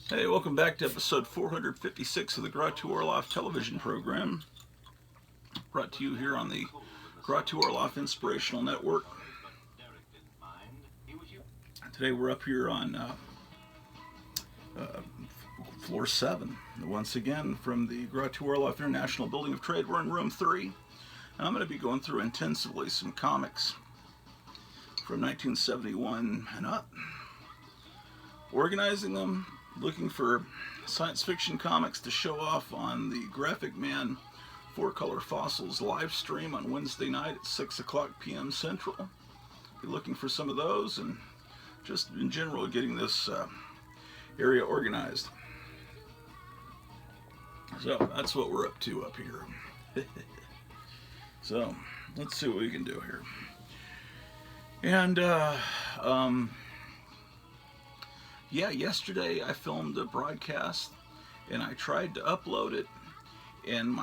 Hey, welcome back to episode 456 of the Gratu Orloff television program, brought to you here on the Gratu Orloff Inspirational Network. Today we're up here on floor 7, once again from the Gratu Orloff International Building of Trade. We're in room 3, and I'm going to be going through intensively some comics from 1971 and up, organizing them, looking for science fiction comics to show off on the Graphic Man 4-Color Fossils live stream on Wednesday night at 6 o'clock p.m. Central. Be looking for some of those, and just in general getting this area organized. So that's what we're up to up here. So let's see what we can do here. And yeah, yesterday I filmed a broadcast and I tried to upload it, and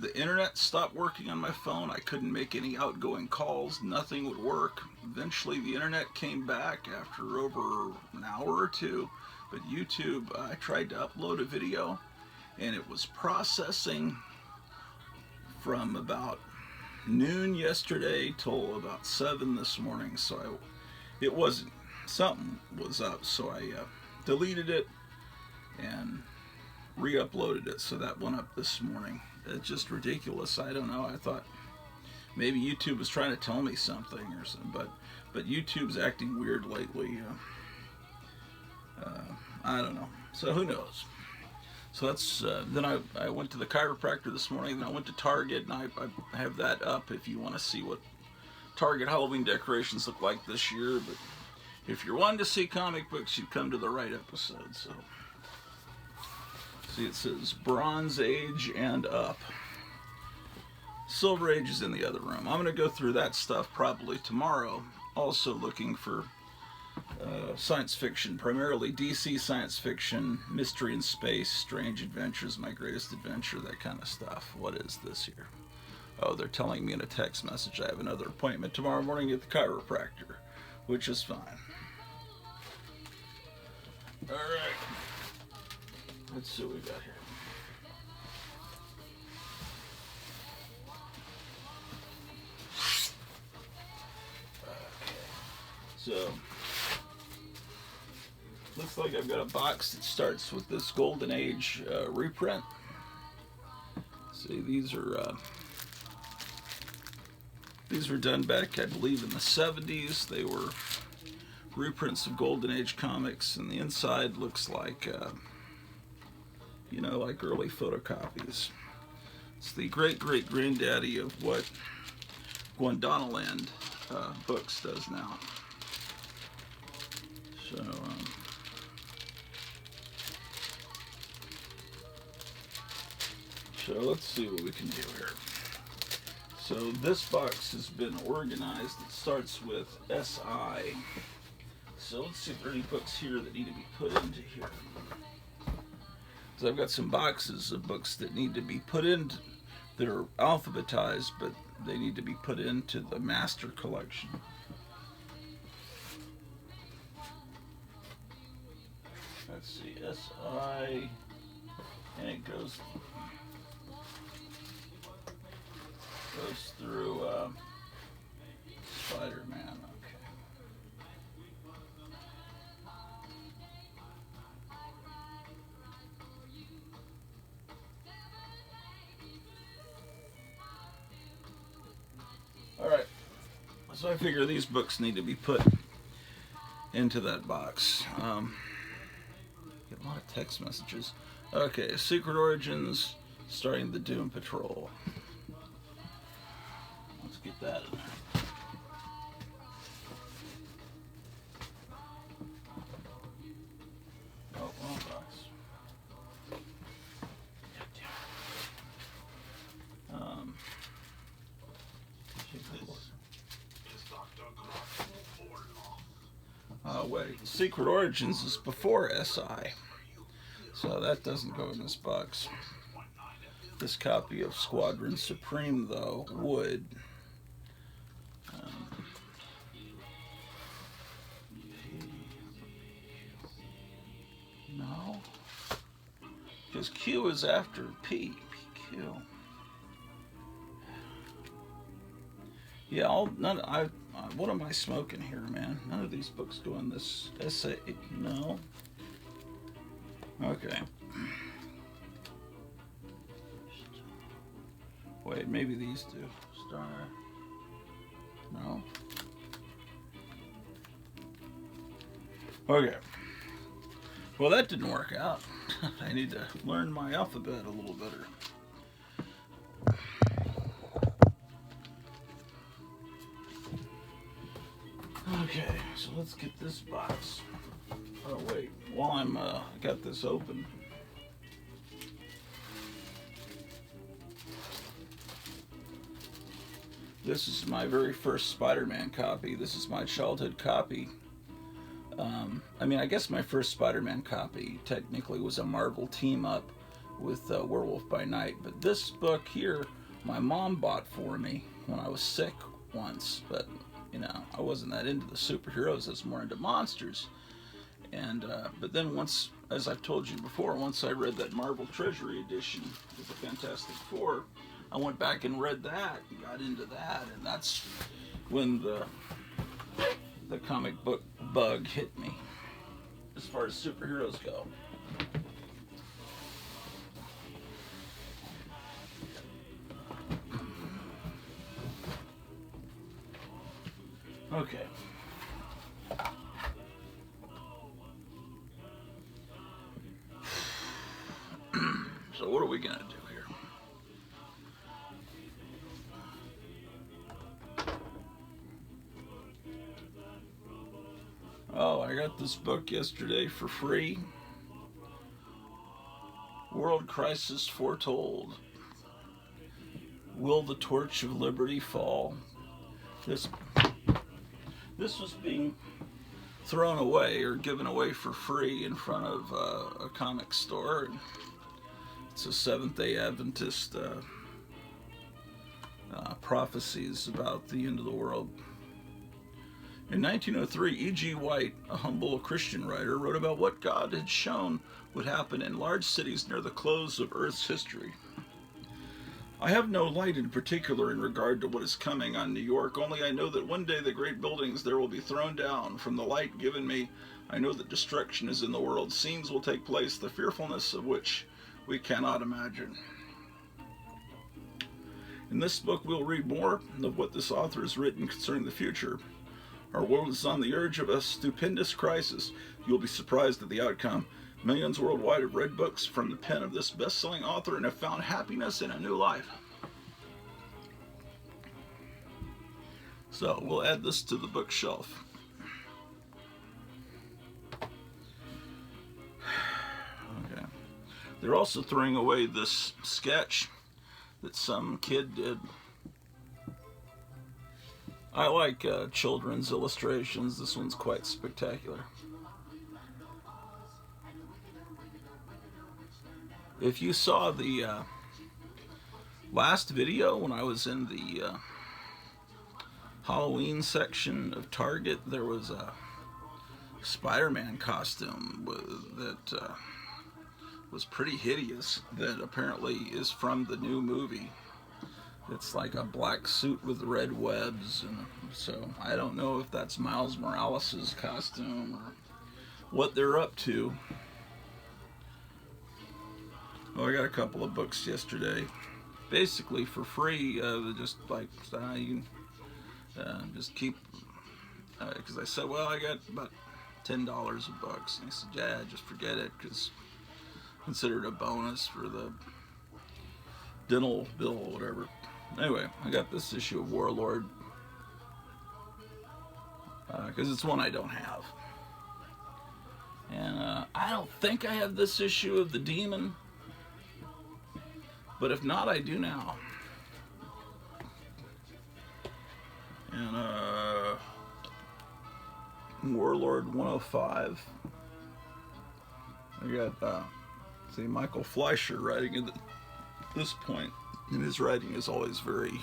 the internet stopped working on my phone. I couldn't make any outgoing calls. Nothing would work. Eventually the internet came back after over an hour or two, but YouTube, I tried to upload a video and it was processing from about noon yesterday till about 7 this morning. So it wasn't, something was up, so I deleted it and re-uploaded it. So that went up this morning. It's just ridiculous. I don't know. I thought maybe YouTube was trying to tell me something or something, but YouTube's acting weird lately. I don't know. So who knows? So that's then I went to the chiropractor this morning, and I went to Target, and I have that up if you want to see what Target Halloween decorations look like this year. But if you're wanting to see comic books, you've come to the right episode. So see, it says Bronze Age and up. Silver Age is in the other room. I'm going to go through that stuff probably tomorrow. Also looking for science fiction, primarily DC science fiction, Mystery in Space, Strange Adventures, My Greatest Adventure, that kind of stuff. What is this here? Oh, they're telling me in a text message I have another appointment tomorrow morning at the chiropractor, which is fine. All right. Let's see what we got here. Okay. So looks like I've got a box that starts with this Golden Age reprint. See, these were done back, I believe, in the 70s. They were reprints of Golden Age comics, and the inside looks like, like early photocopies. It's the great-great-granddaddy of what Gondwanaland Books does now. So let's see what we can do here. So this box has been organized. It starts with SI. So let's see if there are any books here that need to be put into here. So I've got some boxes of books that need to be put into, that are alphabetized, but they need to be put into the master collection. Let's see, SI, and it goes through Spider-Man. Okay. All right. So I figure these books need to be put into that box. Get a lot of text messages. Okay, Secret Origins, starting the Doom Patrol. Let's get that in there. Oh, wrong box. Oh wait, Secret Origins is before SI, so that doesn't go in this box. This copy of Squadron Supreme, though, would. No. Because Q is after P. PQ. Yeah, what am I smoking here, man? None of these books go in this essay. No. Okay. Wait, maybe these do. Star. No. Okay. Well, that didn't work out. I need to learn my alphabet a little better. Okay, so let's get this box. Oh wait, while I'm got this open. This is my very first Spider-Man copy. This is my childhood copy. I guess my first Spider-Man copy technically was a Marvel team-up with Werewolf by Night. But this book here, my mom bought for me when I was sick once. But, I wasn't that into the superheroes. I was more into monsters. And but then once, as I've told you before, once I read that Marvel Treasury edition with the Fantastic Four, I went back and read that and got into that. And that's when the comic book bug hit me as far as superheroes go. Okay. So what are we gonna do here? Oh, I got this book yesterday for free. World Crisis Foretold. Will the Torch of Liberty Fall? This was being thrown away or given away for free in front of a comic store. It's a Seventh-day Adventist prophecies about the end of the world. In 1903, E.G. White, a humble Christian writer, wrote about what God had shown would happen in large cities near the close of Earth's history. I have no light in particular in regard to what is coming on New York, only I know that one day the great buildings there will be thrown down. From the light given me, I know that destruction is in the world. Scenes will take place, the fearfulness of which we cannot imagine. In this book, we'll read more of what this author has written concerning the future. Our world is on the edge of a stupendous crisis. You'll be surprised at the outcome. Millions worldwide have read books from the pen of this best-selling author and have found happiness in a new life. So we'll add this to the bookshelf. Okay. They're also throwing away this sketch that some kid did. I like children's illustrations. This one's quite spectacular. If you saw the last video when I was in the Halloween section of Target, there was a Spider-Man costume that was pretty hideous that apparently is from the new movie. It's like a black suit with red webs, and so I don't know if that's Miles Morales' costume or what they're up to. Oh, I got a couple of books yesterday, basically for free. Just like you can just keep, because I said, well, I got about $10 a book, and he said, yeah, just forget it, because consider it a bonus for the dental bill or whatever. Anyway, I got this issue of Warlord because it's one I don't have, and I don't think I have this issue of the Demon. But if not, I do now. And Warlord 105. I got see Michael Fleischer writing at this point, and his writing is always very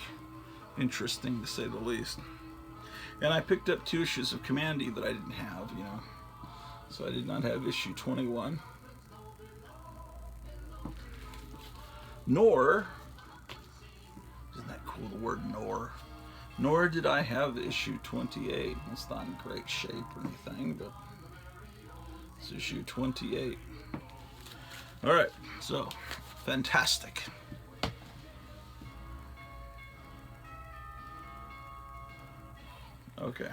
interesting to say the least. And I picked up 2 issues of Commandy that I didn't have, so I did not have issue 21. Nor, isn't that cool, the word nor did I have issue 28. It's not in great shape or anything, but it's issue 28. All right, so fantastic. Okay.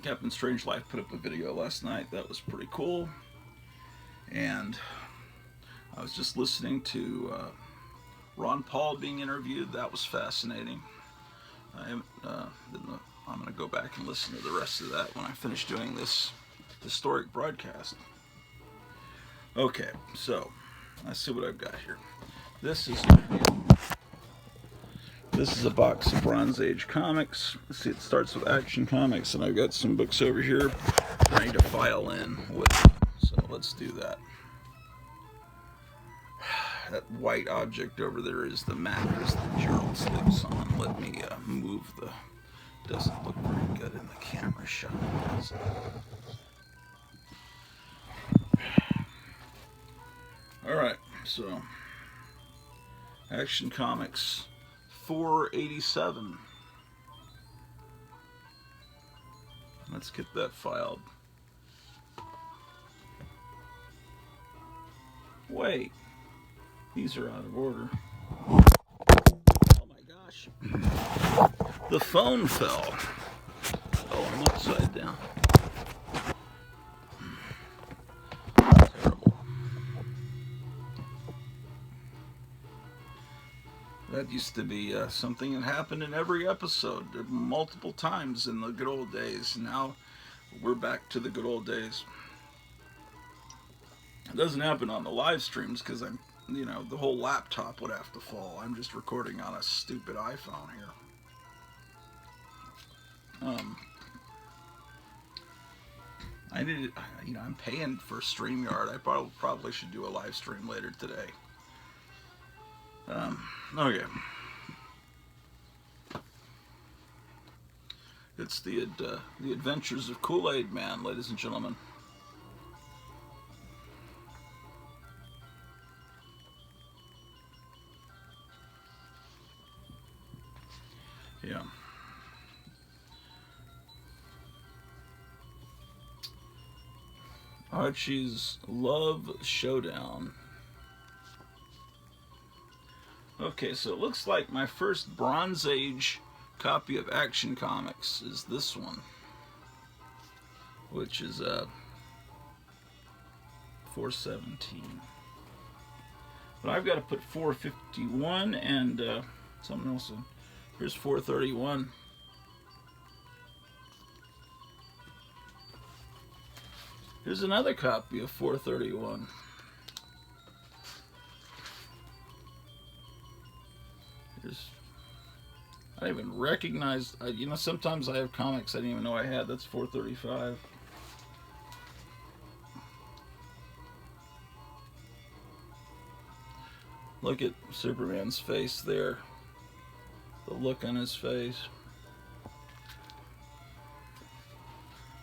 Captain Strangelove put up a video last night that was pretty cool, and I was just listening to Ron Paul being interviewed. That was fascinating. I'm going to go back and listen to the rest of that when I finish doing this historic broadcast. Okay, so let's see what I've got here. This is a box of Bronze Age comics. Let's see, it starts with Action Comics, and I've got some books over here I need to file in with. So let's do that. That white object over there is the mattress that Gerald sleeps on. Let me move the... Doesn't look very good in the camera shot, does it? Alright, so Action Comics 487. Let's get that filed. Wait, these are out of order. Oh my gosh. The phone fell. Oh, I'm upside down. Terrible. That used to be something that happened in every episode multiple times in the good old days. Now we're back to the good old days. It doesn't happen on the live streams because the whole laptop would have to fall. I'm just recording on a stupid iPhone here. I'm paying for StreamYard. I probably should do a live stream later today. Okay. It's the Adventures of Kool-Aid Man, ladies and gentlemen. Yeah. Archie's Love Showdown. Okay, so it looks like my first Bronze Age copy of Action Comics is this one, which is 417. But I've got to put 451 and something else in. Here's 431. Here's another copy of 431. I didn't even recognize, sometimes I have comics I didn't even know I had. That's 435. Look at Superman's face there. The look on his face.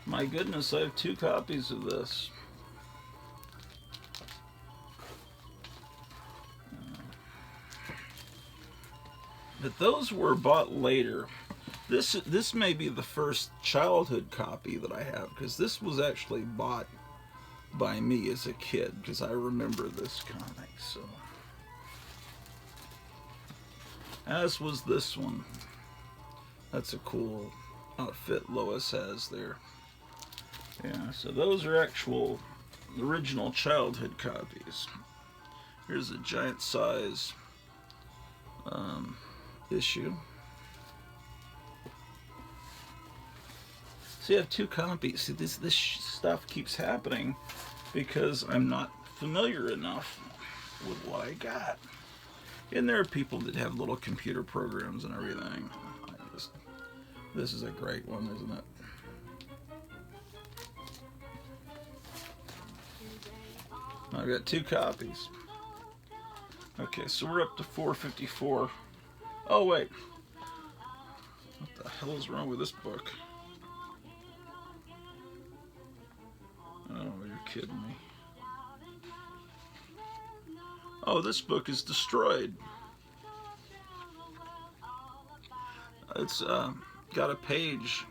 My goodness, I have 2 copies of this. But those were bought later. This may be the first childhood copy that I have, because this was actually bought by me as a kid, because I remember this comic. So, as was this one. That's a cool outfit Lois has there. Yeah, so those are actual original childhood copies. Here's a giant size issue. See, I have 2 copies. See, this stuff keeps happening because I'm not familiar enough with what I got. And there are people that have little computer programs and everything. This is a great one, isn't it? I've got 2 copies. Okay, so we're up to 454. Oh, wait. What the hell is wrong with this book? Oh, you're kidding me. Oh, this book is destroyed. It's got a page.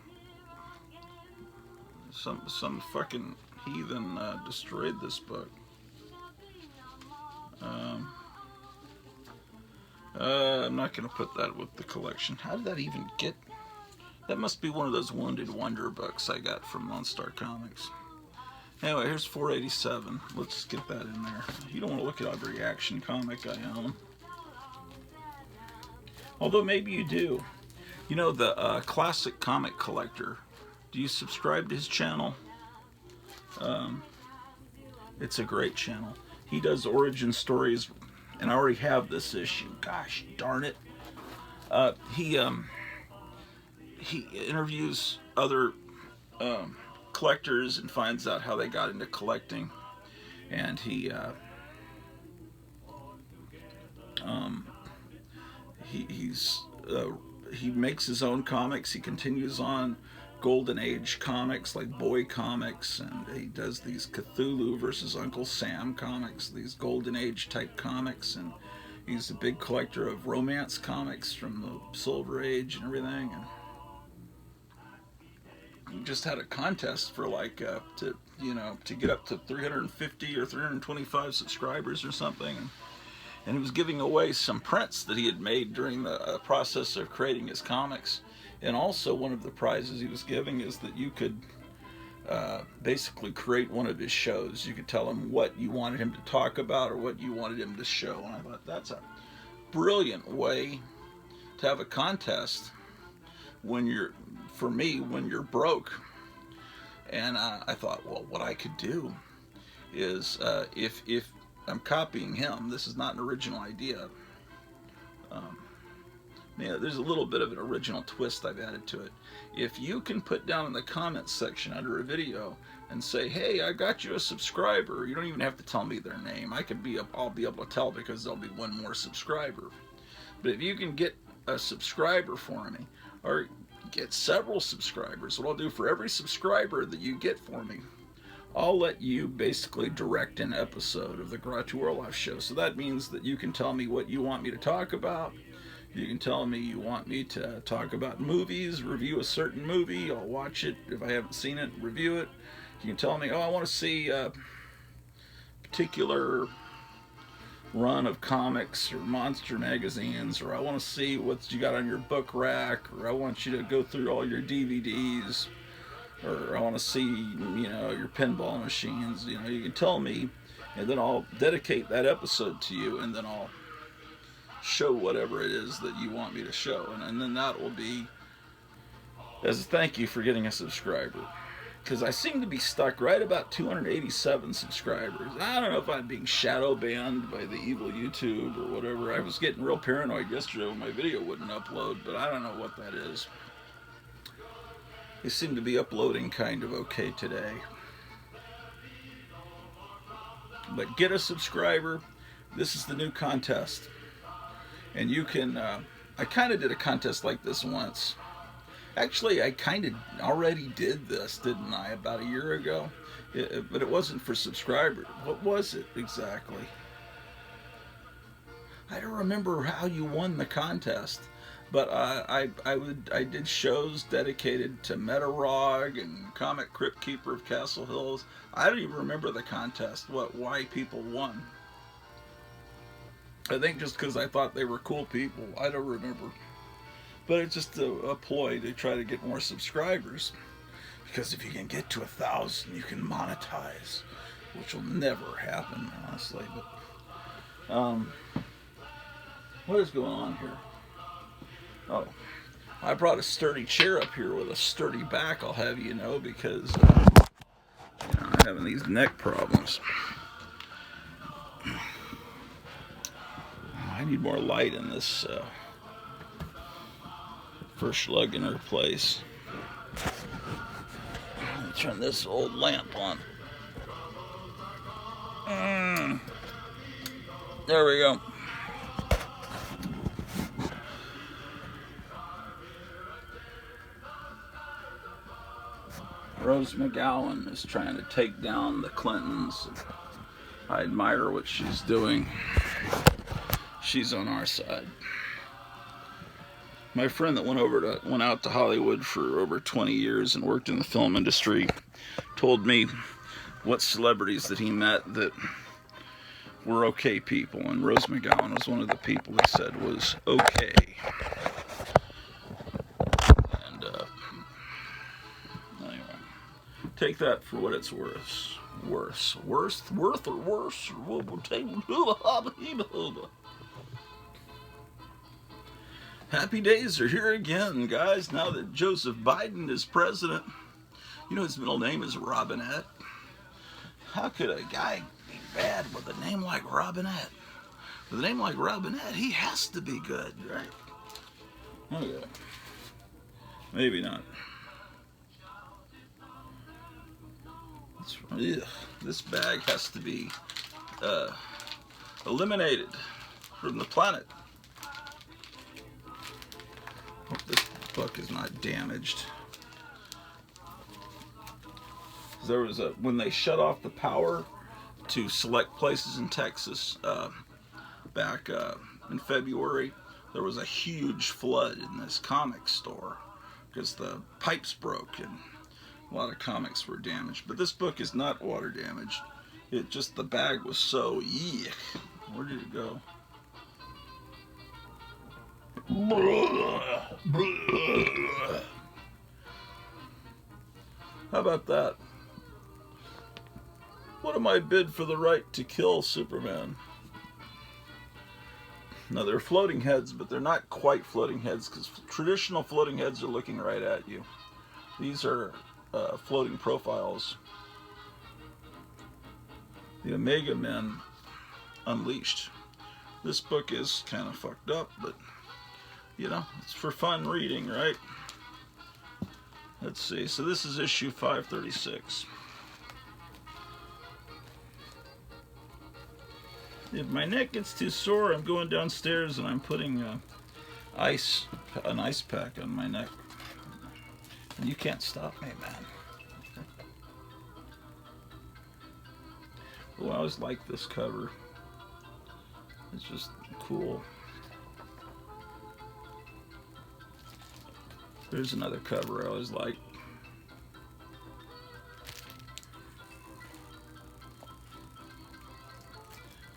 Some fucking heathen destroyed this book. I'm not going to put that with the collection. How did that even get? That must be one of those Wounded Wonder books I got from Lone Star Comics. Anyway, here's 487. Let's get that in there. You don't want to look at every Action comic I own. Although maybe you do. You know, the Classic Comic Collector. Do you subscribe to his channel? It's a great channel. He does origin stories, and I already have this issue. Gosh darn it. He interviews other collectors and finds out how they got into collecting, and he makes his own comics. He continues on Golden Age comics like Boy Comics, and he does these Cthulhu versus Uncle Sam comics, these Golden Age type comics, and he's a big collector of romance comics from the Silver Age and everything. And he just had a contest for like to get up to 350 or 325 subscribers or something, and he was giving away some prints that he had made during the process of creating his comics. And also, one of the prizes he was giving is that you could basically create one of his shows. You could tell him what you wanted him to talk about or what you wanted him to show. And I thought that's a brilliant way to have a contest when you're broke. And I thought, well, what I could do is if I'm copying him, this is not an original idea. There's a little bit of an original twist I've added to it. If you can put down in the comments section under a video and say, hey, I got you a subscriber, you don't even have to tell me their name. I'll be able to tell because there'll be one more subscriber. But if you can get a subscriber for me, or get several subscribers, what I'll do for every subscriber that you get for me, I'll let you basically direct an episode of the Garatu Orlov Show. So that means that you can tell me what you want me to talk about. You can tell me you want me to talk about movies, review a certain movie. I'll watch it. If I haven't seen it, review it. You can tell me, oh, I want to see a particular run of comics or monster magazines, or I want to see what you got on your book rack, or I want you to go through all your DVDs, or I want to see, your pinball machines. You can tell me, and then I'll dedicate that episode to you, and then I'll show whatever it is that you want me to show, and then that will be as a thank you for getting a subscriber, because I seem to be stuck right about 287 subscribers. I don't know if I'm being shadow banned by the evil YouTube or whatever. I was getting real paranoid yesterday when my video wouldn't upload, but I don't know what that is. They seem to be uploading kind of okay today. But get a subscriber. This is the new contest. And you can, I kind of did a contest like this once. Actually, I kind of already did this, didn't I, about a year ago? But it wasn't for subscribers. What was it exactly? I don't remember how you won the contest. But I did shows dedicated to Metarog and Comic Crypt Keeper of Castle Hills. I don't even remember the contest, why people won. I think just because I thought they were cool people. I don't remember. But it's just a ploy to try to get more subscribers. Because if you can get to 1,000, you can monetize. Which will never happen, honestly. But what is going on here? Oh, I brought a sturdy chair up here with a sturdy back, I'll have you know, because I'm having these neck problems. I need more light in this first lug in her place. Let me turn this old lamp on. There we go. Rose McGowan is trying to take down the Clintons. I admire what she's doing. She's on our side. My friend that went out to Hollywood for over 20 years and worked in the film industry told me what celebrities that he met that were okay people, and Rose McGowan was one of the people he said was okay. And anyway, take that for what it's worth. Worth or worse. Happy days are here again, guys, now that Joseph Biden is president. You know his middle name is Robinette. How could a guy be bad with a name like Robinette? With a name like Robinette, he has to be good, right? Okay. Maybe not. This bag has to be eliminated from the planet. Hope this book is not damaged. There was when they shut off the power to select places in Texas back in February, there was a huge flood in this comic store because the pipes broke and a lot of comics were damaged. But this book is not water damaged. It just, the bag was so yuck. Where did it go? How about that? What am I bid for the right to kill Superman? Now they're floating heads, but they're not quite floating heads because traditional floating heads are looking right at you. These are floating profiles. The Omega Men Unleashed. This book is kind of fucked up, but you know, it's for fun reading, right? Let's see. So this is issue 536. If my neck gets too sore, I'm going downstairs and I'm putting an ice pack on my neck. And you can't stop me, man. Oh, I always like this cover. It's just cool. There's another cover I always like.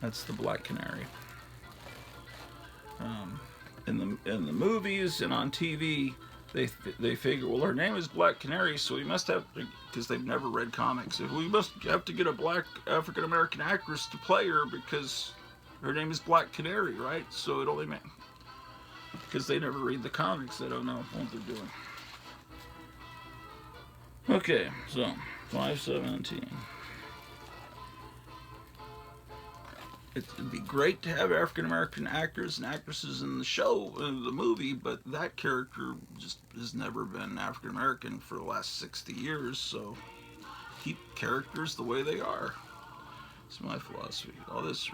That's the Black Canary. In the movies and on TV, they figure, well, her name is Black Canary, so we must have, because they've never read comics, if we must have to get a black African American actress to play her because her name is Black Canary, right? So it only makes, because they never read the comics, they don't know what they're doing. Okay, so 517. It'd be great to have African American actors and actresses in the show, in the movie, but that character just has never been African American for the last 60 years, so keep characters the way they are. It's my philosophy. All this,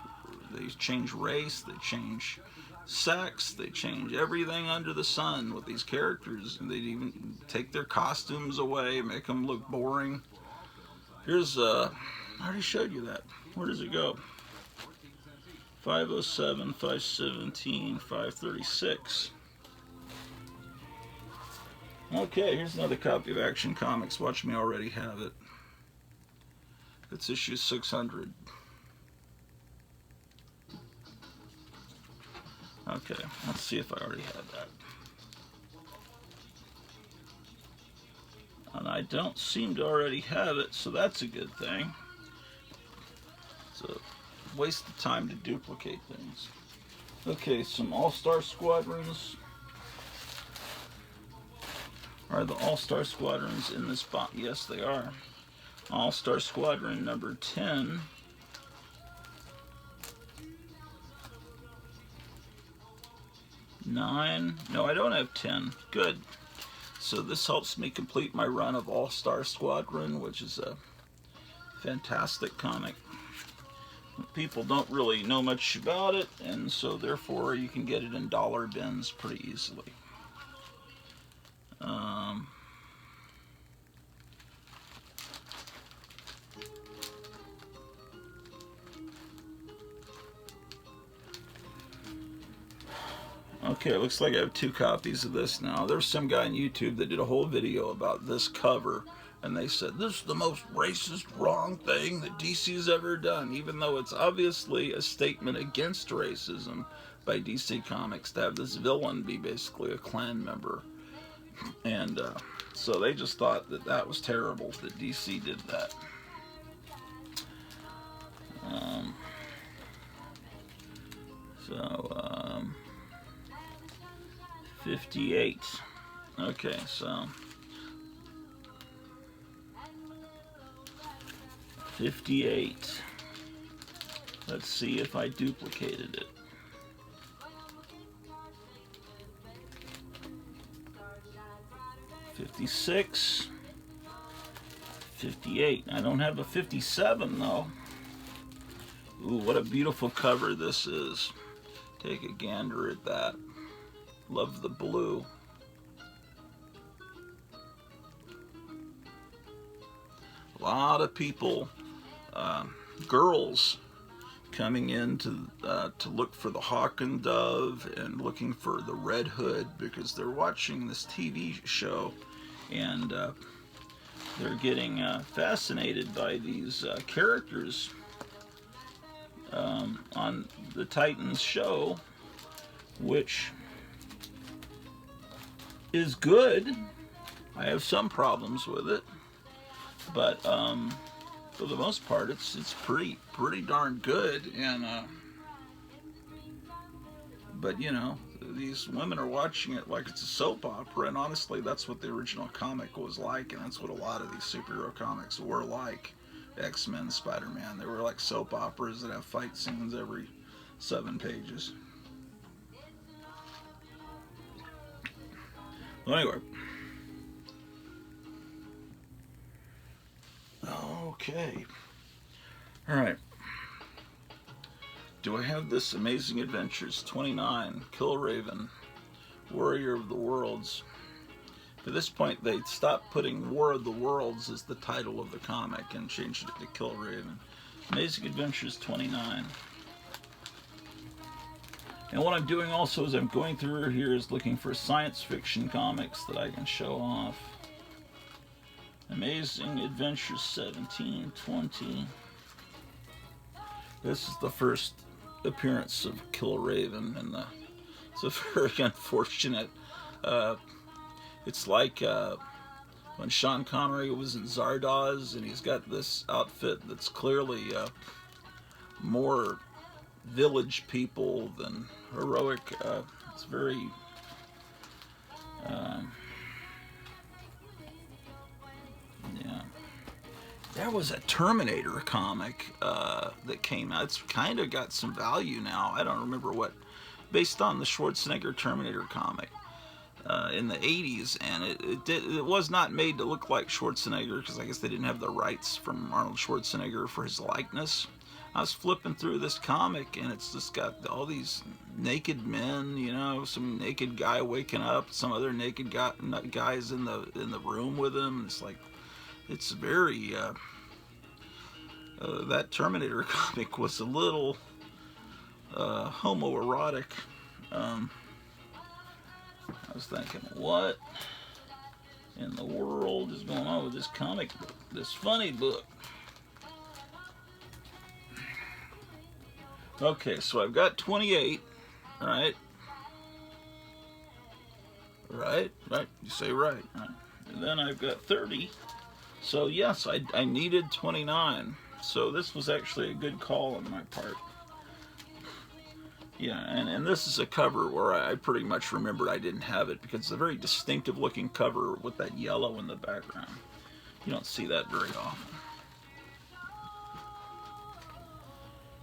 they change race, they change sex, they change everything under the sun with these characters, and they even take their costumes away, make them look boring. Here's, I already showed you that. Where does it go? 507, 517, 536. Okay, here's another copy of Action Comics. Watch me already have it. It's issue 600. Okay, let's see if I already had that. And I don't seem to already have it, so that's a good thing. So, waste of time to duplicate things. Okay, some All-Star Squadrons. Are the All-Star Squadrons in this box? Yes, they are. All-Star Squadron number 10. Nine. No, I don't have 10. Good. So this helps me complete my run of All-Star Squadron, which is a fantastic comic. People don't really know much about it, and so therefore you can get it in dollar bins pretty easily. Okay, it looks like I have 2 copies of this now. There's some guy on YouTube that did a whole video about this cover, and they said this is the most racist, wrong thing that DC's ever done, even though it's obviously a statement against racism by DC Comics to have this villain be basically a Klan member. And so they just thought that that was terrible that DC did that. 58. Okay, so 58. Let's see if I duplicated it. 56. 58. I don't have a 57 though. Ooh, what a beautiful cover this is. Take a gander at that. Love the blue. A lot of people, girls, coming in to look for the Hawk and Dove and looking for the Red Hood because they're watching this TV show and they're getting fascinated by these characters on the Titans show, which is good. I have some problems with it, but for the most part, it's pretty darn good. And but you know, these women are watching it like it's a soap opera, and honestly, that's what the original comic was like, and that's what a lot of these superhero comics were like. X-Men, Spider-Man, they were like soap operas that have fight scenes every 7 pages. Well, anyway. Okay. Alright. Do I have this Amazing Adventures 29, Killraven, Warrior of the Worlds? At this point, they stopped putting War of the Worlds as the title of the comic and changed it to Killraven. Amazing Adventures 29. And what I'm doing also is I'm going through here is looking for science fiction comics that I can show off. Amazing Adventures 17, 20. This is the first appearance of Killraven, and it's a very unfortunate. It's like when Sean Connery was in Zardoz, and he's got this outfit that's clearly more village people than heroic. It's very yeah. There was a Terminator comic that came out. It's kind of got some value now. I don't remember what, based on the Schwarzenegger Terminator comic in the 80s, and it was not made to look like Schwarzenegger because I guess they didn't have the rights from Arnold Schwarzenegger for his likeness. I was flipping through this comic, and it's just got all these naked men, you know, some naked guy waking up, some other naked guys in the room with him. It's like, it's very that Terminator comic was a little homoerotic. I was thinking, what in the world is going on with this comic book, this funny book? Okay, so I've got 28, right? Right? You say right. And then I've got 30. So yes, I needed 29. So this was actually a good call on my part. Yeah, and this is a cover where I pretty much remembered I didn't have it because it's a very distinctive looking cover with that yellow in the background. You don't see that very often.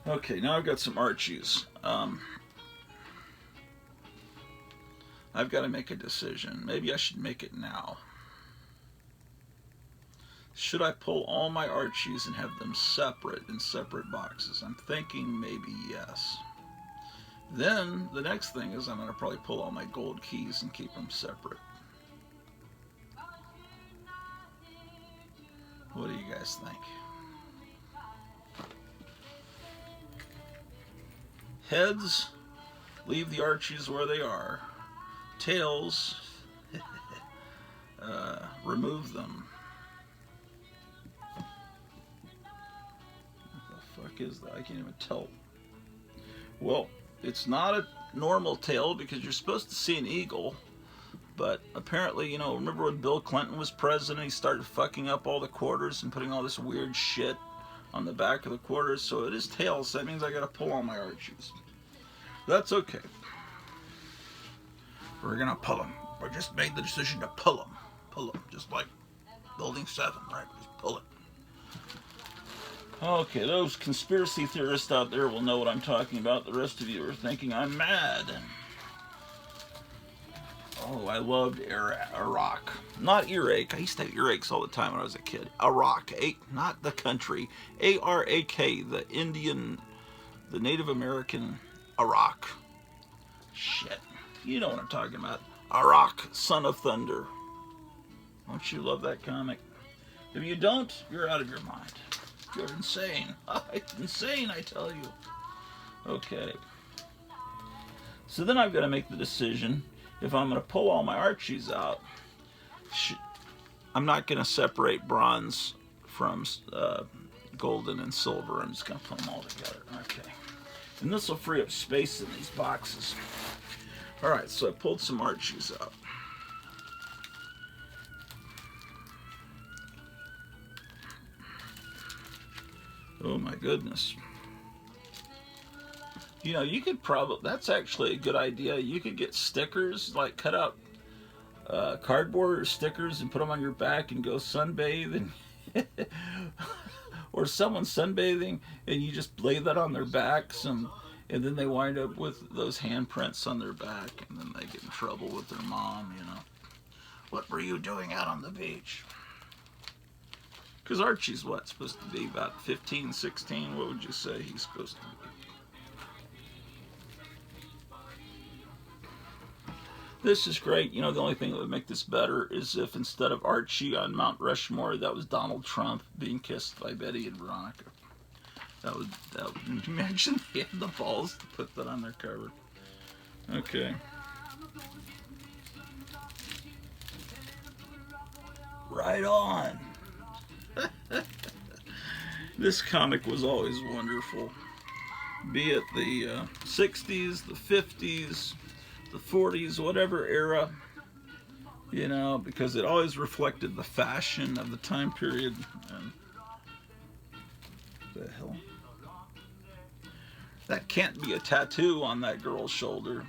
Okay, now I've got some Archies. I've got to make a decision. Maybe I should make it now. Should I pull all my Archies and have them separate in separate boxes? I'm thinking maybe yes. Then the next thing is I'm going to probably pull all my gold keys and keep them separate. What do you guys think? Heads, leave the Archies where they are. Tails, remove them. What the fuck is that? I can't even tell. Well, it's not a normal tail because you're supposed to see an eagle. But apparently, remember when Bill Clinton was president, he started fucking up all the quarters and putting all this weird shit on the back of the quarters. So it is tails, so that means I gotta pull all my Archies. That's okay. We're gonna pull them. We just made the decision to pull them. Pull them, just like Building 7, right? Just pull it. Okay, those conspiracy theorists out there will know what I'm talking about. The rest of you are thinking I'm mad. Oh, I loved Iraq. Not earache. I used to have earaches all the time when I was a kid. Iraq. Not the country. A-R-A-K, the Indian, the Native American Iraq. Shit. You know what I'm talking about. Iraq, Son of Thunder. Don't you love that comic? If you don't, you're out of your mind. You're insane. It's insane, I tell you. Okay. So then I've got to make the decision if I'm going to pull all my Archies out. I'm not going to separate bronze from golden and silver. I'm just going to put them all together. Okay. And this will free up space in these boxes. Alright, so I pulled some Archies out. Oh my goodness. You could probably, that's actually a good idea. You could get stickers, like cut out cardboard or stickers and put them on your back and go sunbathe. And or someone sunbathing and you just lay that on their backs and then they wind up with those handprints on their back and then they get in trouble with their mom, What were you doing out on the beach? Because Archie's what? Supposed to be about 15, 16? What would you say he's supposed to be? This is great. The only thing that would make this better is if instead of Archie on Mount Rushmore, that was Donald Trump being kissed by Betty and Veronica. That would imagine they had the balls to put that on their cover. Okay. Right on. This comic was always wonderful. Be it the 60s, the 50s, the 40s, whatever era, because it always reflected the fashion of the time period. And the hell? That can't be a tattoo on that girl's shoulder.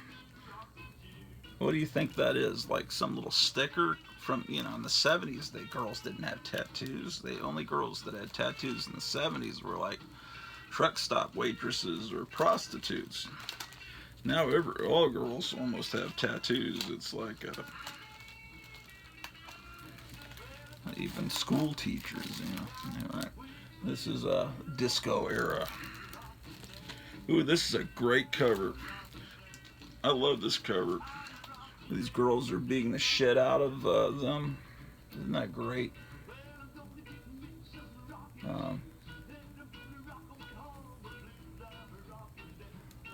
What do you think that is? Like some little sticker from, in the 70s, the girls didn't have tattoos. The only girls that had tattoos in the 70s were like truck stop waitresses or prostitutes. Now all girls almost have tattoos. It's like even school teachers, Anyway, this is a disco era. Ooh, this is a great cover. I love this cover. These girls are beating the shit out of them. Isn't that great?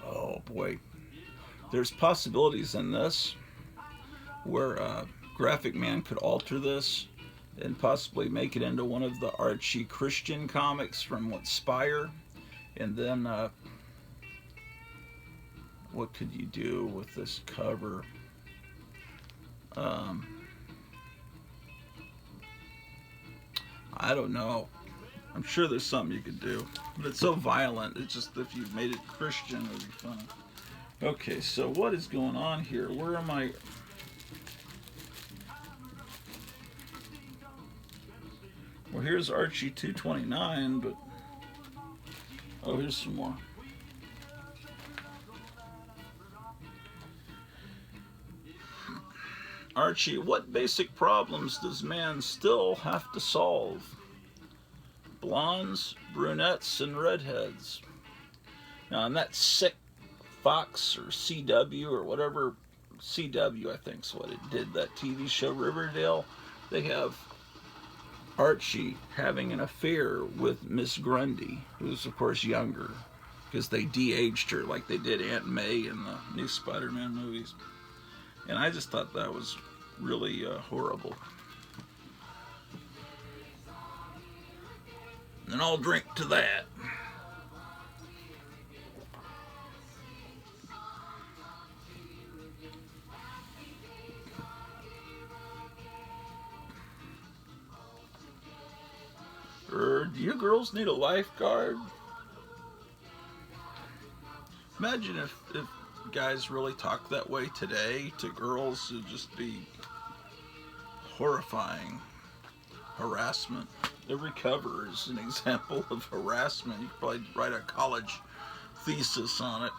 Oh boy. There's possibilities in this where Graphic Man could alter this and possibly make it into one of the Archie Christian comics from Spire. And then what could you do with this cover? I don't know. I'm sure there's something you could do. But it's so violent, it's just if you made it Christian, it would be funny. Okay, so what is going on here? Where am I? Well, here's Archie 229, but... Oh, here's some more. Archie, what basic problems does man still have to solve? Blondes, brunettes, and redheads. Now, on that sick Fox or CW or whatever, CW I think's what it did, that TV show Riverdale, they have Archie having an affair with Miss Grundy, who's of course younger, because they de-aged her like they did Aunt May in the new Spider-Man movies. And I just thought that was really horrible. And I'll drink to that. Do you girls need a lifeguard? Imagine if guys really talk that way today to girls. It'd just be horrifying. Harassment. Every cover is an example of harassment. You could probably write a college thesis on it.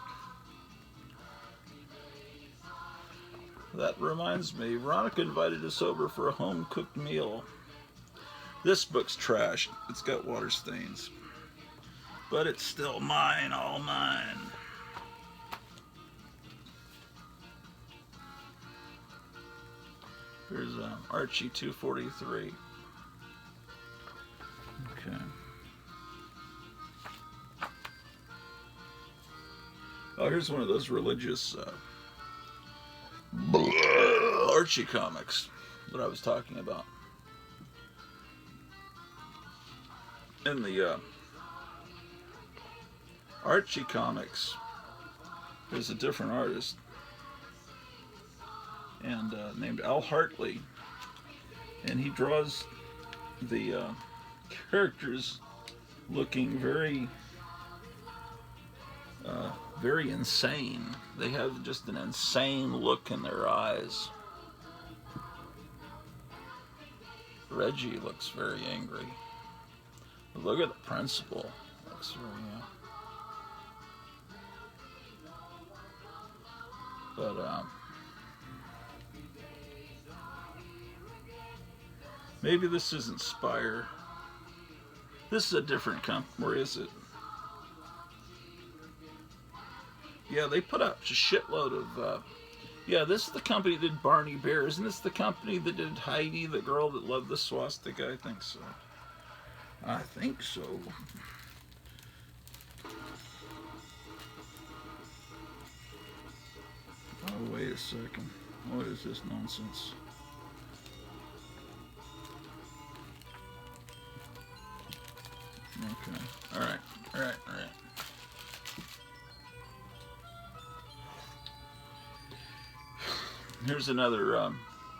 That reminds me, Veronica invited us over for a home-cooked meal. This book's trash. It's got water stains. But it's still mine, all mine. Here's Archie 243. Okay. Oh, here's one of those religious Archie comics that I was talking about. In the Archie comics, there's a different artist, and named Al Hartley, and he draws the characters looking very insane. They have just an insane look in their eyes. Reggie looks very angry. Look at the principal. Looks very, but maybe this isn't Spire. This is a different company. Where is it? Yeah, they put out a shitload of. Yeah, this is the company that did Barney Bear. Isn't this the company that did Heidi, the girl that loved the swastika? I think so. I think so. Oh, wait a second. What is this nonsense? Okay. All right. Here's another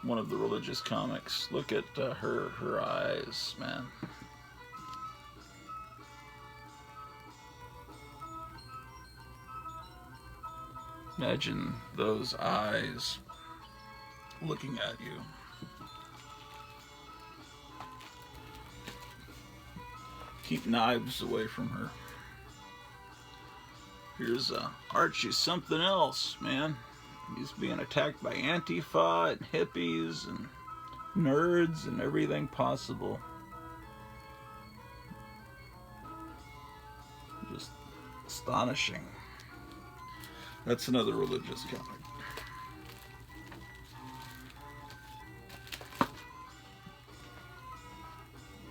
one of the religious comics. Look at her eyes, man. Imagine those eyes looking at you. Keep knives away from her. Here's Archie something else, man. He's being attacked by Antifa and hippies and nerds and everything possible. Just astonishing. That's another religious comic.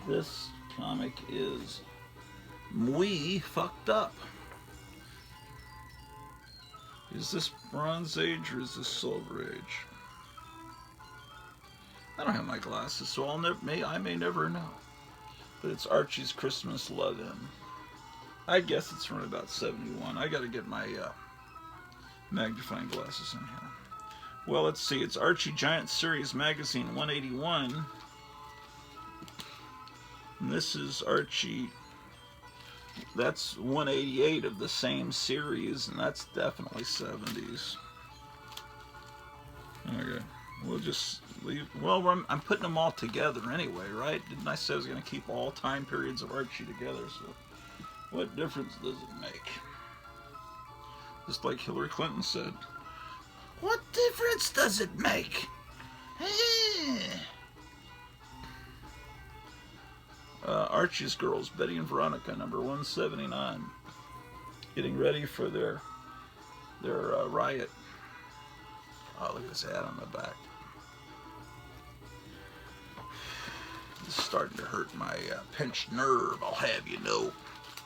This comic is muy fucked up. Is this Bronze Age or is this Silver Age? I don't have my glasses, so I may never know. But it's Archie's Christmas Love-In. I guess it's from about 71. I gotta get my magnifying glasses in here. Well, let's see. It's Archie Giant Series Magazine 181. And this is Archie. That's 188 of the same series, and that's definitely 70s. Okay, we'll just leave. Well, I'm putting them all together anyway, right? Didn't I say I was going to keep all time periods of Archie together? So, what difference does it make? Just like Hillary Clinton said, what difference does it make? Archie's Girls, Betty and Veronica, number 179, getting ready for their riot. Oh, look at this ad on the back. This is starting to hurt my pinched nerve, I'll have you know.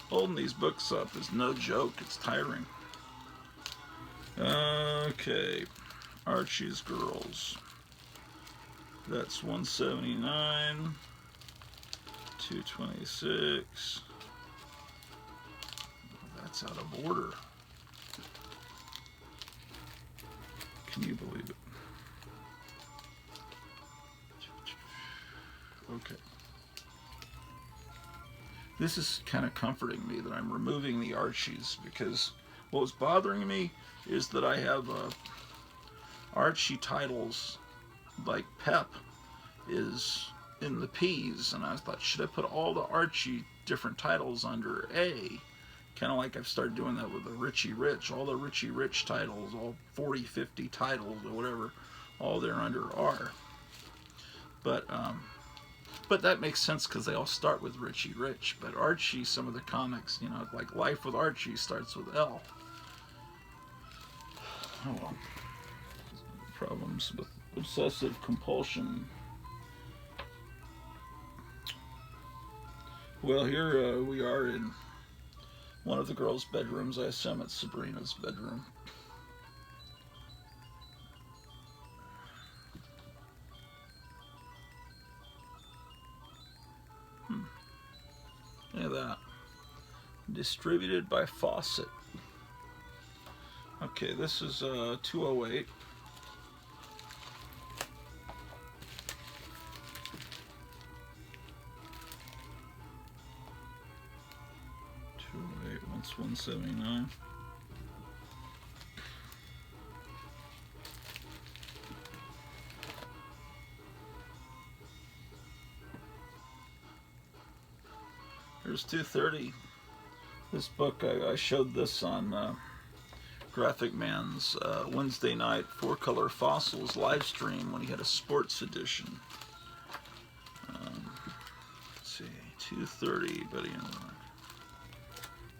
Holding these books up is no joke. It's tiring. Okay. Archie's Girls. That's 179. 226. That's out of order. Can you believe it? Okay. This is kind of comforting me that I'm removing the Archies, because what was bothering me is that I have Archie titles like Pep is in the P's, and I thought, should I put all the Archie different titles under A? Kind of like I've started doing that with the Richie Rich. All the Richie Rich titles, all 40, 50 titles or whatever, all they're under R. But that makes sense because they all start with Richie Rich. But Archie, some of the comics, you know, like Life with Archie starts with L. Oh well. Problems with obsessive compulsion. Well, here we are in one of the girls' bedrooms. I assume it's Sabrina's bedroom. Look at that. Distributed by Fawcett. Okay, this is 208. That's 179. Here's 230. This book, I showed this on Graphic Man's Wednesday night 4-Color Fossils live stream when he had a sports edition. Let's see, 230, Betty and Veronica.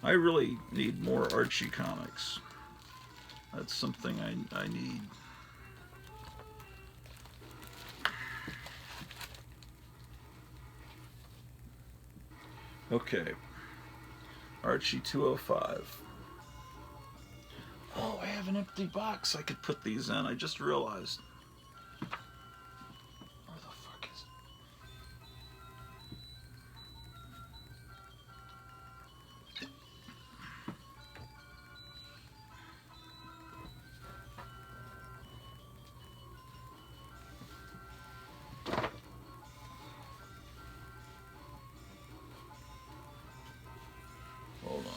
I really need more Archie comics. That's something I need. Okay. Archie 205. Oh, I have an empty box I could put these in. I just realized. Where the fuck is it? Hold on.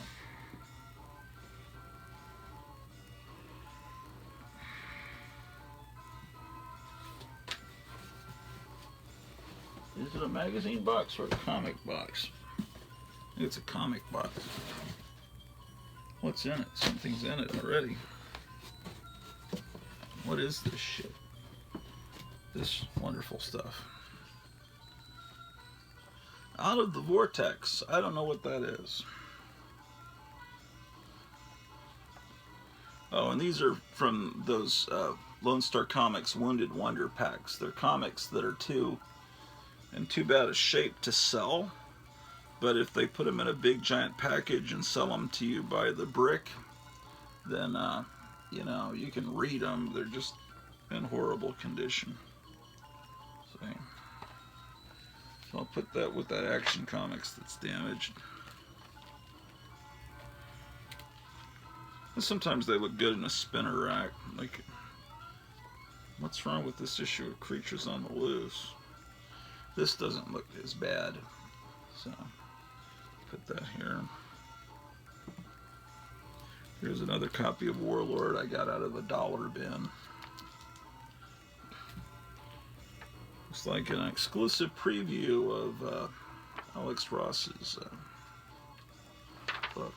Is it a magazine box or a comic box? I think it's a comic box. What's in it? Something's in it already. What is this shit? This wonderful stuff. Out of the Vortex. I don't know what that is. Oh, and these are from those Lone Star Comics Wounded Wonder packs. They're comics that are too bad a shape to sell. But if they put them in a big giant package and sell them to you by the brick, then, you know, you can read them. They're just in horrible condition. See? So I'll put that with that Action Comics that's damaged. And sometimes they look good in a spinner rack. Like, what's wrong with this issue of Creatures on the Loose? This doesn't look as bad. So, put that here. Here's another copy of Warlord I got out of the dollar bin. Looks like an exclusive preview of Alex Ross's book.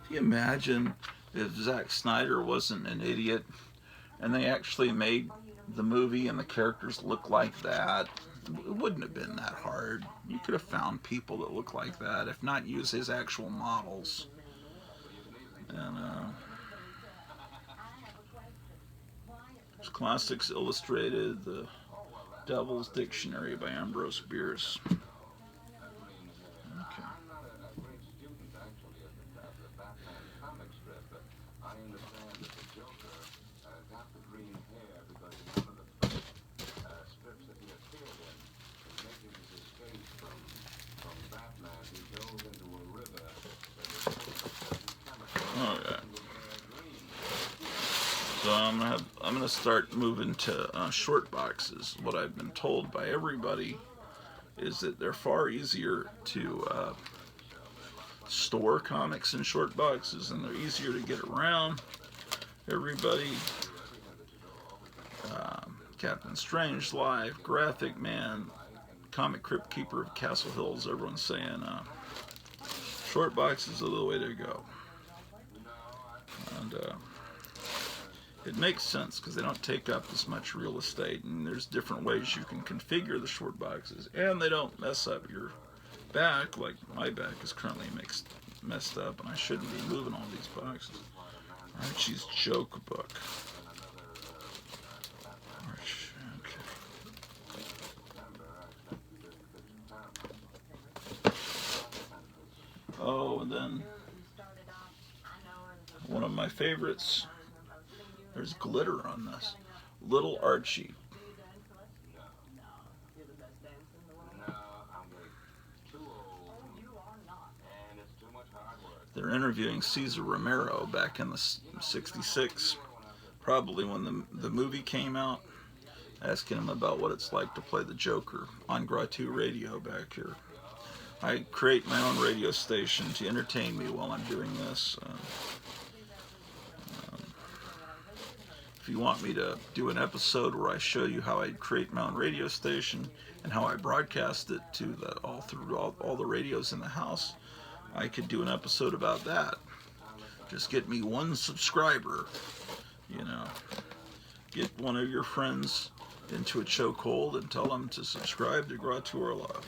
Can you imagine if Zack Snyder wasn't an idiot and they actually made the movie and the characters look like that, it wouldn't have been that hard. You could have found people that look like that, if not use his actual models. And Classics Illustrated, The Devil's Dictionary by Ambrose Bierce. So I'm gonna start moving to short boxes. What I've been told by everybody is that they're far easier to store comics in short boxes, and they're easier to get around. Everybody, Captain Strangelove, Graphic Man, Comic Crypt Keeper of Castle Hills, everyone's saying short boxes are the way to go. And it makes sense because they don't take up as much real estate, and there's different ways you can configure the short boxes, and they don't mess up your back. Like my back is currently messed up, and I shouldn't be moving all these boxes. Archie's Joke Book. Oh, and then one of my favorites, there's glitter on this, Little Archie. They're interviewing Cesar Romero back in the 66, probably when the movie came out, asking him about what it's like to play the Joker on Gratu Radio back here. I create my own radio station to entertain me while I'm doing this. If you want me to do an episode where I show you how I create my own radio station and how I broadcast it to all the radios in the house, I could do an episode about that. Just get me one subscriber, Get one of your friends into a chokehold and tell them to subscribe to Gratu Orlov.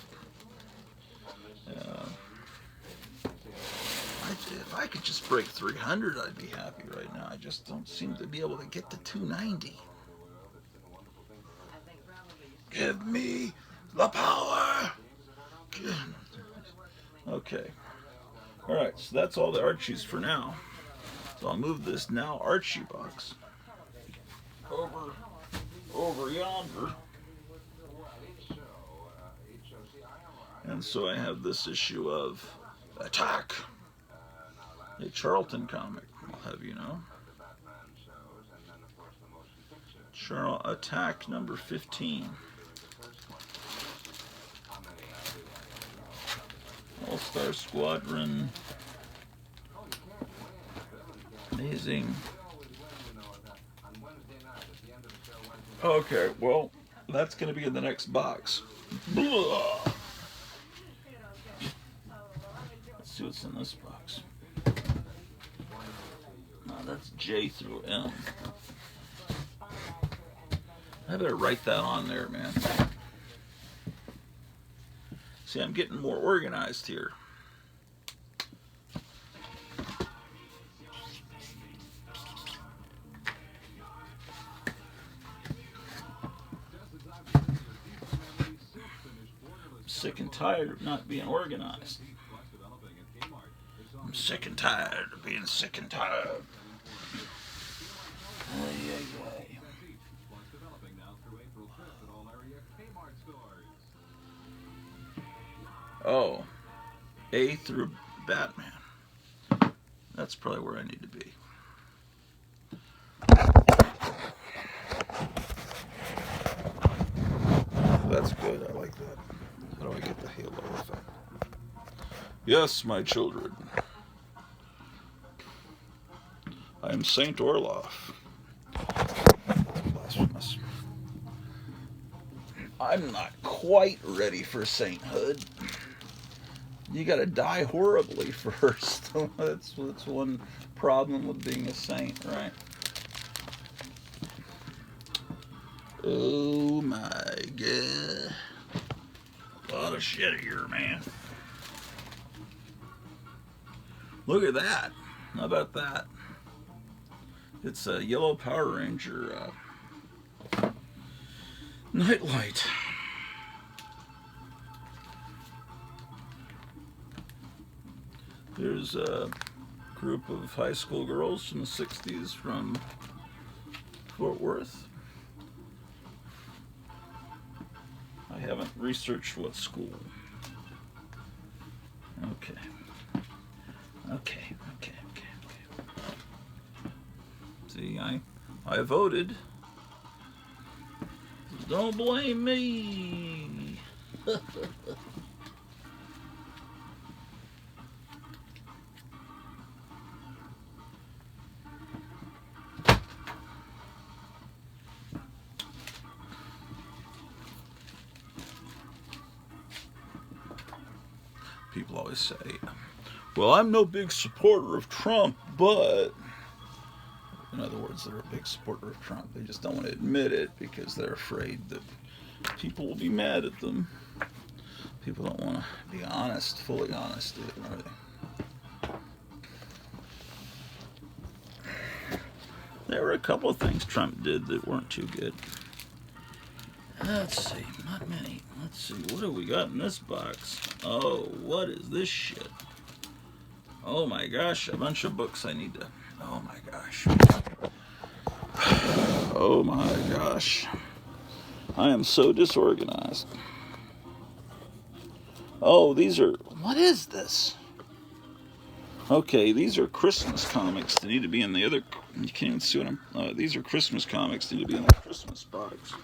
If I could just break 300, I'd be happy right now. I just don't seem to be able to get to 290. Give me the power! Okay. Alright, so that's all the Archies for now. So I'll move this Now Archie box over yonder. And so I have this issue of Attack, a Charlton comic, I'll have you know. Attack number 15. All-Star Squadron. Amazing. Okay, well, that's going to be in the next box. Blah. Let's see what's in this box. No, that's J through M. I better write that on there, man. See, I'm getting more organized here. Sick and tired of not being organized. I'm sick and tired of being sick and tired. Oh, A through Batman. That's probably where I need to be. That's good. I like that. How do I get the halo effect? Yes, my children. I am Saint Orlov. Blasphemous. I'm not quite ready for sainthood. You got to die horribly first. That's one problem with being a saint, right? Oh my god. A lot of shit here, man. Look at that. How about that? It's a yellow Power Ranger nightlight. There's a group of high school girls from the 60s from Fort Worth. I haven't researched what school. Okay. See, I voted. Don't blame me. People always say, well, I'm no big supporter of Trump, but... In other words, they're a big supporter of Trump. They just don't want to admit it because they're afraid that people will be mad at them. People don't want to be honest, fully honest, are they? There were a couple of things Trump did that weren't too good. Let's see, not many. Let's see, what have we got in this box? Oh, what is this shit? Oh my gosh, a bunch of books I need to... Oh my gosh. Oh my gosh. I am so disorganized. Oh, these are... What is this? Okay, these are Christmas comics that need to be in the other... You can't even see what I'm... these are Christmas comics that need to be in the Christmas box.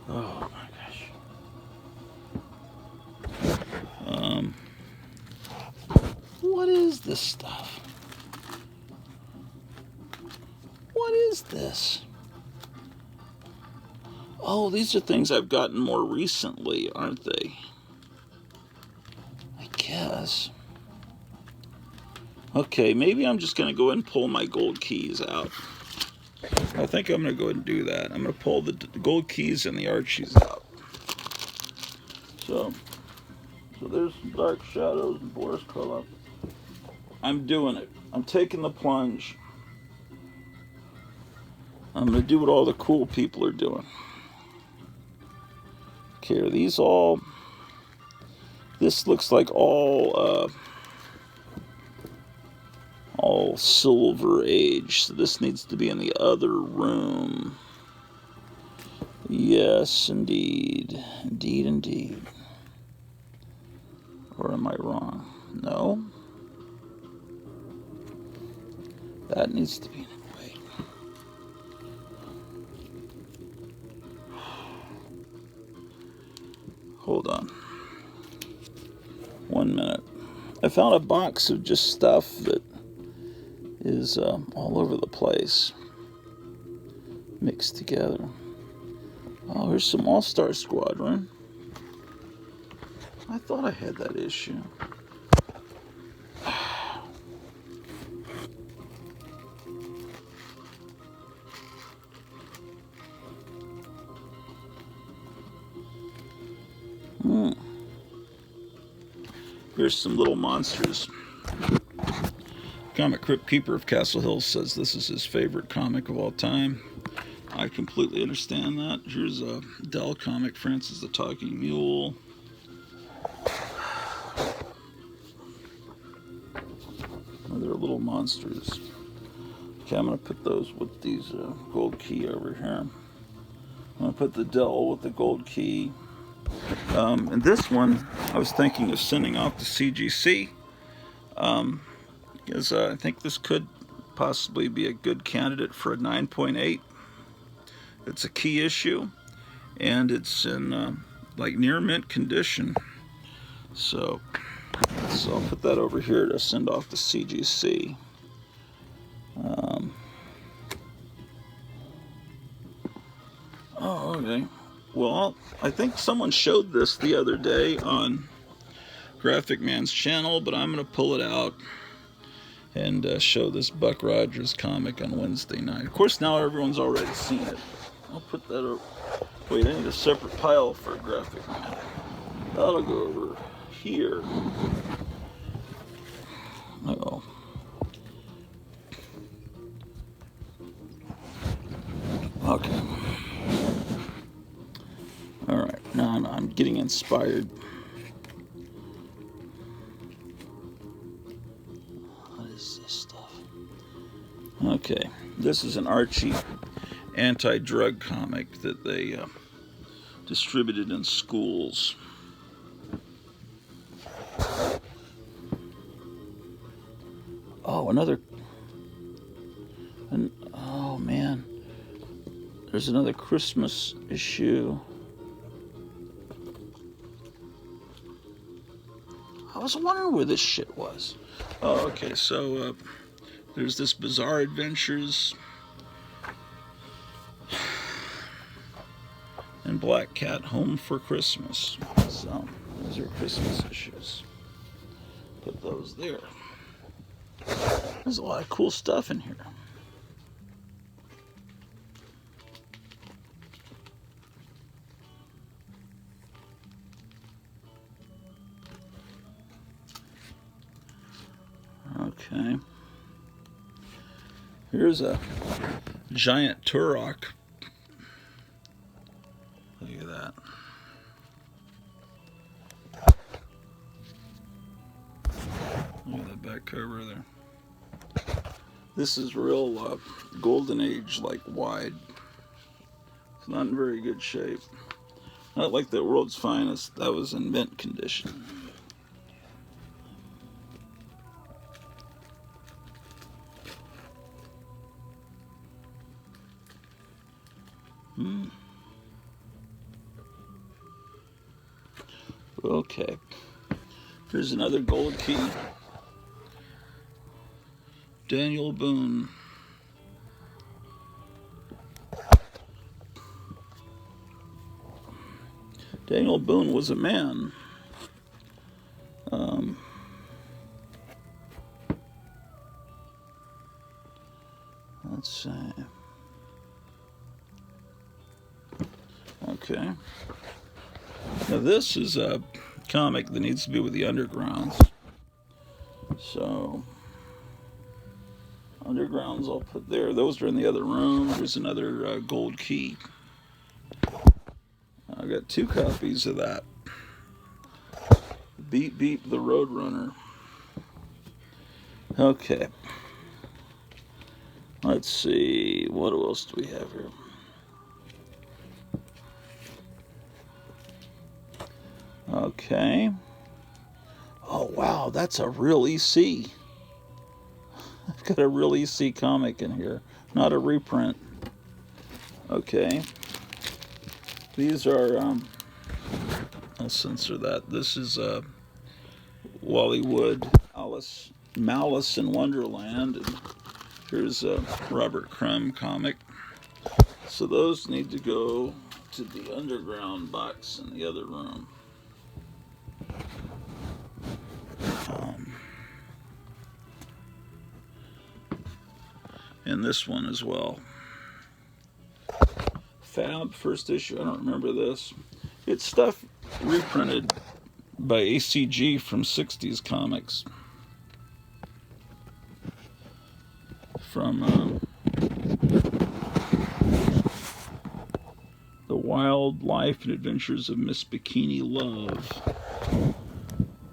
Oh my gosh. What is this stuff? What is this? Oh, these are things I've gotten more recently, aren't they? I guess. Okay, maybe I'm just going to go ahead and pull my gold keys out. I think I'm going to go ahead and do that. I'm going to pull the gold keys and the Archies out. So there's some Dark Shadows and Boris Karloff. I'm doing it. I'm taking the plunge. I'm going to do what all the cool people are doing. Okay, are these all... This looks like all Silver Age. So this needs to be in the other room. Yes, indeed. Indeed. Or am I wrong? No. That needs to be in it. Wait. Hold on. 1 minute. I found a box of just stuff that is all over the place. Mixed together. Oh, here's some All-Star Squadron. I thought I had that issue. Here's some little monsters. Comic Crypt Keeper of Castle Hill says this is his favorite comic of all time. I completely understand that. Here's a Dell comic, Francis the Talking Mule. Other little monsters. Okay, I'm going to put those with these gold key over here. I'm going to put the Dell with the gold key. And this one, I was thinking of sending off to CGC. Because I think this could possibly be a good candidate for a 9.8. It's a key issue, and it's in like near mint condition. So I'll put that over here to send off to CGC. Oh, okay. Well, I think someone showed this the other day on Graphic Man's channel, but I'm going to pull it out and show this Buck Rogers comic on Wednesday night. Of course, now everyone's already seen it. I'll put that over. Wait, I need a separate pile for Graphic Man. That'll go over here. Uh-oh. Okay. Alright, now I'm getting inspired. What is this stuff? Okay, this is an Archie anti-drug comic that they distributed in schools. Oh, oh man, there's another Christmas issue. I was wondering where this shit was. Oh, okay, so there's this Bizarre Adventures and Black Cat Home for Christmas. So those are Christmas issues. Put those there. There's a lot of cool stuff in here. Okay. Here's a giant Turok. Look at that. Look at that back cover there. This is real Golden Age, like wide. It's not in very good shape. Not like the World's Finest. That was in mint condition. Okay. Here's another gold key. Daniel Boone. Daniel Boone was a man. Let's see. Okay. Now this is a comic that needs to be with the Undergrounds. So, Undergrounds I'll put there. Those are in the other room. There's another gold key. I got 2 copies of that. Beep Beep the Roadrunner. Okay. Let's see. What else do we have here? Okay. Oh, wow. That's a real EC. I've got a real EC comic in here. Not a reprint. Okay. These are, I'll censor that. This is Wally Wood, Malice in Wonderland. And here's a Robert Crumb comic. So those need to go to the Underground box in the other room. And this one as well. Fab, first issue. I don't remember this. It's stuff reprinted by ACG from 60s comics. From The Wild Life and Adventures of Miss Bikini Love.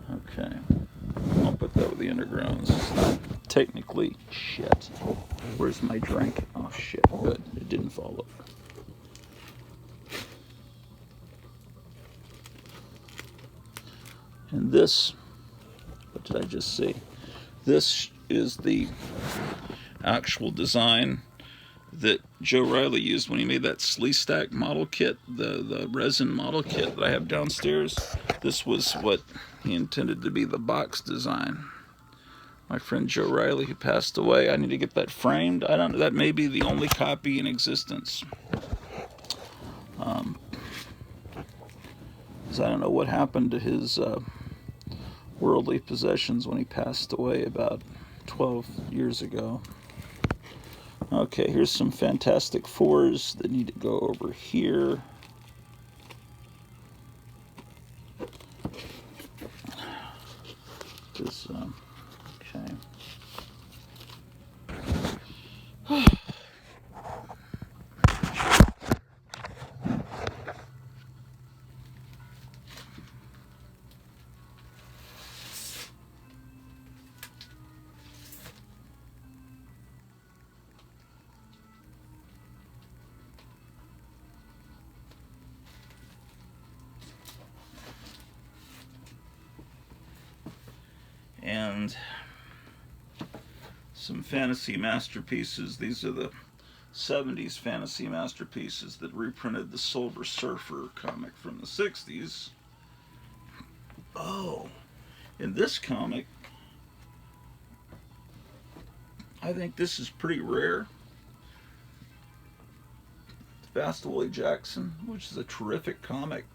Okay. I'll put that with the Undergrounds. It's not technically shit. Where's my drink? Oh shit. Good. It didn't fall over. And this, what did I just say? This is the actual design that Joe Riley used when he made that Sleestack model kit, the resin model kit that I have downstairs. This was what he intended to be the box design. My friend Joe Riley, who passed away, I need to get that framed. I don't know, that may be the only copy in existence. because I don't know what happened to his worldly possessions when he passed away about 12 years ago. Okay, here's some Fantastic Fours that need to go over here. This, okay. And some fantasy masterpieces. These are the 70s fantasy masterpieces that reprinted the Silver Surfer comic from the 60s. Oh, in this comic, I think this is pretty rare. Fast Willie Jackson, which is a terrific comic.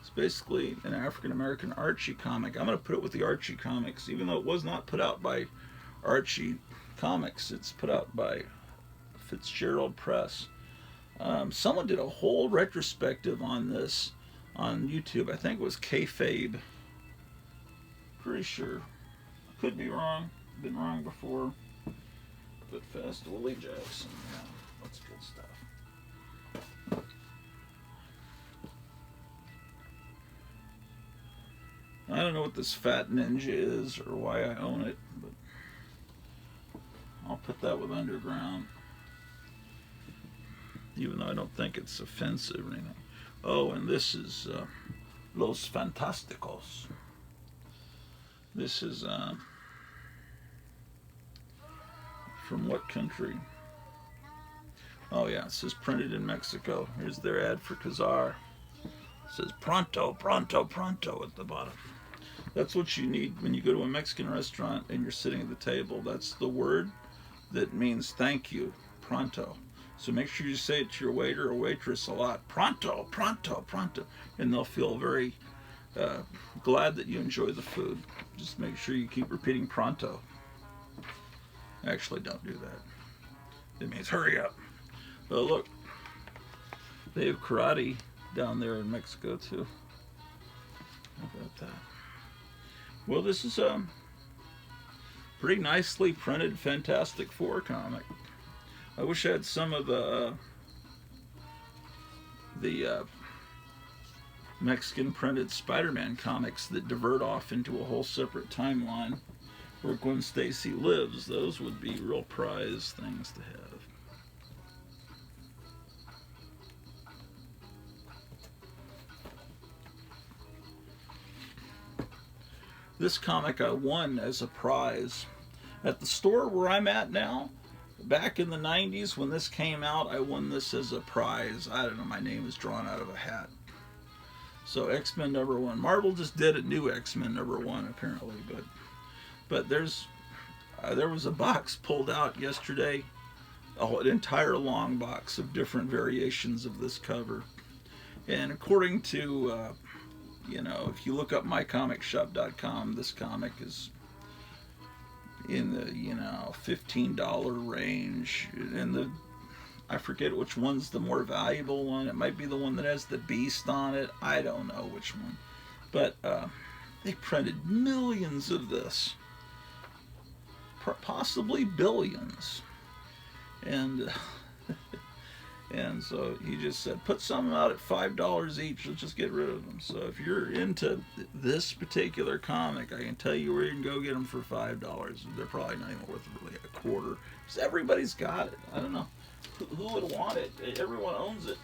It's basically an African American Archie comic. I'm going to put it with the Archie comics, even though it was not put out by Archie Comics. It's put out by Fitzgerald Press. Someone did a whole retrospective on this on YouTube. I think it was Kayfabe. Pretty sure. Could be wrong. Been wrong before. But Fast Willie Jackson. Yeah, that's good stuff. I don't know what this Fat Ninja is or why I own it, but I'll put that with Underground. Even though I don't think it's offensive or anything. Oh, and this is Los Fantasticos. This is from what country? Oh yeah, it says printed in Mexico. Here's their ad for Kazar. It says pronto, pronto, pronto at the bottom. That's what you need when you go to a Mexican restaurant and you're sitting at the table. That's the word that means thank you, pronto. So make sure you say it to your waiter or waitress a lot. Pronto, pronto, pronto. And they'll feel very glad that you enjoy the food. Just make sure you keep repeating pronto. Actually, don't do that. It means hurry up. Oh, look. They have karate down there in Mexico, too. How about that? Well, this is a pretty nicely printed Fantastic Four comic. I wish I had some of the Mexican printed Spider-Man comics that divert off into a whole separate timeline where Gwen Stacy lives. Those would be real prize things to have. This comic I won as a prize at the store where I'm at now. Back in the 90s when this came out, I won this as a prize. I don't know, my name is drawn out of a hat. So X-Men #1. Marvel just did a new X-Men #1 apparently, but there was a box pulled out yesterday, an entire long box of different variations of this cover. And according to if you look up mycomicshop.com, this comic is in the $15 range, and I forget which one's the more valuable one. It might be the one that has the Beast on it. I don't know which one, but they printed millions of this, possibly billions, and and so he just said, put some out at $5 each. Let's just get rid of them. So if you're into this particular comic, I can tell you where you can go get them for $5. They're probably not even worth really a quarter, because everybody's got it. I don't know who would want it. Everyone owns it,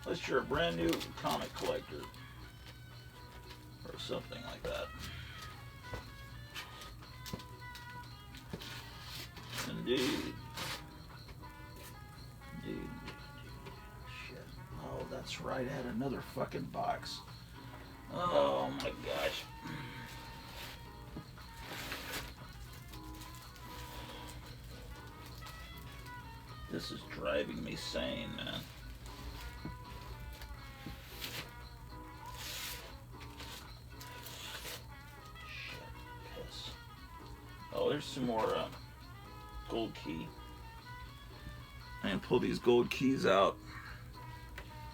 unless you're a brand new comic collector or something like that. Indeed. Shit. Oh, that's right. I had another fucking box. Oh my gosh. This is driving me sane, man. Shit, piss. Oh, there's some more gold key. I can pull these gold keys out.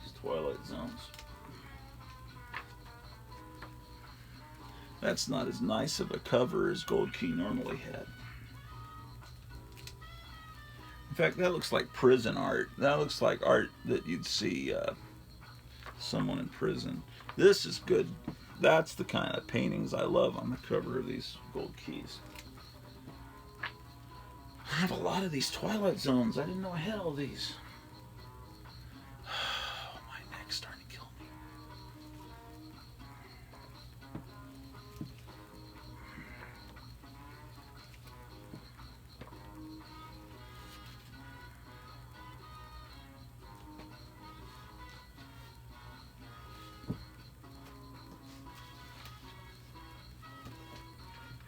These Twilight Zones. That's not as nice of a cover as Gold Key normally had. In fact, that looks like prison art. That looks like art that you'd see someone in prison. This is good. That's the kind of paintings I love on the cover of these Gold Keys. I have a lot of these Twilight Zones. I didn't know I had all these. Oh, my neck's starting to kill me.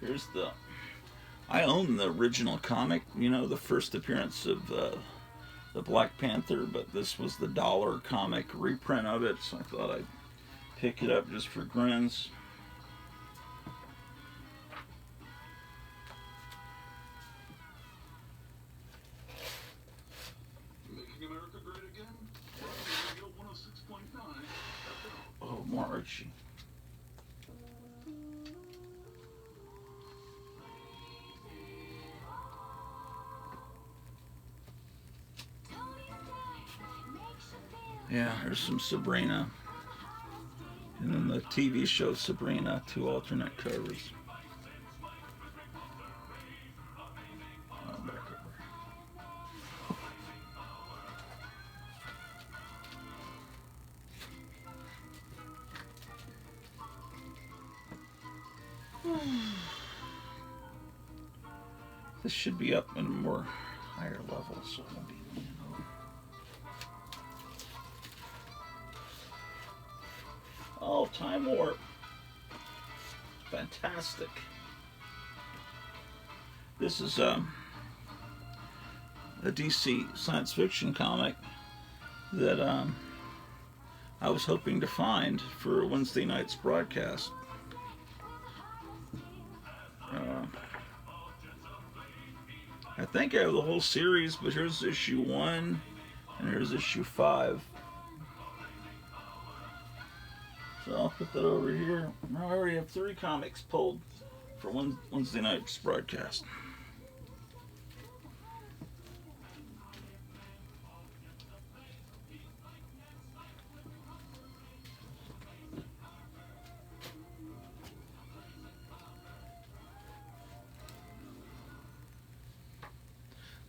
Here's the... I own the original comic, you know, the first appearance of the Black Panther, but this was the dollar comic reprint of it, so I thought I'd pick it up just for grins. Making America great again? Radio 106.9. Oh, more Archie. Yeah, there's some Sabrina. And then the TV show Sabrina, 2 alternate covers. Oh, back over. This should be up in a more higher level, so it'll be. Oh, Time Warp. Fantastic. This is a DC science fiction comic that I was hoping to find for Wednesday night's broadcast. I think I have the whole series, but here's issue 1 and here's issue 5. So I'll put that over here. Now I already have 3 comics pulled for Wednesday night's broadcast.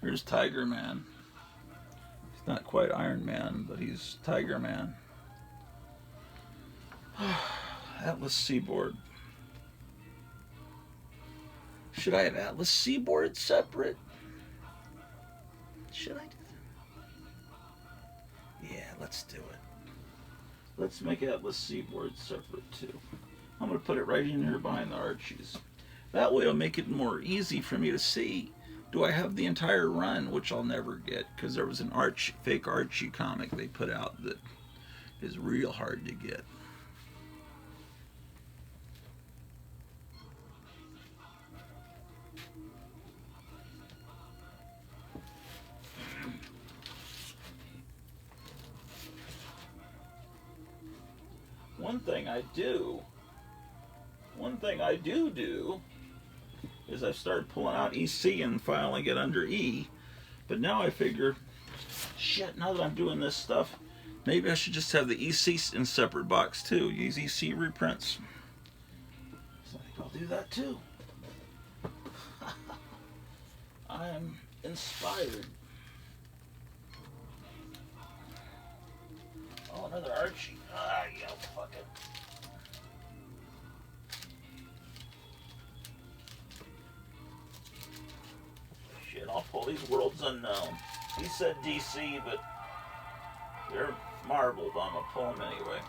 Here's Tiger Man. He's not quite Iron Man, but he's Tiger Man. Atlas Seaboard. Should I have Atlas Seaboard separate? Should I do that? Yeah, let's do it. Let's make Atlas Seaboard separate too. I'm going to put it right in here behind the Archies. That way it'll make it more easy for me to see. Do I have the entire run, which I'll never get, because there was an fake Archie comic they put out that is real hard to get. One thing I do is I started pulling out EC and filing it under E. But now I figure, shit, now that I'm doing this stuff, maybe I should just have the EC in separate box too. Use EC reprints. So I think I'll do that too. I am inspired. Oh, another Archie. Ah, yeah, fuck it. Shit, I'll pull these Worlds Unknown. He said DC, but they're marbled. I'm gonna pull them anyway.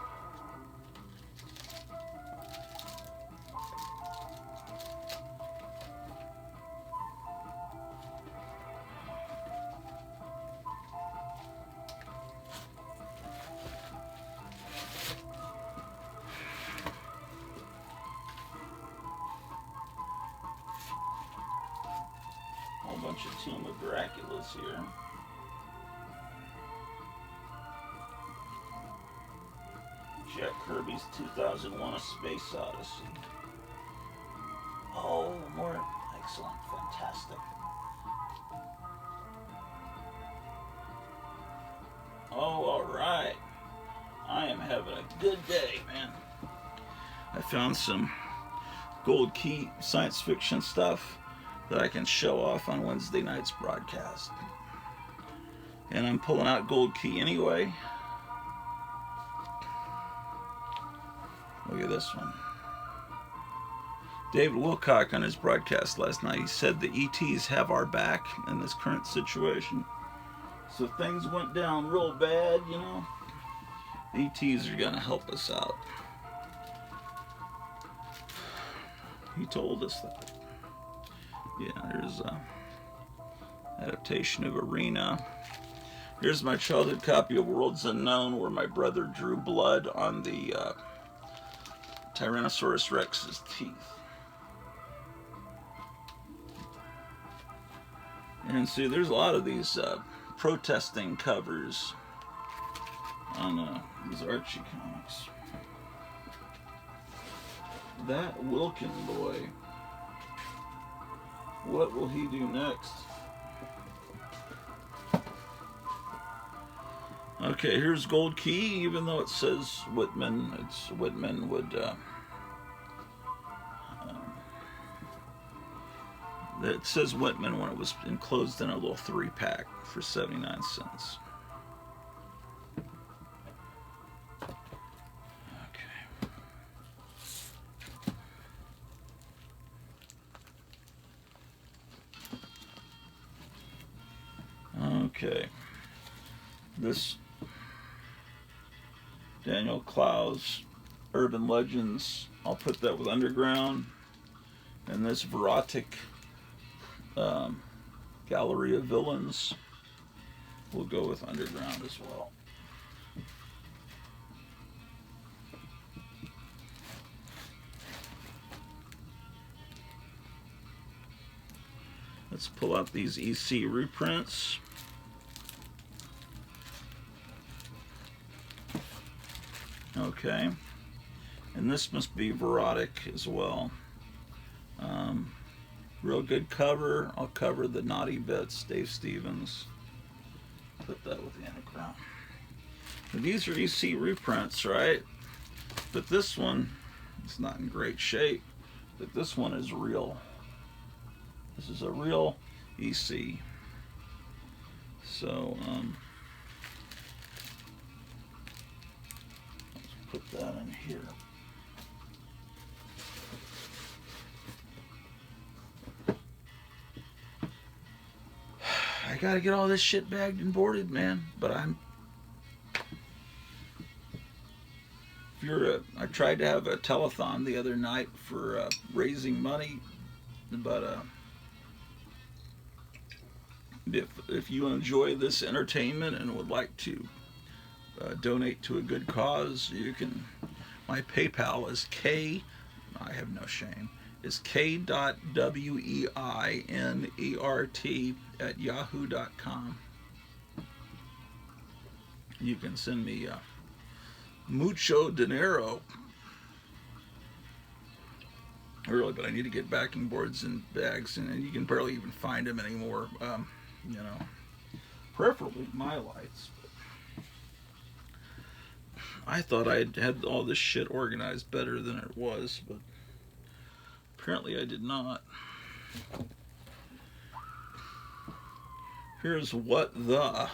bunch of Tomb of Draculas here. Jack Kirby's 2001: A Space Odyssey. Oh, more excellent, fantastic. Oh, all right. I am having a good day, man. I found some Gold Key science fiction stuff that I can show off on Wednesday night's broadcast. And I'm pulling out Gold Key anyway. Look at this one. David Wilcock on his broadcast last night, he said the ETs have our back in this current situation. So if things went down real bad, you know, the ETs are going to help us out. He told us that. Yeah, there's a adaptation of Arena. Here's my childhood copy of Worlds Unknown, where my brother drew blood on the Tyrannosaurus Rex's teeth. And see, there's a lot of these protesting covers on these Archie comics. That Wilkin boy. What will he do next? Okay, here's Gold Key. Even though it says Whitman, Whitman would. It says Whitman when it was enclosed in a little 3-pack for 79 cents. Okay. This Daniel Clowes Urban Legends, I'll put that with Underground. And this Verotic Gallery of Villains will go with Underground as well. Let's pull out these EC reprints. Okay, and this must be Verotic as well. Real good cover. I'll cover the naughty bits, Dave Stevens. Put that with the Underground. And these are EC reprints, right? But this one is not in great shape. But this one is real. This is a real EC. So, let's put that in here. I gotta get all this shit bagged and boarded, man. But I tried to have a telethon the other night for raising money, but if you enjoy this entertainment and would like to donate to a good cause, you can. My PayPal is I have no shame, is k.weinert@yahoo.com. You can send me mucho dinero. Really, but I need to get backing boards and bags, and you can barely even find them anymore. You know, preferably my lights. But I thought I had all this shit organized better than it was, but apparently I did not. Here's What the,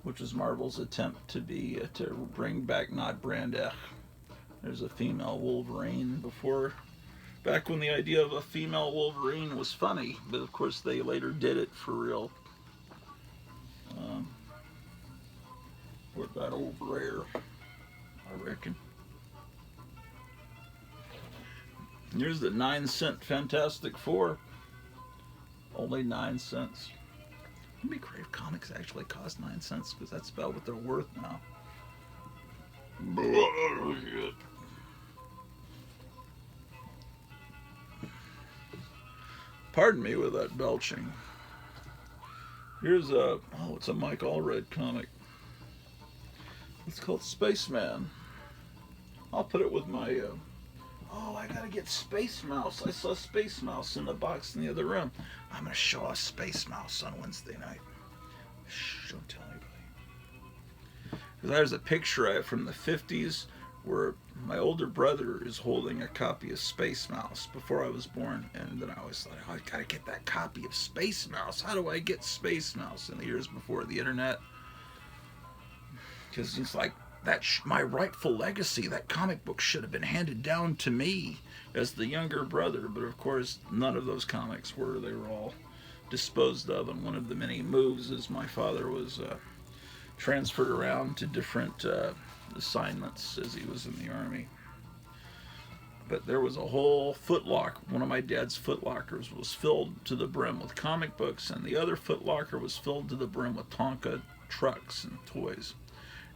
which is Marvel's attempt to bring back Not Brandech. There's a female Wolverine back when the idea of a female Wolverine was funny, but of course they later did it for real. What that old rare, I reckon. Here's the 9-cent Fantastic Four. Only 9 cents. It'd be great if comics actually cost 9 cents, because that's about what they're worth now. Bullshit. Pardon me with that belching. Here's a, oh, it's a Mike Allred comic. It's called Spaceman. I'll put it with my, oh, I gotta get Space Mouse. I saw Space Mouse in the box in the other room. I'm gonna show us Space Mouse on Wednesday night. Shh, don't tell anybody. Because there's a picture I have from the 50s where my older brother is holding a copy of Space Mouse before I was born, and then I always thought, oh, I gotta get that copy of Space Mouse. How do I get Space Mouse? In the years before the internet, because it's like that my rightful legacy. That comic book should have been handed down to me as the younger brother, but of course none of those comics were. They were all disposed of, and one of the many moves is my father was transferred around to different assignments as he was in the Army. But there was a whole footlocker. One of my dad's footlockers was filled to the brim with comic books, and the other footlocker was filled to the brim with Tonka trucks and toys.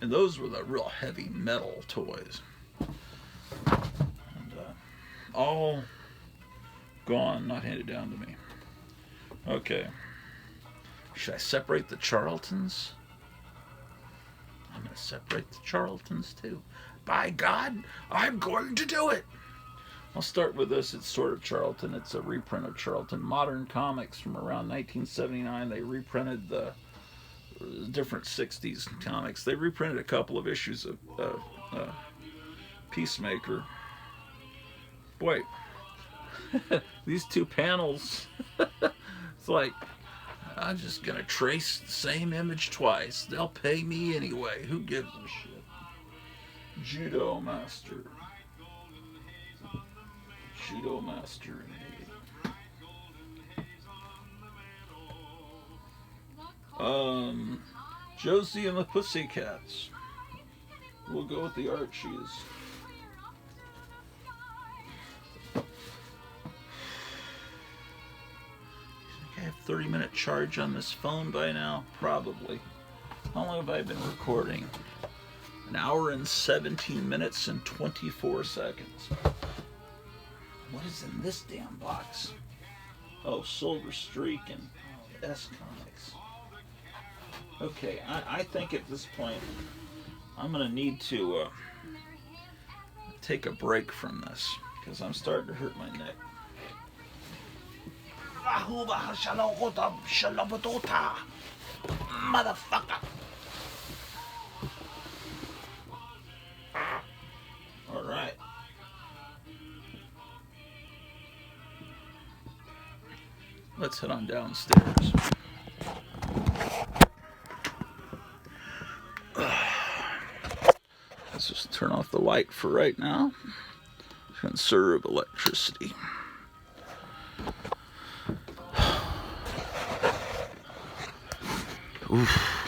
And those were the real heavy metal toys. And all gone, not handed down to me. Okay. Should I separate the Charltons? I'm going to separate the Charltons too. By God, I'm going to do it. I'll start with this. It's sort of Charlton. It's a reprint of Charlton Modern Comics from around 1979. They reprinted the different 60s comics. They reprinted a couple of issues of Peacemaker. Boy, these two panels, it's like, I'm just going to trace the same image twice. They'll pay me anyway. Who gives a shit? Judo Master. Judo Master in Josie and the Pussycats. We'll go with the Archies. I have 30-minute charge on this phone by now? Probably. How long have I been recording? An hour and 17 minutes and 24 seconds. What is in this damn box? Oh, Silver Streak and S Comics. Okay, I think at this point I'm going to need to take a break from this because I'm starting to hurt my neck. Motherfucker. All right. Let's head on downstairs. Let's just turn off the light for right now. Conserve electricity. Oof.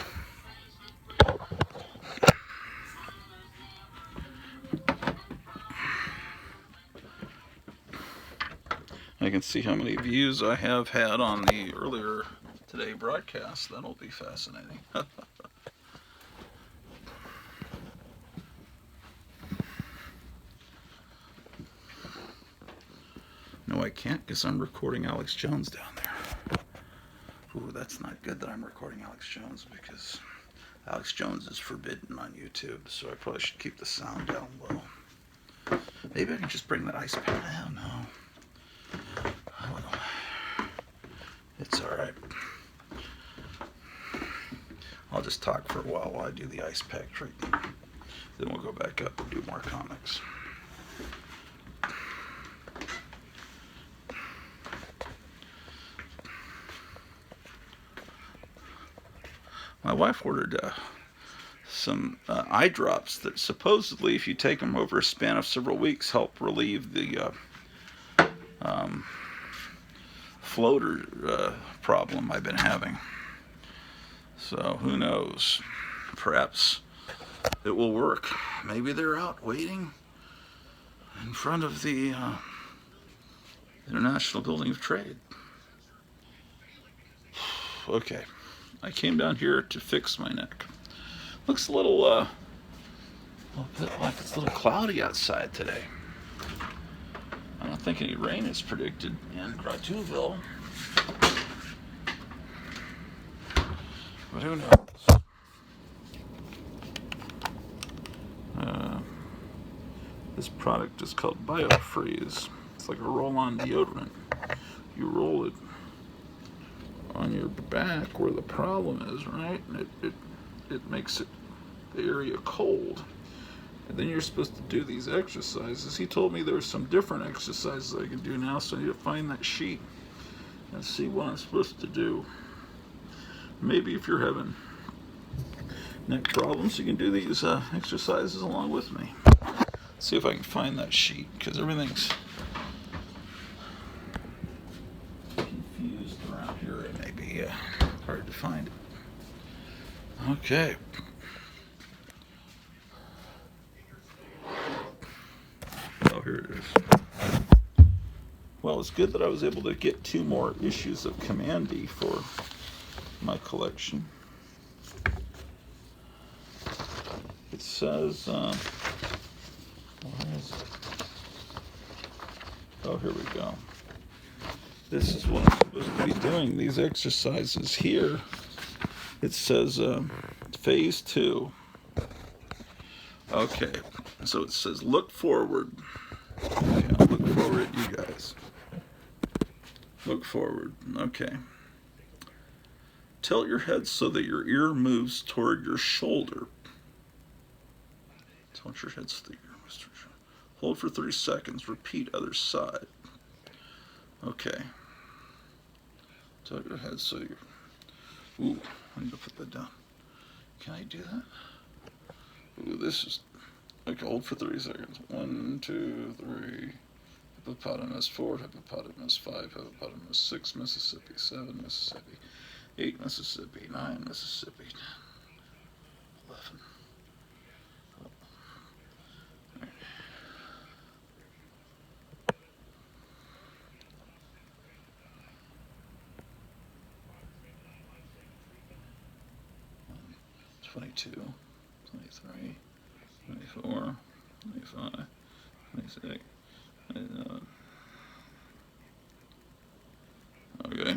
I can see how many views I have had on the earlier today broadcast. That'll be fascinating. No, I can't because I'm recording Alex Jones down there. Ooh, that's not good that I'm recording Alex Jones because Alex Jones is forbidden on YouTube, so I probably should keep the sound down low. Maybe I can just bring that ice pack. I don't know. It's alright. I'll just talk for a while I do the ice pack treatment. Then we'll go back up and do more comics. My wife ordered some eye drops that supposedly, if you take them over a span of several weeks, help relieve the floater problem I've been having. So who knows? Perhaps it will work. Maybe they're out waiting in front of the International Building of Trade. Okay. I came down here to fix my neck. Looks a little bit like it's a little cloudy outside today. I don't think any rain is predicted in Gratouville. But who knows? This product is called BioFreeze. It's like a roll-on deodorant. You roll it on your back where the problem is, right? And it makes the area cold. And then you're supposed to do these exercises. He told me there's some different exercises I can do now, so I need to find that sheet and see what I'm supposed to do. Maybe if you're having neck problems, you can do these exercises along with me. See if I can find that sheet, because everything's confused around here. It may be hard to find it. Okay. Oh, here it is. Well, it's good that I was able to get 2 more issues of Commandy for my collection. It says, where is it? Oh, here we go. This is what I'm supposed to be doing, these exercises here. It says phase 2. Okay, so it says look forward. Okay, I'll look forward at you guys. Look forward. Okay. Tilt your head so that your ear moves toward your shoulder. Tilt your head so that your ear moves toward your shoulder. Hold for 3 seconds. Repeat other side. Okay. Tilt your head so you're... Ooh, I need to put that down. Can I do that? Ooh, this is... Okay, hold for 3 seconds. 1, 2, 3. Hippopotamus 4, hippopotamus 5, hippopotamus 6, Mississippi 7, Mississippi 8, Mississippi 9, Mississippi 10, 11. Right. 22, 23, 24, 25, 26, 27. Okay.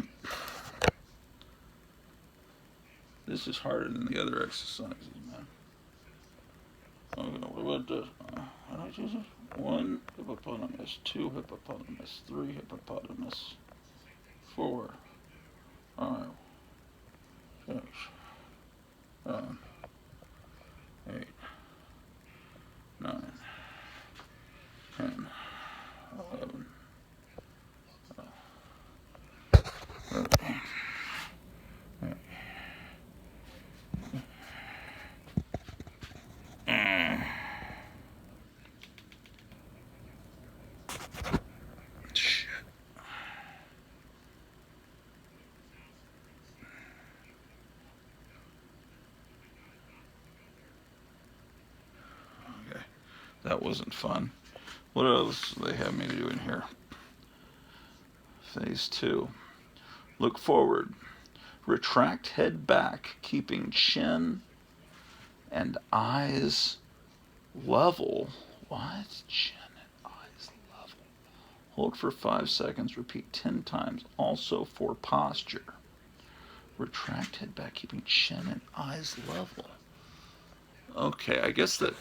This is harder than the other exercises, man. Okay, what about this? How do I choose this? 1 hippopotamus, 2 hippopotamus, 3 hippopotamus, 4, 5, 6, 7, 8, 9, 10, 11, 13. Shit. Okay, that wasn't fun. What else do they have me do in here? Phase 2. Look forward. Retract head back, keeping chin and eyes level. What? Chin and eyes level. Hold for 5 seconds. Repeat 10 times. Also for posture. Retract head back, keeping chin and eyes level. Okay, I guess that...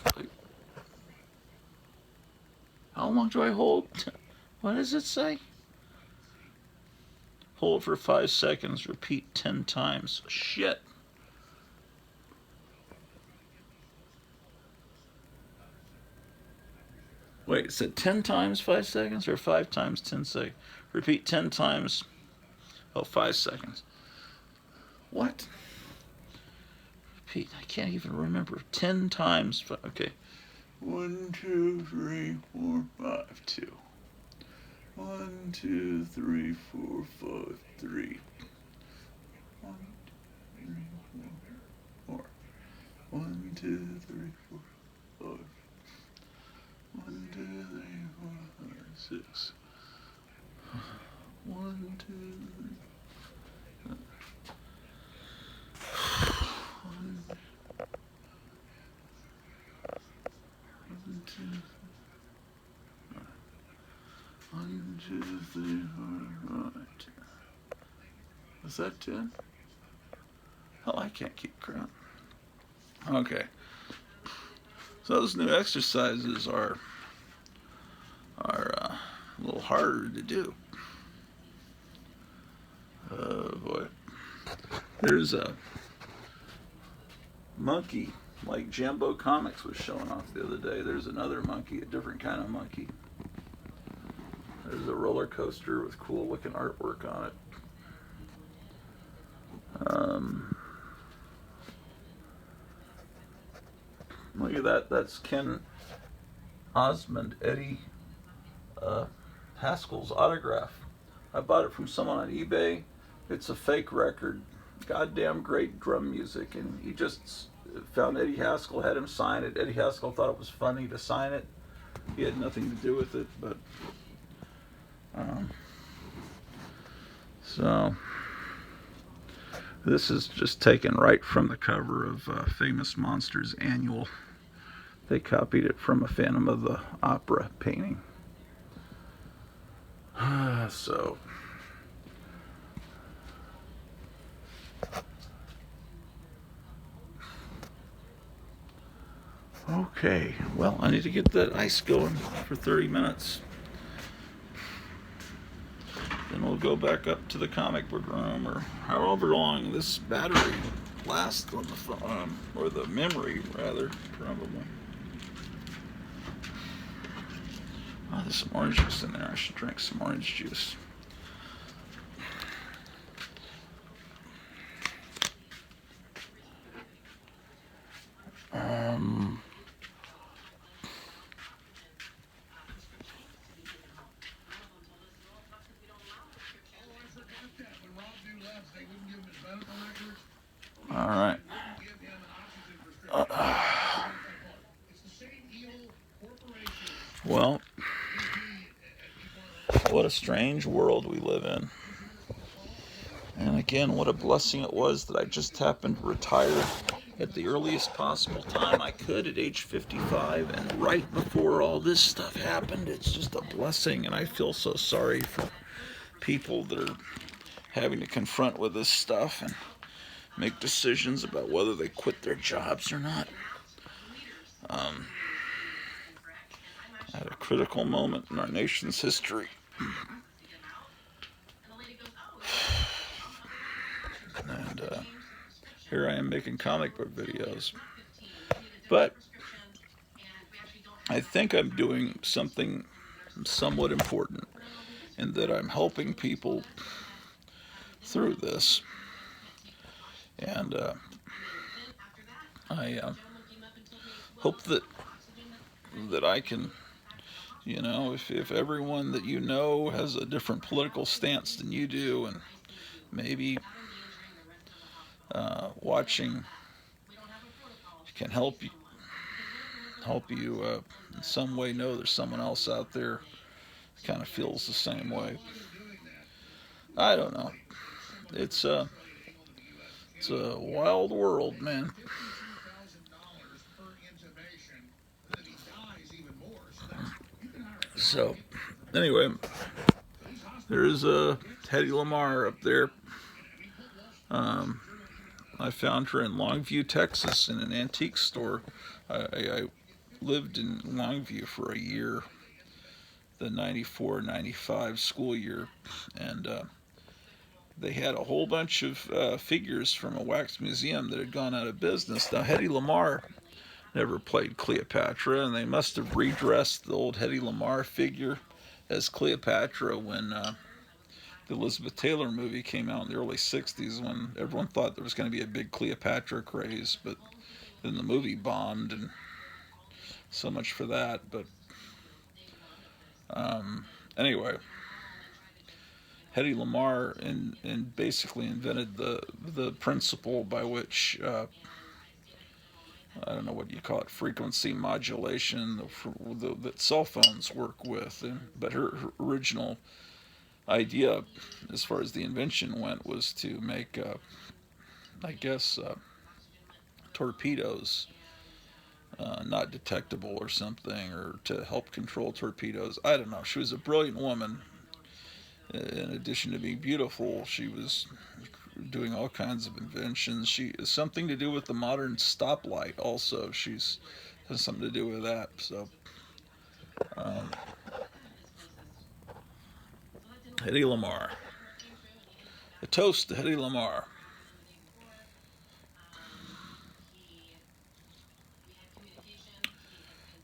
How long do I hold? What does it say? Hold for 5 seconds. Repeat 10 times. Shit. Wait, is it 10 times 5 seconds or 5 times 10 seconds? Repeat 10 times. Oh, 5 seconds. What? Repeat. I can't even remember. 10 times. Okay. 1, 2, 3, 4, 5, 2. 1, 2, 3, 4, 5, 3. 1, 2, 3, 4, 4. 1, 2, 3, 4, 5. 1, 2, 3, 4, 5, 6. 1, 2, 3. 1, 2, 3, 4, 5. Was that 10? Hell, I can't keep count. Okay. So those new exercises are a little harder to do. Oh boy. There's a monkey, like Jambo Comics was showing off the other day. There's another monkey, a different kind of monkey. There's a roller coaster with cool looking artwork on it. Look at that. That's Ken Osmond, Eddie Haskell's autograph. I bought it from someone on eBay. It's a fake record. Goddamn great drum music. And he just found Eddie Haskell, had him sign it. Eddie Haskell thought it was funny to sign it. He had nothing to do with it, but so this is just taken right from the cover of Famous Monsters Annual. They copied it from a Phantom of the Opera painting. So okay, well, I need to get that ice going for 30 minutes. Then we'll go back up to the comic book room, or however long this battery lasts on the phone, or the memory, rather, probably. Oh, there's some orange juice in there. I should drink some orange juice. All right. Well, what a strange world we live in. And again, what a blessing it was that I just happened to retire at the earliest possible time I could at age 55, and right before all this stuff happened. It's just a blessing, and I feel so sorry for people that are having to confront with this stuff and make decisions about whether they quit their jobs or not. At a critical moment in our nation's history. And here I am making comic book videos. But I think I'm doing something somewhat important in that I'm helping people through this. And I hope that I can, you know, if everyone that you know has a different political stance than you do, and maybe watching can help you in some way know there's someone else out there who kind of feels the same way. I don't know. It's a wild world, man. So, anyway, there's Hedy Lamarr up there. I found her in Longview, Texas, in an antique store. I lived in Longview for a year, the 94-95 school year, and they had a whole bunch of figures from a wax museum that had gone out of business. Now, Hedy Lamarr never played Cleopatra, and they must have redressed the old Hedy Lamarr figure as Cleopatra when the Elizabeth Taylor movie came out in the early 60s, when everyone thought there was going to be a big Cleopatra craze, but then the movie bombed, and so much for that. But anyway, Hedy Lamarr and basically invented the principle by which I don't know what you call it, frequency modulation that cell phones work with. But her original idea, as far as the invention went, was to make, I guess, torpedoes not detectable or something, or to help control torpedoes. I don't know. She was a brilliant woman. In addition to being beautiful, she was doing all kinds of inventions. She has something to do with the modern stoplight. Also, she's has something to do with that. So, um, Hedy Lamarr. A toast to Hedy Lamarr.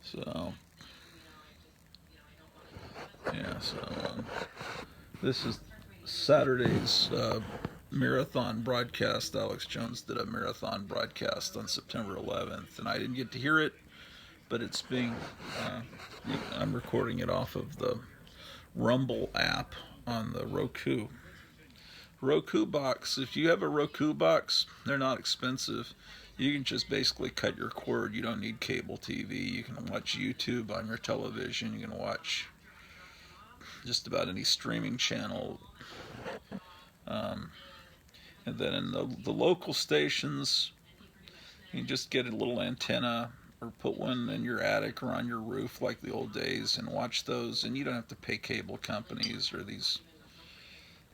So, yeah. So this is Saturday's marathon broadcast. Alex Jones did a marathon broadcast on September 11th, and I didn't get to hear it, but it's being. I'm recording it off of the Rumble app on the Roku box. If you have a Roku box, they're not expensive. You can just basically cut your cord. You don't need cable TV. You can watch YouTube on your television. You can watch just about any streaming channel. And then in the local stations, you can just get a little antenna or put one in your attic or on your roof like the old days and watch those. And you don't have to pay cable companies or these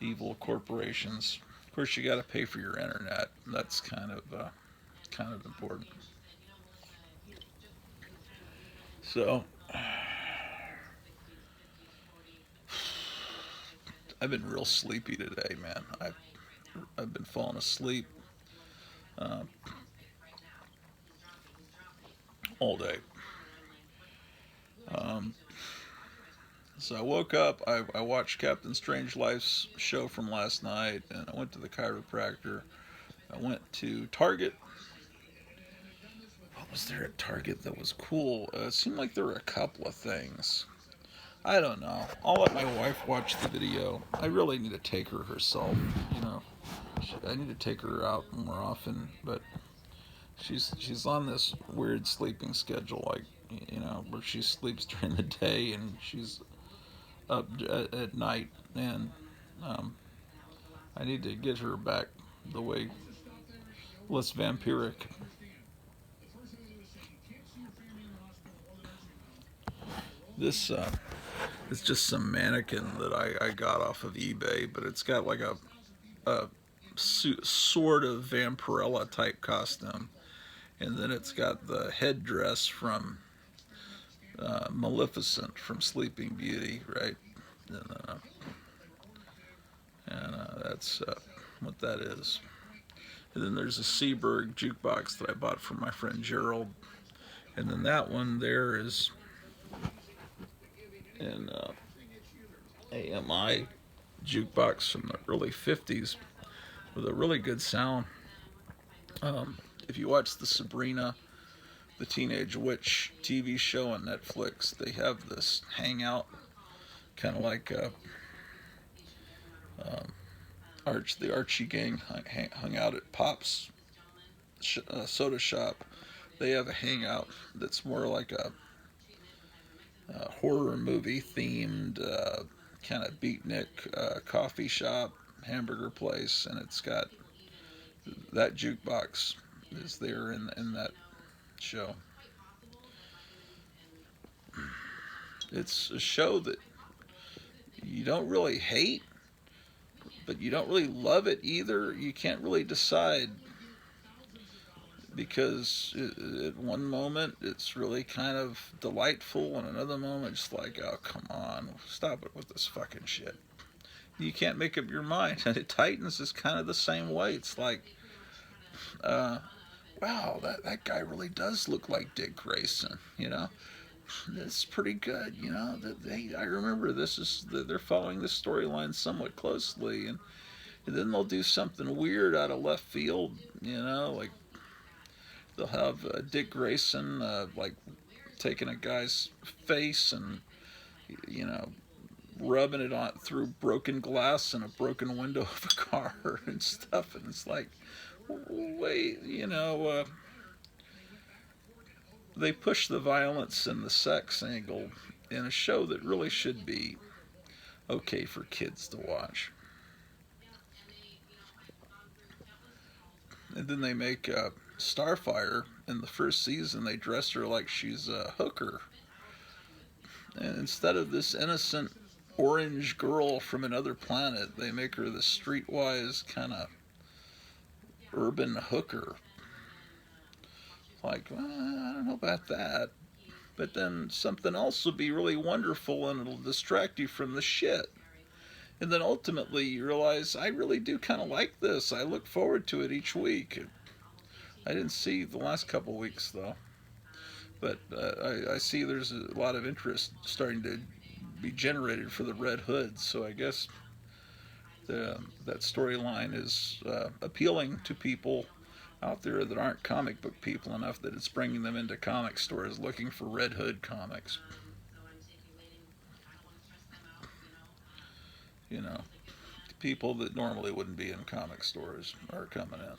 evil corporations. Of course, you got to pay for your internet. That's kind of important. So, I've been real sleepy today, man. I've been falling asleep uh, all day. Um, so I woke up. I watched Captain Strangelife's show from last night, and I went to the chiropractor. I went to Target. What was there at Target that was cool? It seemed like there were a couple of things. I don't know. I'll let my wife watch the video. I really need to take her herself. You know, I need to take her out more often. But she's on this weird sleeping schedule, like where she sleeps during the day and she's up at night. And I need to get her back the way less vampiric. This it's just some mannequin that I got off of eBay, but it's got like a sort of Vampirella type costume, and then it's got the headdress from Maleficent from Sleeping Beauty, right? And that's what that is. And then there's a Seaberg jukebox that I bought from my friend Gerald, and then that one there is an AMI jukebox from the early 50s with a really good sound. If you watch the Sabrina, the Teenage Witch TV show on Netflix, they have this hangout, kind of like the Archie gang hung out at Pop's soda shop. They have a hangout that's more like a horror movie themed kind of beatnik coffee shop, hamburger place, and it's got that jukebox is there in that show. It's a show that you don't really hate, but you don't really love it either. You can't really decide, because at one moment it's really kind of delightful, and another moment it's like, oh, come on, stop it with this fucking shit. You can't make up your mind. And Titans is kind of the same way. It's like, wow, that guy really does look like Dick Grayson, It's pretty good, I remember they're following this storyline somewhat closely, and then they'll do something weird out of left field, like they'll have Dick Grayson like taking a guy's face and rubbing it on through broken glass and a broken window of a car and stuff, and it's like, wait, they push the violence and the sex angle in a show that really should be okay for kids to watch. And then they make Starfire in the first season. They dress her like she's a hooker, and instead of this innocent orange girl from another planet, they make her this streetwise kind of urban hooker. Like, well, I don't know about that. But then something else will be really wonderful and it'll distract you from the shit. And then ultimately you realize, I really do kind of like this. I look forward to it each week. I didn't see the last couple weeks though. But I see there's a lot of interest starting to be generated for the Red Hood. So I guess that storyline is appealing to people out there that aren't comic book people enough that it's bringing them into comic stores looking for Red Hood comics. You know, people that normally wouldn't be in comic stores are coming in.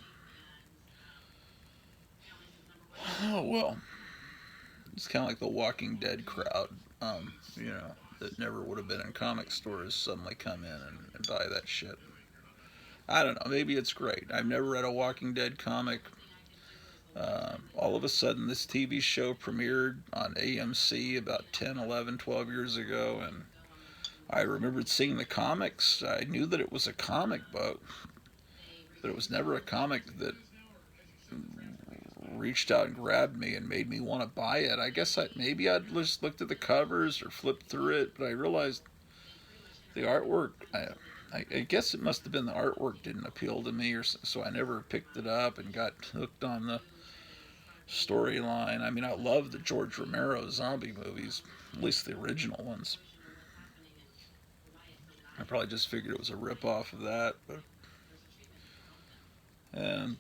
Oh, well, it's kind of like the Walking Dead crowd, you know, that never would have been in comic stores suddenly come in and buy that shit. I don't know, maybe it's great. I've never read a Walking Dead comic. All of a sudden, this TV show premiered on AMC about 10, 11, 12 years ago, and I remembered seeing the comics. I knew that it was a comic book, but it was never a comic that reached out and grabbed me and made me want to buy it. I guess maybe I'd just looked at the covers or flipped through it, but I realized the artwork, I guess it must have been the artwork didn't appeal to me, or so I never picked it up and got hooked on the storyline. I mean, I love the George Romero zombie movies, at least the original ones. I probably just figured it was a ripoff of that, but and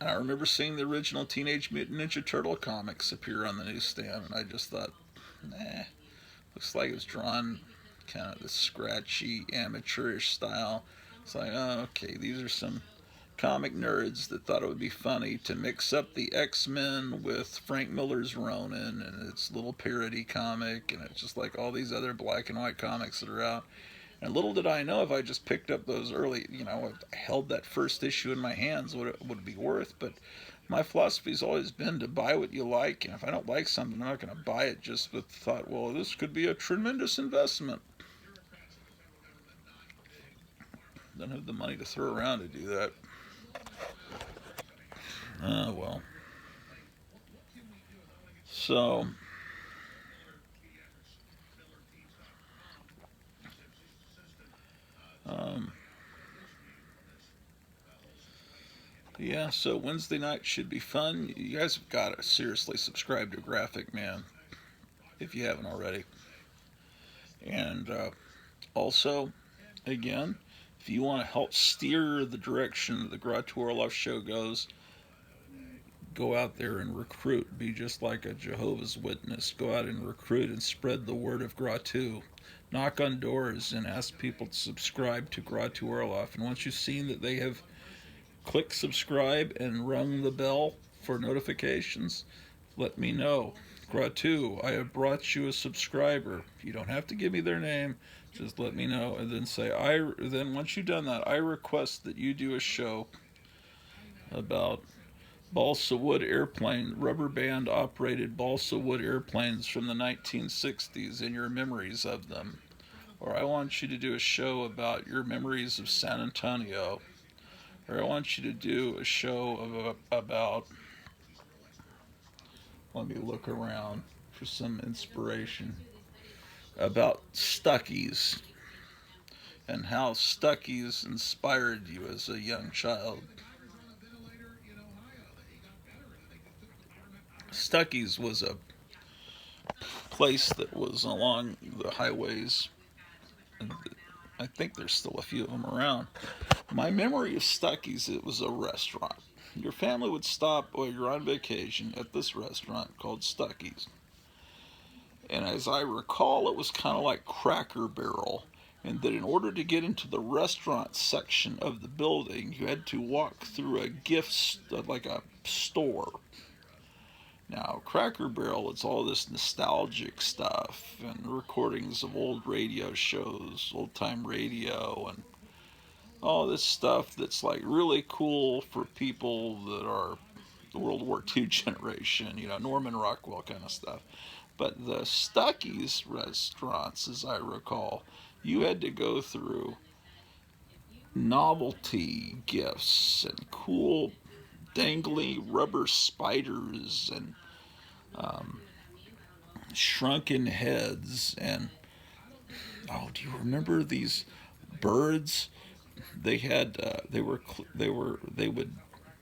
I remember seeing the original Teenage Mutant Ninja Turtle comics appear on the newsstand, and I just thought, nah, looks like it was drawn kind of the scratchy, amateurish style. It's like, oh, okay, these are some comic nerds that thought it would be funny to mix up the X-Men with Frank Miller's Ronin, and it's a little parody comic, and it's just like all these other black and white comics that are out. And little did I know if I just picked up those early, you know, I held that first issue in my hands, what it would be worth. But my philosophy's always been to buy what you like, and if I don't like something, I'm not going to buy it just with the thought, well, this could be a tremendous investment. Don't have the money to throw around to do that. Well. So, yeah, so Wednesday night should be fun. You guys have got to seriously subscribe to Graphic Man if you haven't already. And also, again, if you want to help steer the direction the Gratu Orloff show goes, go out there and recruit. Be just like a Jehovah's Witness. Go out and recruit and spread the word of Gratu. Knock on doors and ask people to subscribe to Gratu Orloff. And once you've seen that they have clicked subscribe and rung the bell for notifications, let me know. Gratu, I have brought you a subscriber. You don't have to give me their name. Just let me know, and then say Then once you've done that, I request that you do a show about balsa wood airplane, rubber band operated balsa wood airplanes from the 1960s and your memories of them. Or I want you to do a show about your memories of San Antonio. Or I want you to do a show about, let me look around for some inspiration, about Stuckey's and how Stuckey's inspired you as a young child. Stuckey's was a place that was along the highways. I think there's still a few of them around. My memory of Stuckey's, it was a restaurant. Your family would stop while you're on vacation at this restaurant called Stuckey's. And as I recall, it was kind of like Cracker Barrel, and that in order to get into the restaurant section of the building, you had to walk through a like a store. Now, Cracker Barrel, it's all this nostalgic stuff and recordings of old radio shows, old-time radio, and all this stuff that's like really cool for people that are the World War II generation, you know, Norman Rockwell kind of stuff. But the Stuckey's restaurants, as I recall, you had to go through novelty gifts and cool dangly rubber spiders and shrunken heads. And oh, do you remember these birds? They had they would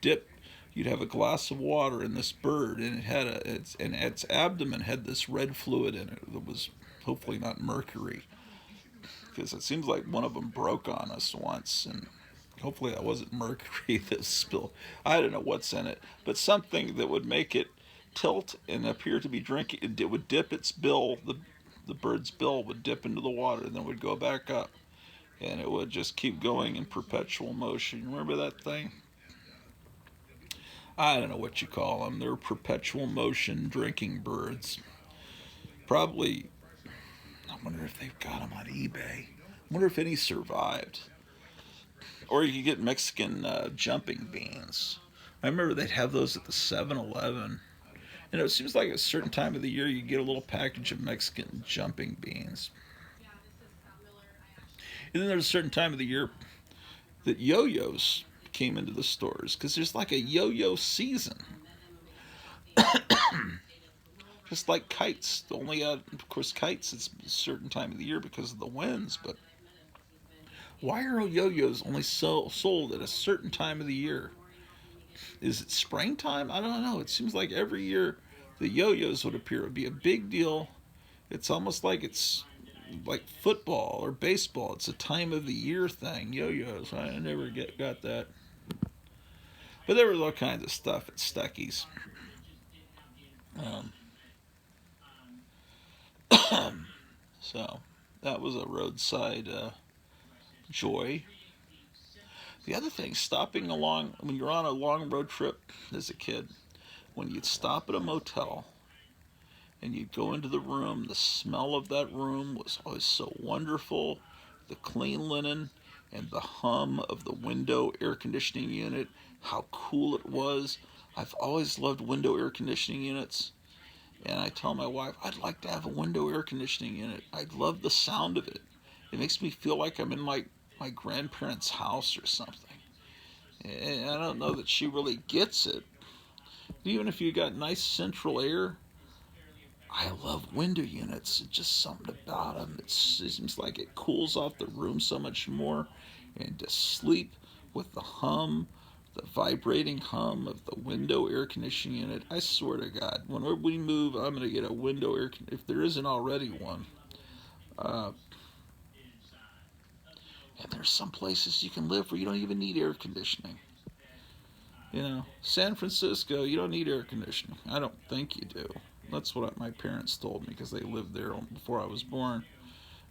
dip. You'd have a glass of water in this bird, and its abdomen had this red fluid in it that was hopefully not mercury, because it seems like one of them broke on us once, and hopefully that wasn't mercury that spilled. I don't know what's in it, but something that would make it tilt and appear to be drinking. It would dip its bill. The bird's bill would dip into the water, and then would go back up, and it would just keep going in perpetual motion. Remember that thing? I don't know what you call them. They're perpetual motion drinking birds. Probably, I wonder if they've got them on eBay. I wonder if any survived. Or you could get Mexican jumping beans. I remember they'd have those at the 7-Eleven. And it seems like at a certain time of the year you get a little package of Mexican jumping beans. And then there's a certain time of the year that yo-yos came into the stores, because there's like a yo-yo season. Just like kites. Only, of course, kites, it's a certain time of the year because of the winds, but why are yo-yos only sold at a certain time of the year? Is it springtime? I don't know. It seems like every year the yo-yos would appear. It would be a big deal. It's almost like it's like football or baseball. It's a time of the year thing. Yo-yos. I never got that. But there was all kinds of stuff at Stuckey's. So that was a roadside joy. The other thing, stopping along when you're on a long road trip as a kid, when you'd stop at a motel and you'd go into the room, the smell of that room was always so wonderful. The clean linen and the hum of the window air conditioning unit, how cool it was. I've always loved window air conditioning units. And I tell my wife, I'd like to have a window air conditioning unit. I love the sound of it. It makes me feel like I'm in my grandparents' house or something. And I don't know that she really gets it. Even if you got nice central air, I love window units. It's just something about them. It seems like it cools off the room so much more. And to sleep with the hum, the vibrating hum of the window air conditioning unit. I swear to God, whenever we move, I'm going to get a window air if there isn't already one. And there's some places you can live where you don't even need air conditioning. You know, San Francisco, you don't need air conditioning. I don't think you do. That's what my parents told me because they lived there before I was born.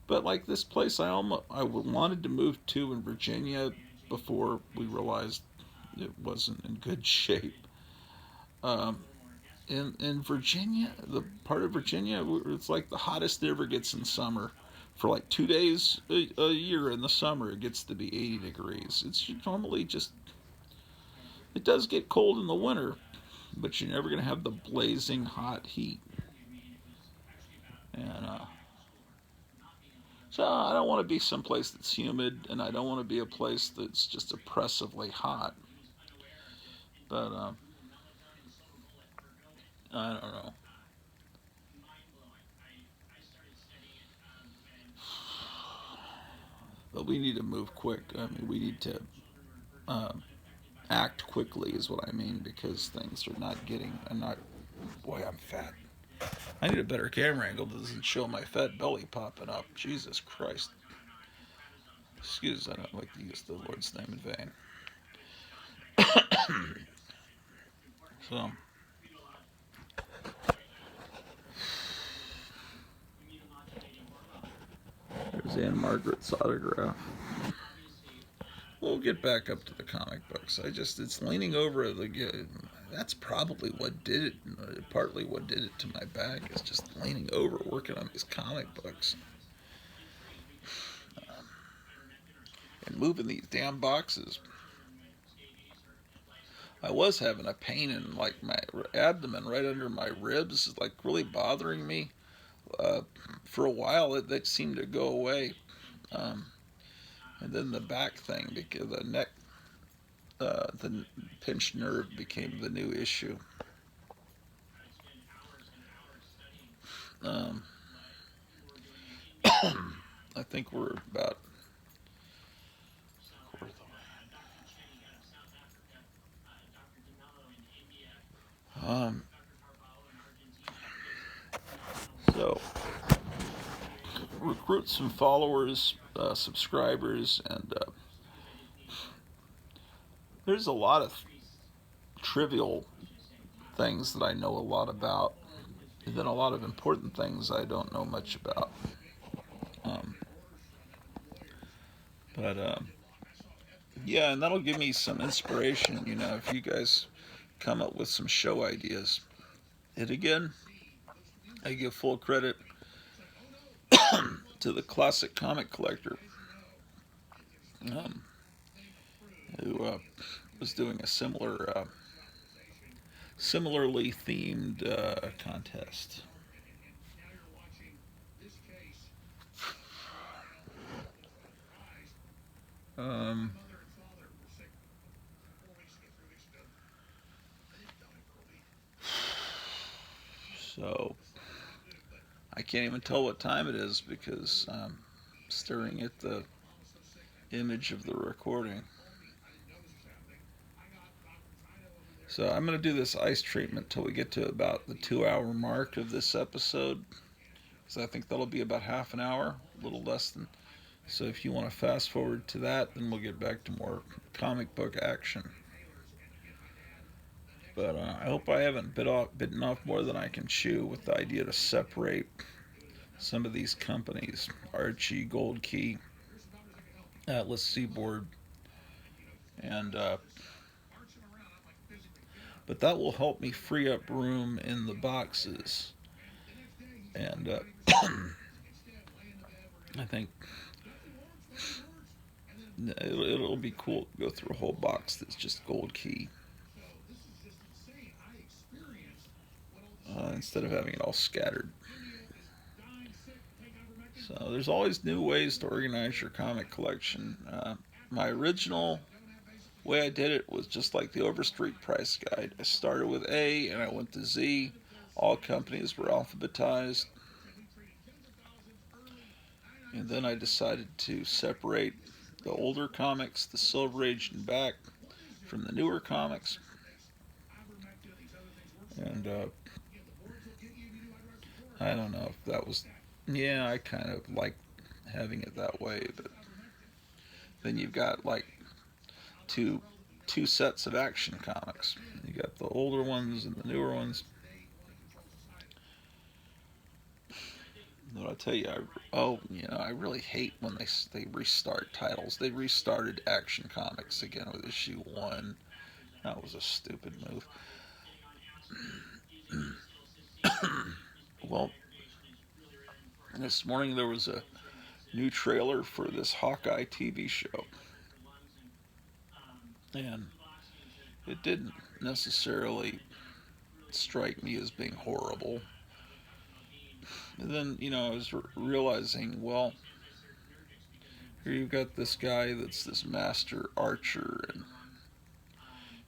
But like this place, I wanted to move to in Virginia before we realized it wasn't in good shape. In Virginia, the part of Virginia, it's like the hottest it ever gets in summer. For like 2 days a year in the summer, it gets to be 80 degrees. It's normally just, it does get cold in the winter, but you're never going to have the blazing hot heat. And so I don't want to be someplace that's humid, and I don't want to be a place that's just oppressively hot. But I don't know. But we need to move quick. I mean, we need to act quickly, is what I mean, because things are not getting. Boy, I'm fat. I need a better camera angle that doesn't show my fat belly popping up. Jesus Christ. Excuse, I don't like to use the Lord's name in vain. So, there's Anne Margaret's autograph. We'll get back up to the comic books. It's leaning over that's probably what did it. Partly what did it to my back is just leaning over, working on these comic books. And moving these damn boxes. I was having a pain in like my abdomen right under my ribs, like really bothering me. For a while, that seemed to go away. And then the back thing, because the neck the pinched nerve became the new issue. Um, I think we're about um, so recruit some followers, subscribers, and there's a lot of trivial things that I know a lot about, and then a lot of important things I don't know much about. Um, but yeah, and that'll give me some inspiration, if you guys come up with some show ideas. And again, I give full credit to the Classic Comic Collector, um, who was doing a similarly themed contest. Um, so I can't even tell what time it is because I'm staring at the image of the recording. So I'm going to do this ice treatment till we get to about the 2-hour mark of this episode, because I think that'll be about half an hour, a little less than. So if you want to fast forward to that, then we'll get back to more comic book action. But I hope I haven't bitten off more than I can chew with the idea to separate some of these companies: Archie, Gold Key, Atlas Seaboard, and but that will help me free up room in the boxes, and I think it'll be cool to go through a whole box that's just Gold Key, instead of having it all scattered. So there's always new ways to organize your comic collection. My original way I did it was just like the Overstreet price guide. I started with A and I went to Z. All companies were alphabetized. And then I decided to separate the older comics, the Silver Age and back, from the newer comics. And I don't know if that was. Yeah, I kind of like having it that way, but then you've got like two sets of Action Comics. You got the older ones and the newer ones. But I'll tell you, I really hate when they restart titles. They restarted Action Comics again with issue 1. That was a stupid move. Well, this morning there was a new trailer for this Hawkeye TV show, and it didn't necessarily strike me as being horrible. And then, I was realizing, well, here you've got this guy that's this master archer,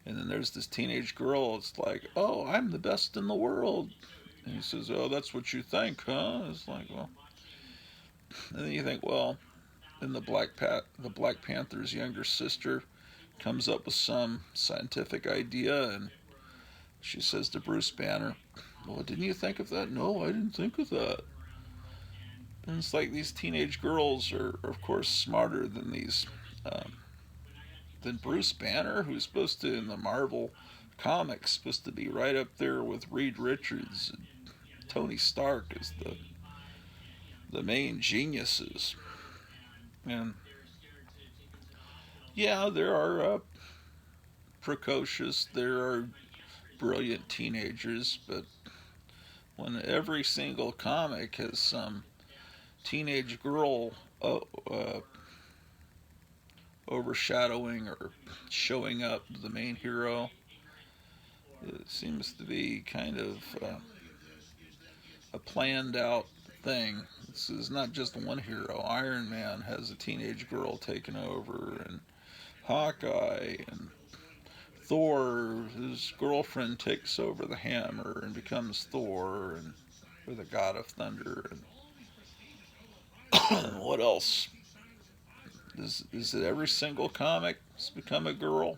and then there's this teenage girl. It's like, oh, I'm the best in the world. And he says, oh, that's what you think, huh? It's like, well. And then you think, well, then the Black Panther's younger sister comes up with some scientific idea, and she says to Bruce Banner, well, didn't you think of that? No, I didn't think of that. And it's like these teenage girls are, of course, smarter than than Bruce Banner, who's supposed to, in the Marvel comics, supposed to be right up there with Reed Richards and Tony Stark as the main geniuses. And yeah, there are precocious, there are brilliant teenagers, but when every single comic has some teenage girl overshadowing or showing up the main hero, it seems to be kind of a planned out thing. This is not just one hero. Iron Man has a teenage girl taking over, and Hawkeye, and Thor, his girlfriend takes over the hammer and becomes Thor, and or the god of thunder. And what else? Is it every single comic has become a girl?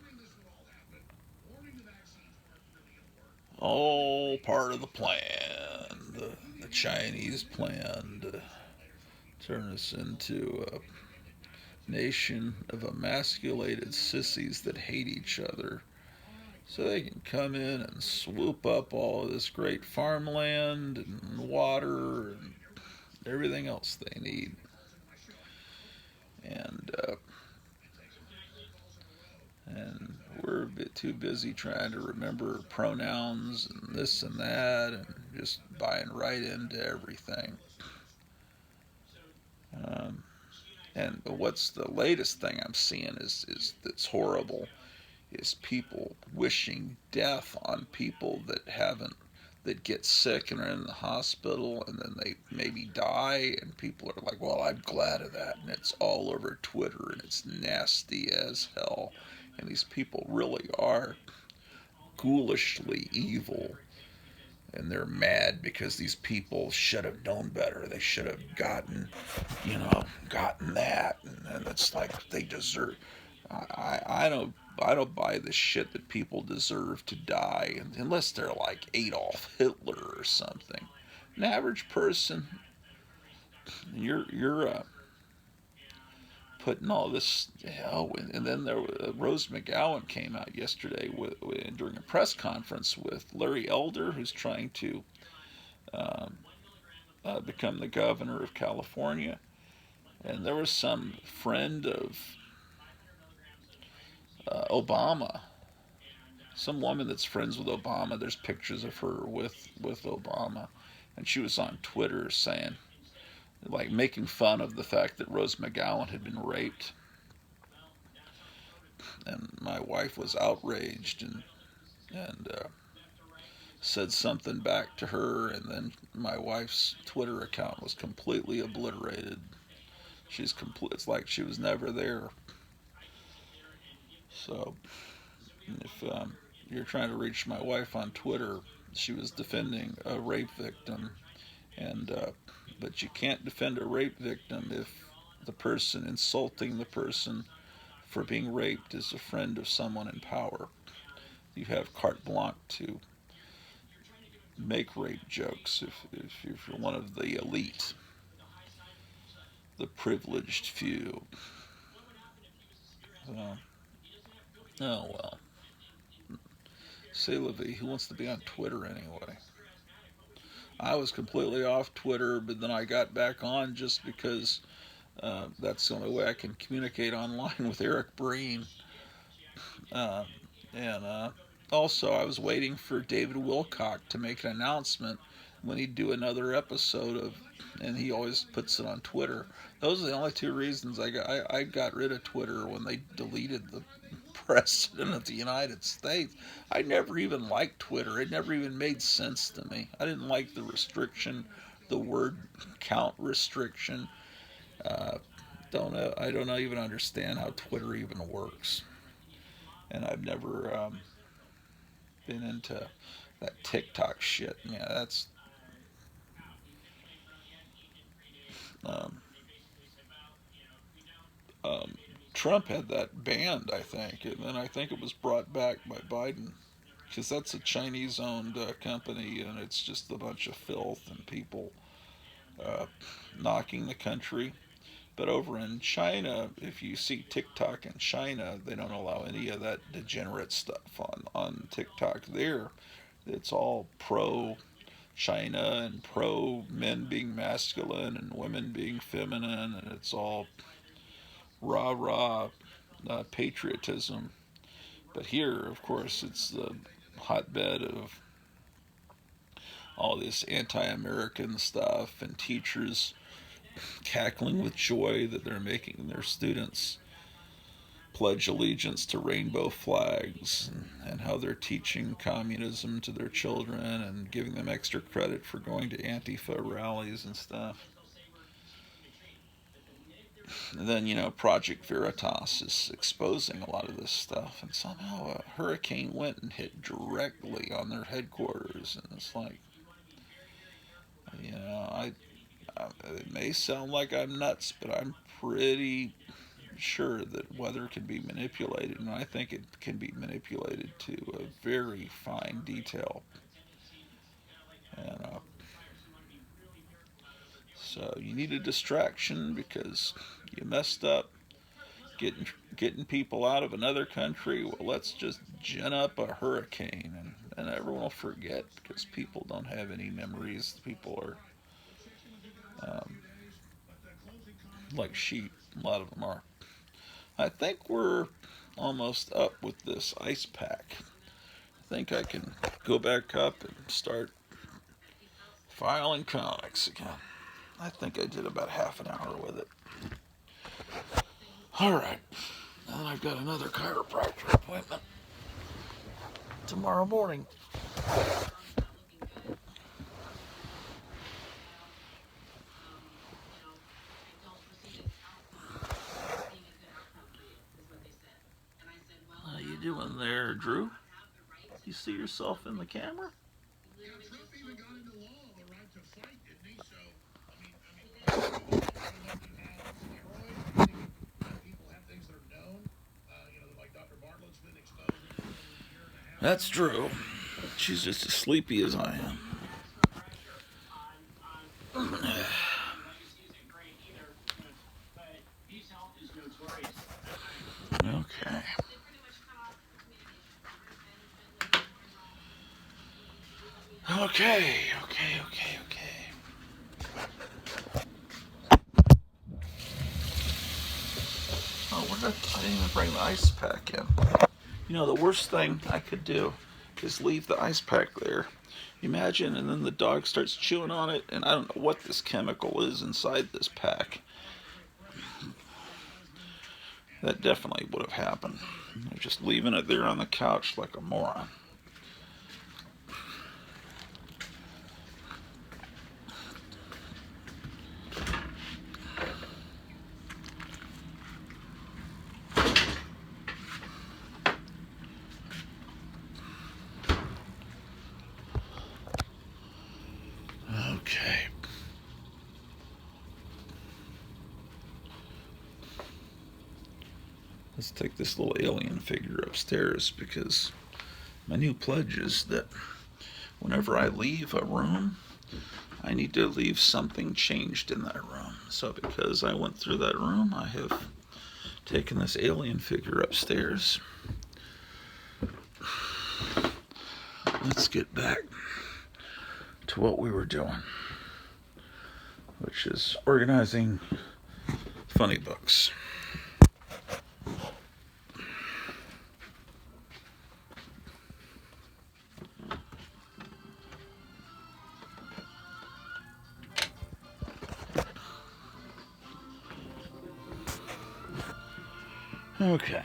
All part of the plan, the Chinese plan to turn us into a nation of emasculated sissies that hate each other, so they can come in and swoop up all of this great farmland and water and everything else they need. And and we're a bit too busy trying to remember pronouns and this and that, and just buying right into everything. Um, and what's the latest thing I'm seeing is that's horrible is people wishing death on people that get sick and are in the hospital, and then they maybe die, and people are like, well, I'm glad of that, and it's all over Twitter, and it's nasty as hell, and these people really are ghoulishly evil, and they're mad because these people should have known better. They should have gotten that, and it's like they deserve. I don't buy the shit that people deserve to die unless they're like Adolf Hitler or something. An average person, you're putting all this and then Rose McGowan came out yesterday during a press conference with Larry Elder, who's trying to um, become the governor of California, and there was some friend of Obama, some woman that's friends with Obama. There's pictures of her with Obama, and she was on Twitter saying, like, making fun of the fact that Rose McGowan had been raped. And my wife was outraged and said something back to her, and then my wife's Twitter account was completely obliterated. It's like she was never there. So if you're trying to reach my wife on Twitter, she was defending a rape victim, and but you can't defend a rape victim if the person insulting the person for being raped is a friend of someone in power. You have carte blanche to make rape jokes if you're one of the elite, the privileged few. So, oh well. C'est la vie. Who wants to be on Twitter anyway? I was completely off Twitter, but then I got back on just because that's the only way I can communicate online with Eric Breen. Uh, and also, I was waiting for David Wilcock to make an announcement when he'd do another episode of, and he always puts it on Twitter. Those are the only two reasons I got rid of Twitter when they deleted the president of the United States. I never even liked Twitter. It never even made sense to me. I didn't like the restriction, the word count restriction. Uh, I don't even understand how Twitter even works, and I've never been into that TikTok shit. Yeah, that's um, um, Trump had that banned, I think, and then I think it was brought back by Biden because that's a Chinese-owned company, and it's just a bunch of filth and people uh, knocking the country. But over in China, if you see TikTok in China, they don't allow any of that degenerate stuff on TikTok there. It's all pro China and pro men being masculine and women being feminine, and it's all rah rah patriotism. But here, of course, it's the hotbed of all this anti American stuff and teachers cackling with joy that they're making their students pledge allegiance to rainbow flags, and how they're teaching communism to their children and giving them extra credit for going to Antifa rallies and stuff. And then, Project Veritas is exposing a lot of this stuff, and somehow a hurricane went and hit directly on their headquarters, and it's like, it may sound like I'm nuts, but I'm pretty sure that weather can be manipulated, and I think it can be manipulated to a very fine detail. And so you need a distraction because you messed up getting people out of another country. Well, let's just gin up a hurricane, and everyone will forget because people don't have any memories. People are like sheep. A lot of them are. I think we're almost up with this ice pack. I think I can go back up and start filing comics again. I think I did about half an hour with it. All right. And I've got another chiropractor appointment tomorrow morning. How you doing there, Drew? You see yourself in the camera? Yeah, Trump even got into law the right to fight, didn't he? So, I don't know if you have steroids, people have things that are known. Like Dr. Bartlett's been exposed for a year and a half. That's true. She's just as sleepy as I am. Okay. Okay. Oh, I didn't even bring the ice pack in. The worst thing I could do is leave the ice pack there. Imagine, and then the dog starts chewing on it, and I don't know what this chemical is inside this pack. That definitely would have happened. I'm just leaving it there on the couch like a moron. Okay. Let's take this little alien figure upstairs because my new pledge is that whenever I leave a room, I need to leave something changed in that room. So because I went through that room, I have taken this alien figure upstairs. Let's get back to what we were doing, which is organizing funny books. Okay.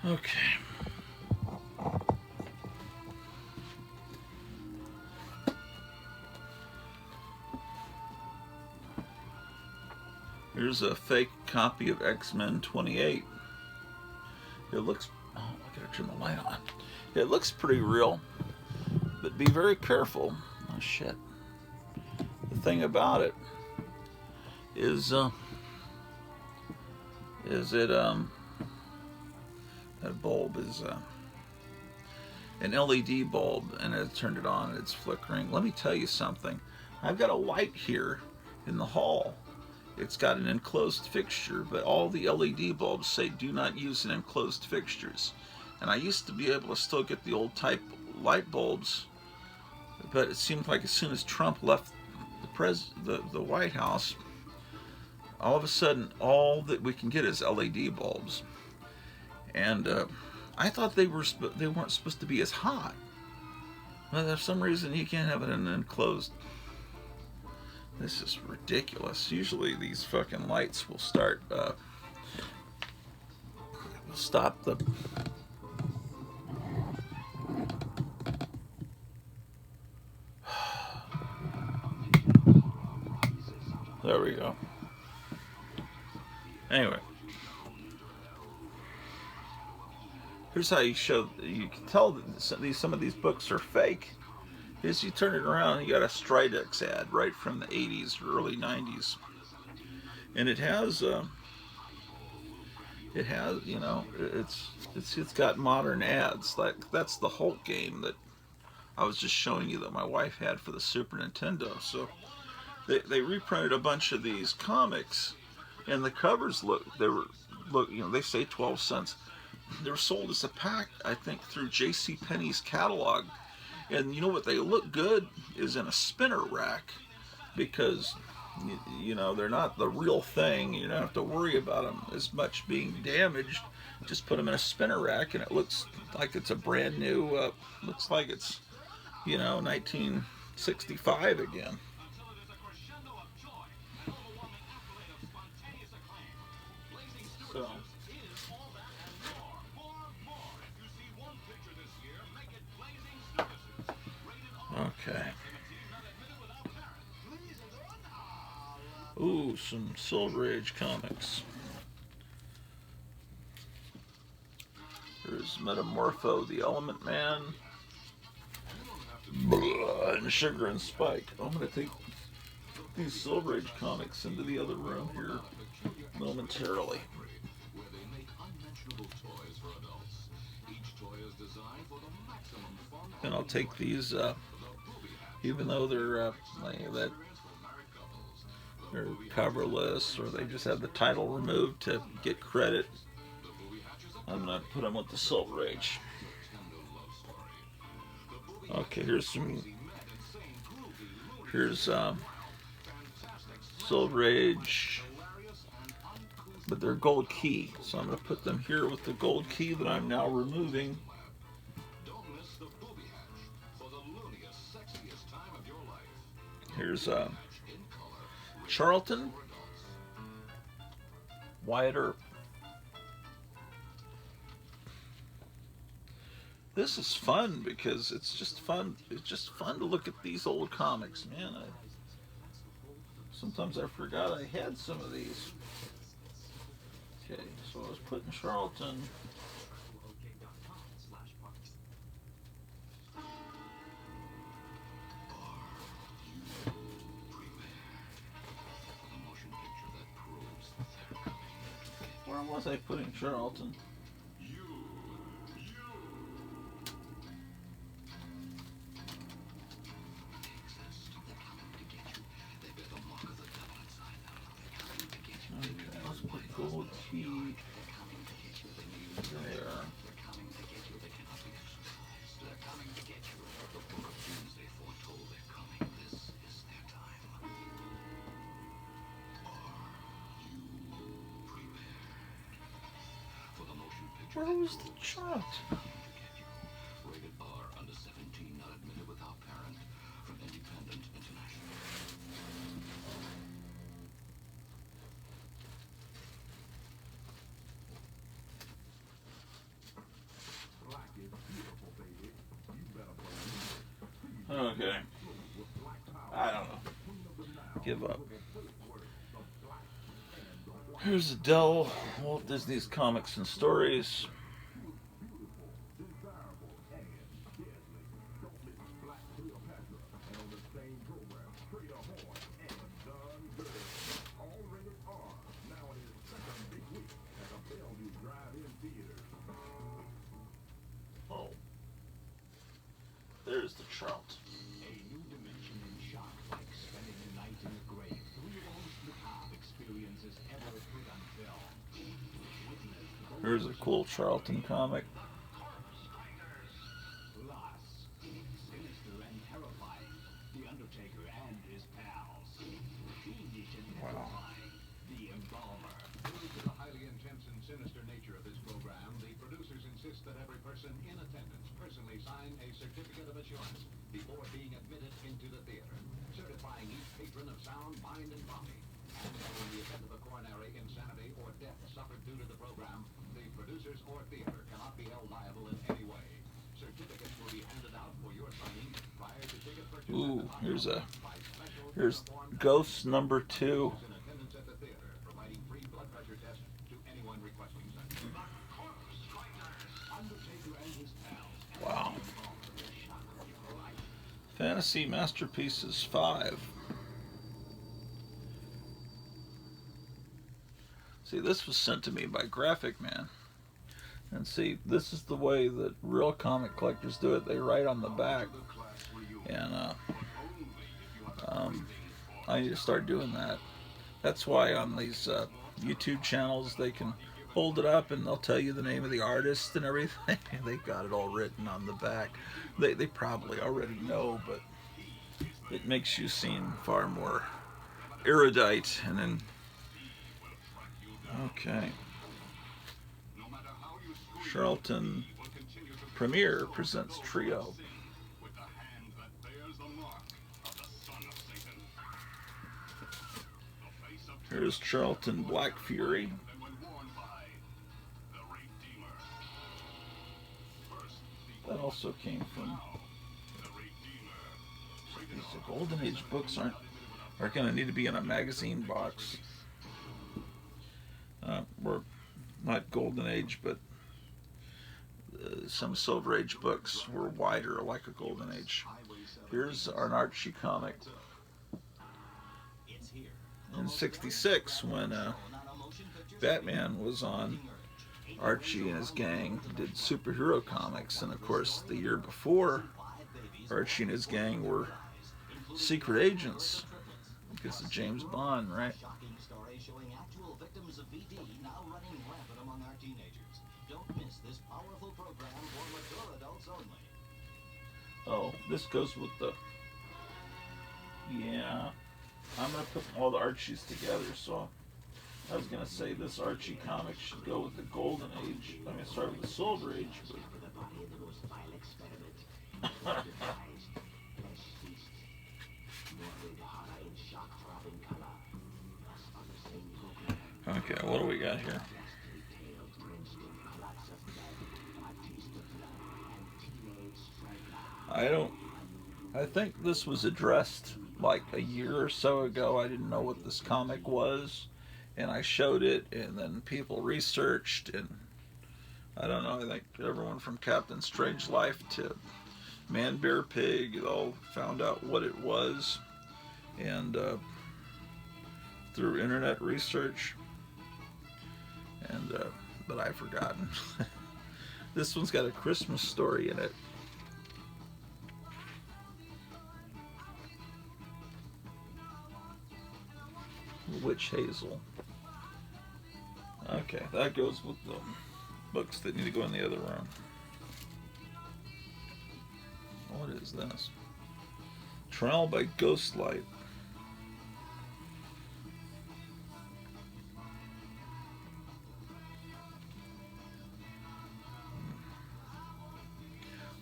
Okay. Here's a fake copy of X-Men 28. It looks... Oh, I gotta turn the light on. It looks pretty real, but be very careful. Oh, shit. The thing about it is that bulb is an LED bulb, and I turned it on and it's flickering. Let me tell you something. I've got a light here in the hall. It's got an enclosed fixture, but all the LED bulbs say do not use in enclosed fixtures. And I used to be able to still get the old type light bulbs, but it seemed like as soon as Trump left the White House, all of a sudden all that we can get is LED bulbs. And I thought they weren't supposed to be as hot. But for some reason, you can't have it in an enclosed. This is ridiculous. Usually, these fucking lights will stop the. There we go. Anyway, here's how you can tell that some of these books are fake. Is you turn it around, you got a Stridex ad right from the 80s or early 90s, and it has it's got modern ads. Like that's the Hulk game that I was just showing you that my wife had for the Super Nintendo. So they reprinted a bunch of these comics, and the covers they say 12 cents. They were sold as a pack, I think, through J.C. Penney's catalog. And you know what they look good is in a spinner rack, because they're not the real thing. You don't have to worry about them as much being damaged. Just put them in a spinner rack, and it looks like it's a brand new. Looks like it's 1965 again. So. Okay. Ooh, some Silver Age comics. There's Metamorpho, the Element Man, and Sugar and Spike. I'm going to take these Silver Age comics into the other room here momentarily. And I'll take these, even though they're they're coverless, or they just have the title removed to get credit, I'm going to put them with the Silver Age. Okay, here's Silver Age, but they're gold key, so I'm going to put them here with the gold key that I'm now removing. Here's Charlton, Wyatt Earp. This is fun because it's just fun. It's just fun to look at these old comics, man. Sometimes I forgot I had some of these. Okay, so I was putting Charlton. Where was I putting Charlton? Okay, let's put gold key there. Where was the chart? Rated R, under 17, not admitted without parent, from Independent International. Okay. I don't know. Give up. Here's Adele, Walt Disney's Comics and Stories. Oh, there's the trout. Here's a cool Charlton comic. Wow. Due to the highly intense and sinister nature of this program, the producers insist that every person in attendance personally sign a certificate of assurance before being admitted into the theater, certifying each patron of sound mind and body. And in the event of a coronary insanity or death suffered due to the program, the producers or theater cannot be held liable in any way. Certificates will be handed out for your signing prior to ticket purchase. Ooh, here's Ghost number 2. In attendance at the theater, providing free blood pressure tests to anyone requesting such. Undertaker and his pals. Wow. Fantasy Masterpieces 5. See, this was sent to me by Graphic Man. And see, this is the way that real comic collectors do it. They write on the back. And I need to start doing that. That's why on these YouTube channels they can hold it up and they'll tell you the name of the artist and everything. They've got it all written on the back. They probably already know, but it makes you seem far more erudite. And then, okay. Charlton Premiere presents Trio. Here's Charlton Black Fury. That also came from these Golden Age books are going to need to be in a magazine box. Or not Golden Age, but some Silver Age books were wider, like a Golden Age. Here's an Archie comic. In '66, when Batman was on, Archie and his gang did superhero comics, and of course the year before, Archie and his gang were secret agents because of James Bond, right? Oh, this goes with the, yeah, I'm going to put all the Archies together, so I was going to say this Archie comic should go with the Golden Age. I mean, start with the Silver Age, but... Okay, what do we got here? I think this was addressed like a year or so ago. I didn't know what this comic was, and I showed it, and then people researched, and I don't know, I think everyone from Captain Strangelove to Man Bear Pig all found out what it was, and through internet research, and but I've forgotten. This one's got a Christmas story in it. Witch Hazel. Okay, that goes with the books that need to go in the other room. What is this? Trial by Ghostlight.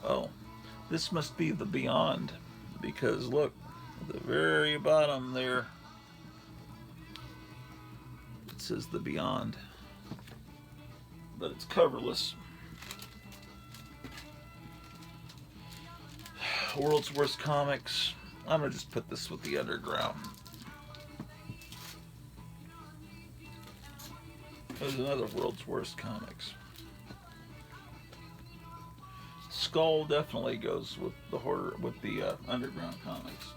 Oh, this must be the Beyond, because look, at the very bottom there, it says the Beyond, but it's coverless. World's Worst Comics. I'm gonna just put this with the Underground. There's another World's Worst Comics. Skull definitely goes with the horror, with the Underground comics.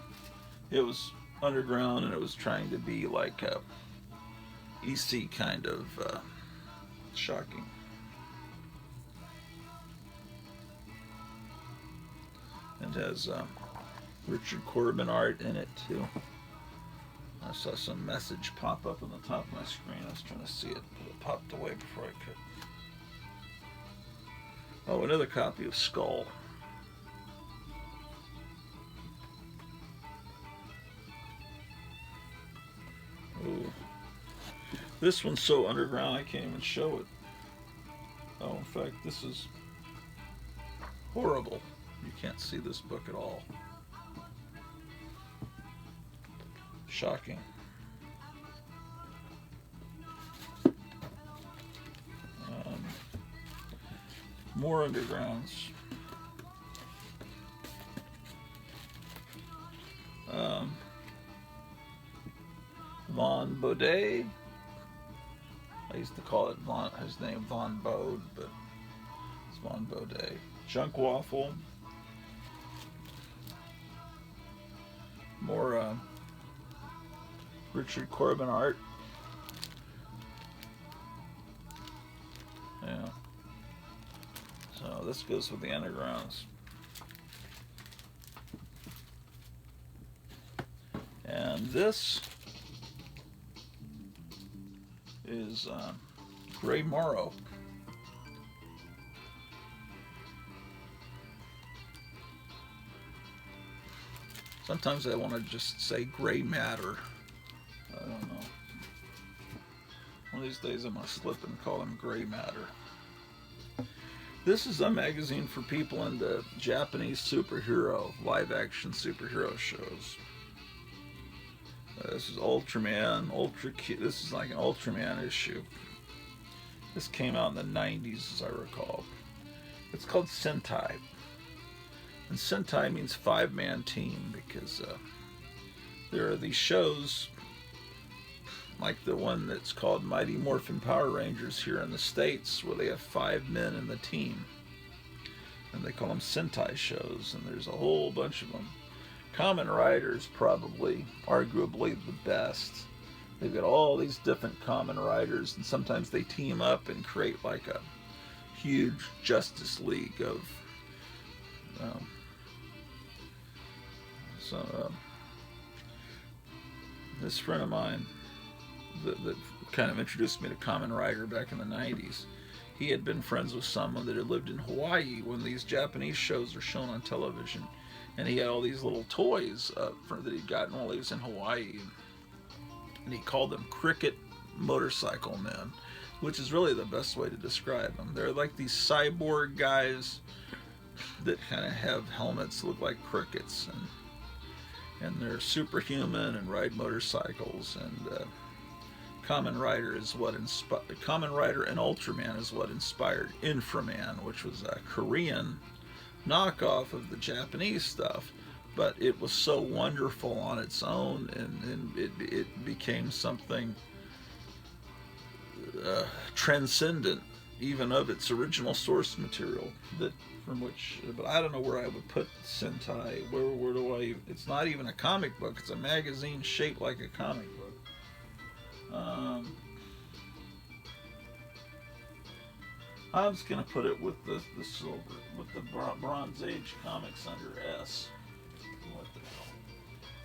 It was underground and it was trying to be like a EC kind of shocking. It has Richard Corbin art in it too. I saw some message pop up on the top of my screen. I was trying to see it, but it popped away before I could. Oh, another copy of Skull. Ooh. This one's so underground I can't even show it. Oh, in fact, this is horrible. You can't see this book at all. Shocking. More undergrounds. Von Baudet. I used to call it his name Von Bode, but it's Von Baudet. Junk Waffle. More Richard Corbin art. Yeah. So this goes with the undergrounds. And this is Gray Morrow. Sometimes I want to just say gray matter. I don't know. One of these days I'm going to slip and call him gray matter. This is a magazine for people into Japanese superhero, live action superhero shows. This is Ultraman, this is like an Ultraman issue. This came out in the 90s, as I recall. It's called Sentai. And Sentai means five-man team because there are these shows like the one that's called Mighty Morphin Power Rangers here in the States, where they have 5 men in the team. And they call them Sentai shows, and there's a whole bunch of them. Kamen Rider's probably, arguably, the best. They've got all these different Kamen Riders, and sometimes they team up and create like a huge Justice League of... this friend of mine that kind of introduced me to Kamen Rider back in the 90s, he had been friends with someone that had lived in Hawaii when these Japanese shows are shown on television. And he had all these little toys that he'd gotten while he was in Hawaii. And he called them Cricket Motorcycle Men, which is really the best way to describe them. They're like these cyborg guys that kind of have helmets that look like crickets. And they're superhuman and ride motorcycles. And Kamen Rider Kamen Rider and Ultraman is what inspired Inframan, which was a Korean knockoff of the Japanese stuff, but it was so wonderful on its own, and it became something transcendent even of its original source material, but I don't know where I would put Sentai. Where do I? It's not even a comic book. It's a magazine shaped like a comic book. I was gonna put it with the silver, with the Bronze Age comics under S. What the hell?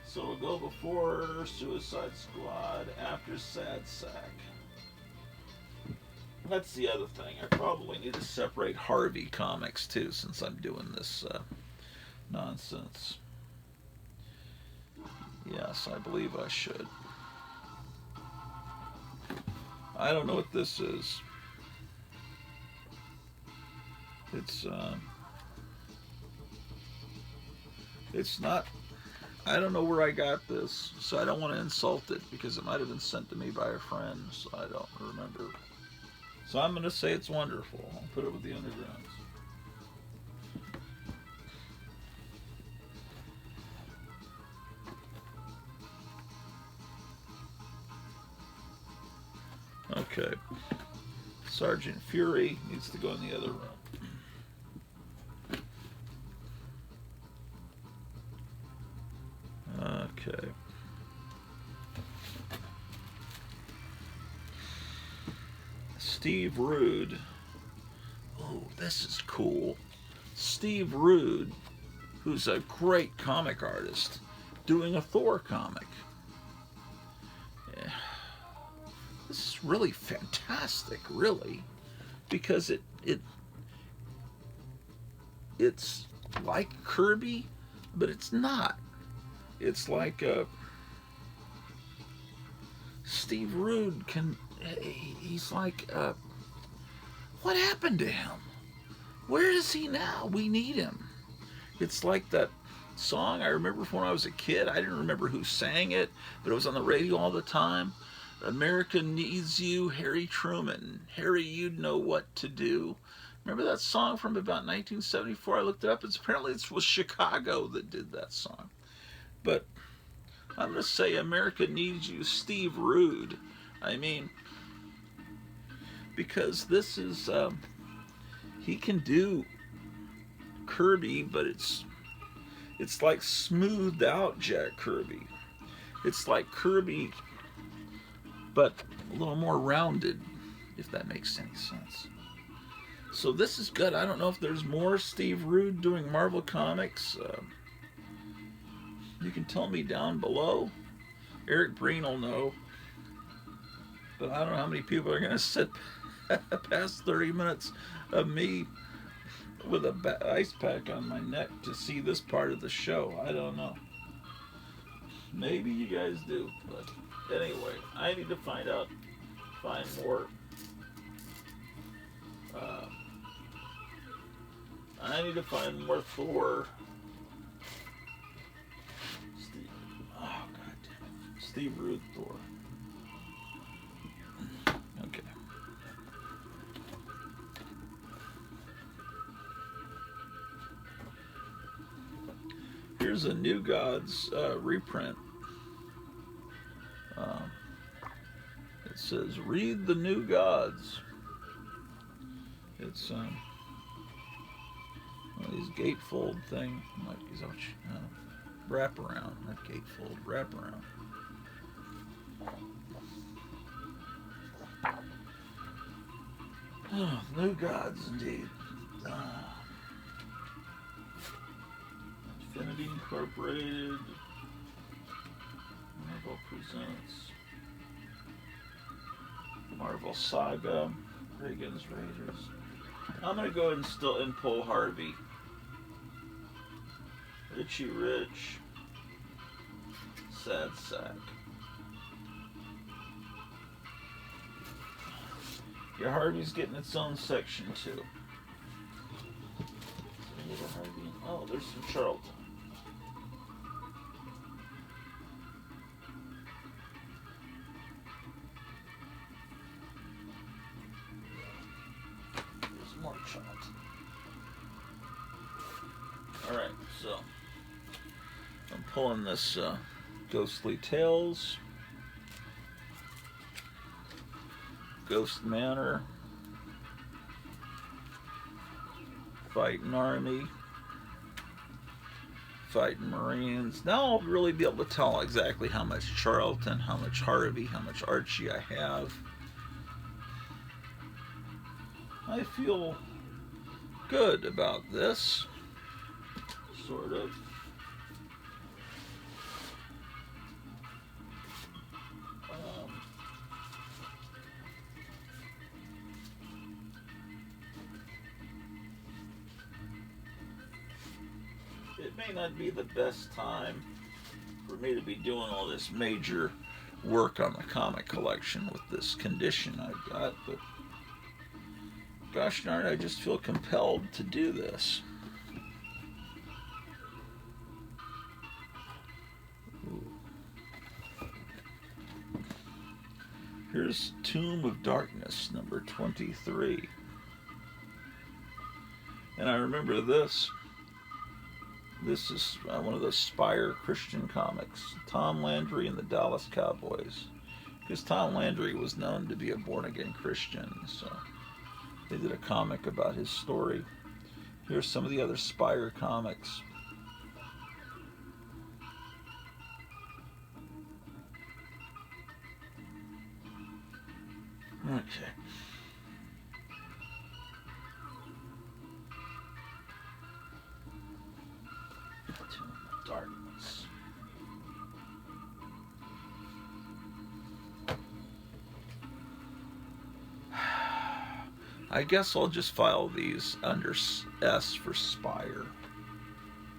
So it'll go before Suicide Squad, after Sad Sack. That's the other thing. I probably need to separate Harvey comics too, since I'm doing this nonsense. Yes, I believe I should. I don't know what this is. It's not, I don't know where I got this, so I don't want to insult it because it might have been sent to me by a friend, so I don't remember. So I'm going to say it's wonderful. I'll put it with the Undergrounds. Okay. Sergeant Fury needs to go in the other room. Okay. Steve Rude. Oh, this is cool. Steve Rude, who's a great comic artist, doing a Thor comic. Yeah. This is really fantastic, really, because it's like Kirby, but it's not. It's like Steve Rude he's like, what happened to him? Where is he now? We need him. It's like that song I remember from when I was a kid. I didn't remember who sang it, but it was on the radio all the time. America needs you, Harry Truman. Harry, you'd know what to do. Remember that song from about 1974? I looked it up. Apparently it was Chicago that did that song. But I'm going to say America needs you, Steve Rude. I mean, because this is, he can do Kirby, but it's like smoothed out Jack Kirby. It's like Kirby, but a little more rounded, if that makes any sense. So this is good. I don't know if there's more Steve Rude doing Marvel Comics. You can tell me down below. Eric Breen will know. But I don't know how many people are going to sit past 30 minutes of me with a ice pack on my neck to see this part of the show. I don't know. Maybe you guys do. But anyway, I need to find more. I need to find more Thor. Steve Rude Thor. Okay. Here's a New Gods reprint. It says, "Read the New Gods." It's one of these gatefold thing, like wraparound, not gatefold, wraparound. Oh, New Gods indeed. Infinity Incorporated. Marvel Presents. Marvel Saga. Reagan's Raiders. I'm gonna go ahead and pull Harvey. Richie Rich. Sad Sack. Yeah, Harvey's getting its own section too. Oh, there's some Charlton. There's more Charlton. Alright, so I'm pulling this Ghostly Tales. Ghost Manor, Fighting Army, Fighting Marines. Now I'll really be able to tell exactly how much Charlton, how much Harvey, how much Archie I have. I feel good about this, sort of. It may not be the best time for me to be doing all this major work on the comic collection with this condition I've got, but gosh darn it, I just feel compelled to do this. Ooh. Here's Tomb of Darkness, number 23. And I remember this. This is one of the Spire Christian comics, Tom Landry and the Dallas Cowboys. Because Tom Landry was known to be a born-again Christian, so they did a comic about his story. Here's some of the other Spire comics. Okay. Darkness. I guess I'll just file these under S for Spire.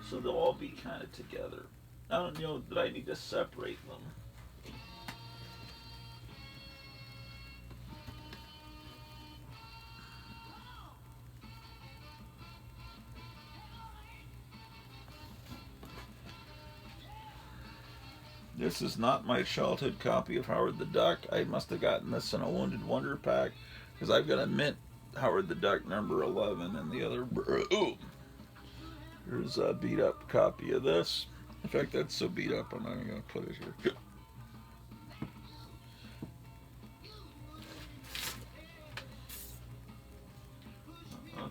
So they'll all be kind of together. I don't know that I need to separate them. This is not my childhood copy of Howard the Duck. I must have gotten this in a Wounded Wonder pack because I've got a mint Howard the Duck number 11 and the other. Ooh. Here's a beat up copy of this. In fact, that's so beat up, I'm not even going to put it here.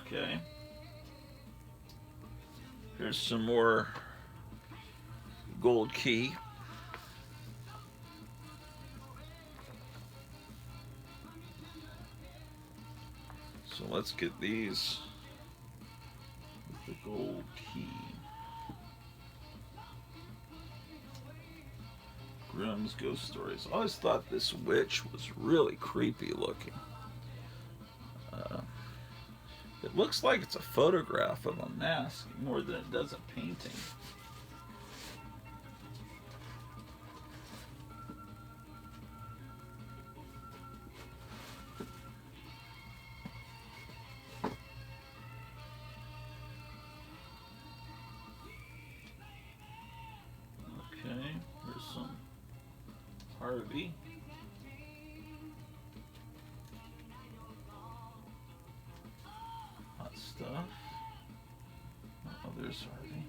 Okay. Here's some more Gold Key. So let's get these with the Gold Key. Grimm's Ghost Stories. I always thought this witch was really creepy looking. It looks like it's a photograph of a mask more than it does a painting. Okay, here's some Harvey. Hot stuff. Oh, there's Harvey.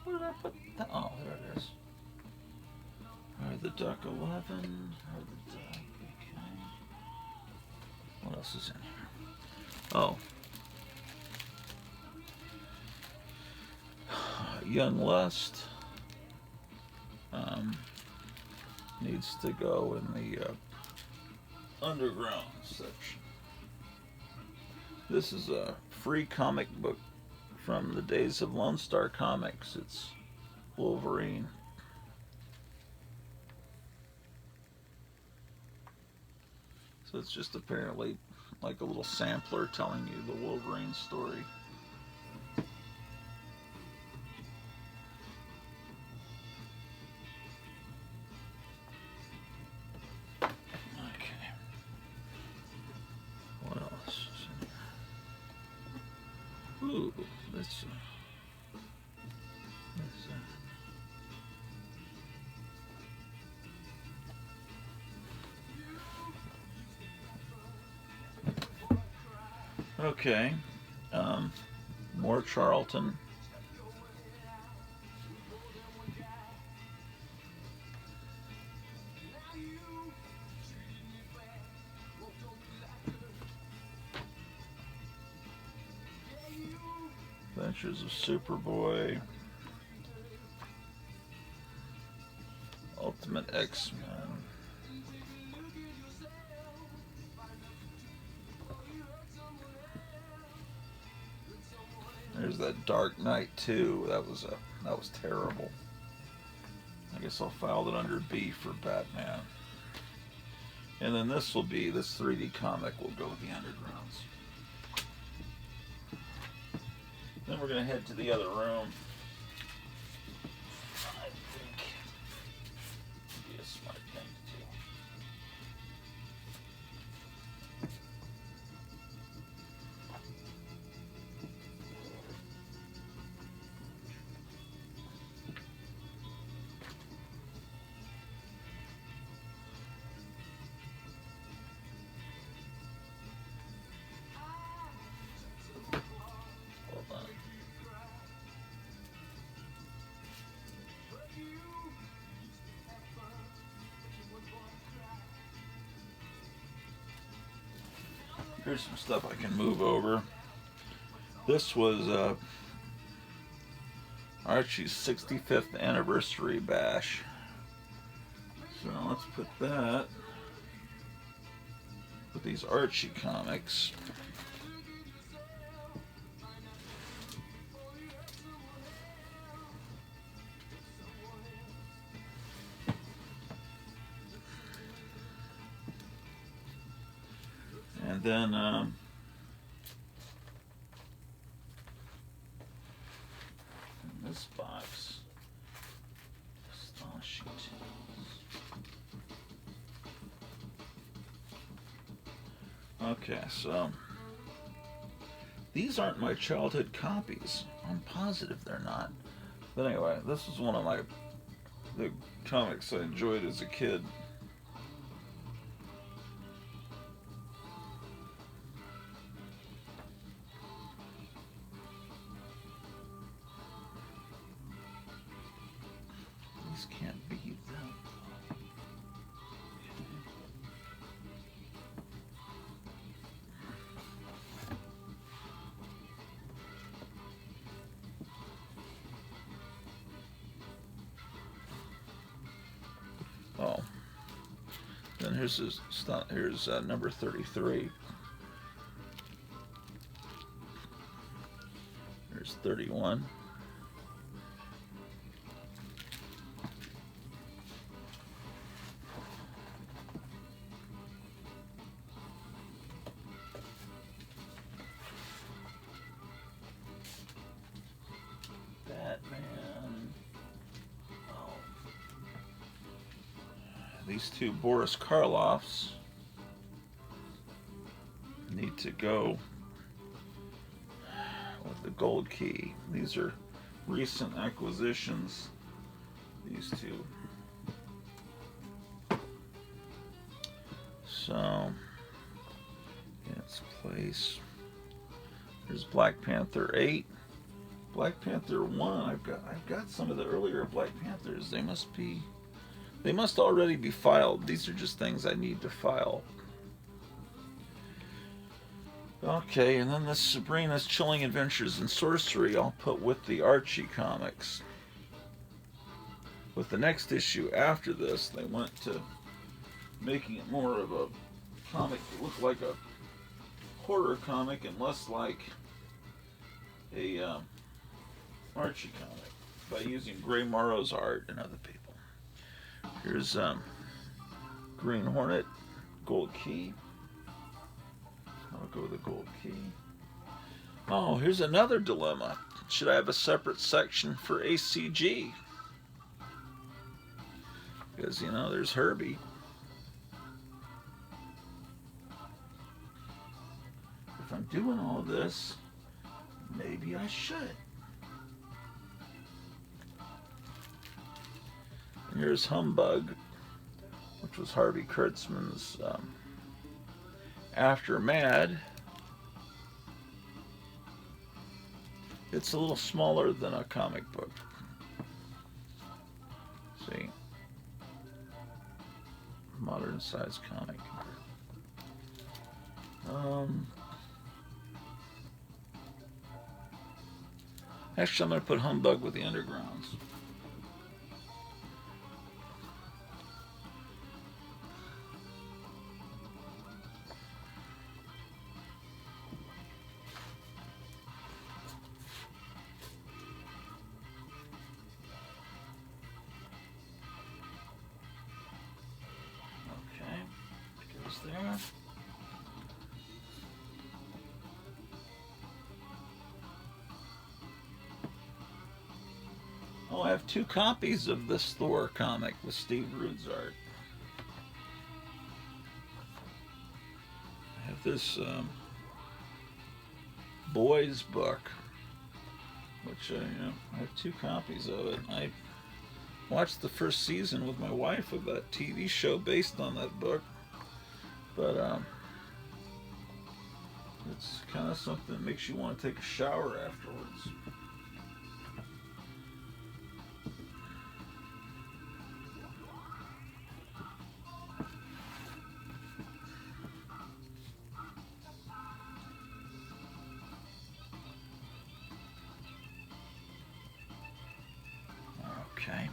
Where did I put that? Oh, there it is. Howard the Duck 11. Howard the Duck. Okay. What else is in here? Oh. Young Lust needs to go in the underground section. This is a free comic book from the days of Lone Star Comics. It's Wolverine. So it's just apparently like a little sampler telling you the Wolverine story. Ooh, let's okay, more Charlton. Adventures of Superboy, Ultimate X-Men. There's that Dark Knight 2. That was terrible. I guess I'll file it under B for Batman. And then this 3D comic will go with the Undergrounds. Then we're going to head to the other room. I think it'd be a smart thing to do. Here's some stuff I can move over. This was Archie's 65th anniversary bash. So let's put that with these Archie comics. And then in this box, Astonishing Tales. Okay, so these aren't my childhood copies. I'm positive they're not. But anyway, this is one of the comics I enjoyed as a kid. These can't be them. Oh, then here's number 33. Here's 31. Batman. Oh. These two Boris Karloffs need to go with the Gold Key. These are recent acquisitions. These two. So, in its place, there's Black Panther 8, Black Panther 1. I've got some of the earlier Black Panthers. They must already be filed. These are just things I need to file. Okay, and then this Sabrina's Chilling Adventures in Sorcery I'll put with the Archie comics. With the next issue after this, they went to making it more of a comic that looked like a horror comic and less like a Archie comic by using Gray Morrow's art and other people. Here's Green Hornet, Gold Key. I'll go with the Gold Key. Oh, here's another dilemma. Should I have a separate section for ACG? Because, there's Herbie. If I'm doing all this, maybe I should. And here's Humbug, which was Harvey Kurtzman's After Mad. It's a little smaller than a comic book. See? Modern size comic. Actually, I'm going to put Humbug with the Undergrounds. Okay, goes there. Oh, I have 2 copies of this Thor comic with Steve Rude's art. I have this Boys book, which I have 2 copies of it. I watched the first season with my wife of that TV show based on that book, but it's kind of something that makes you want to take a shower afterwards. Okay.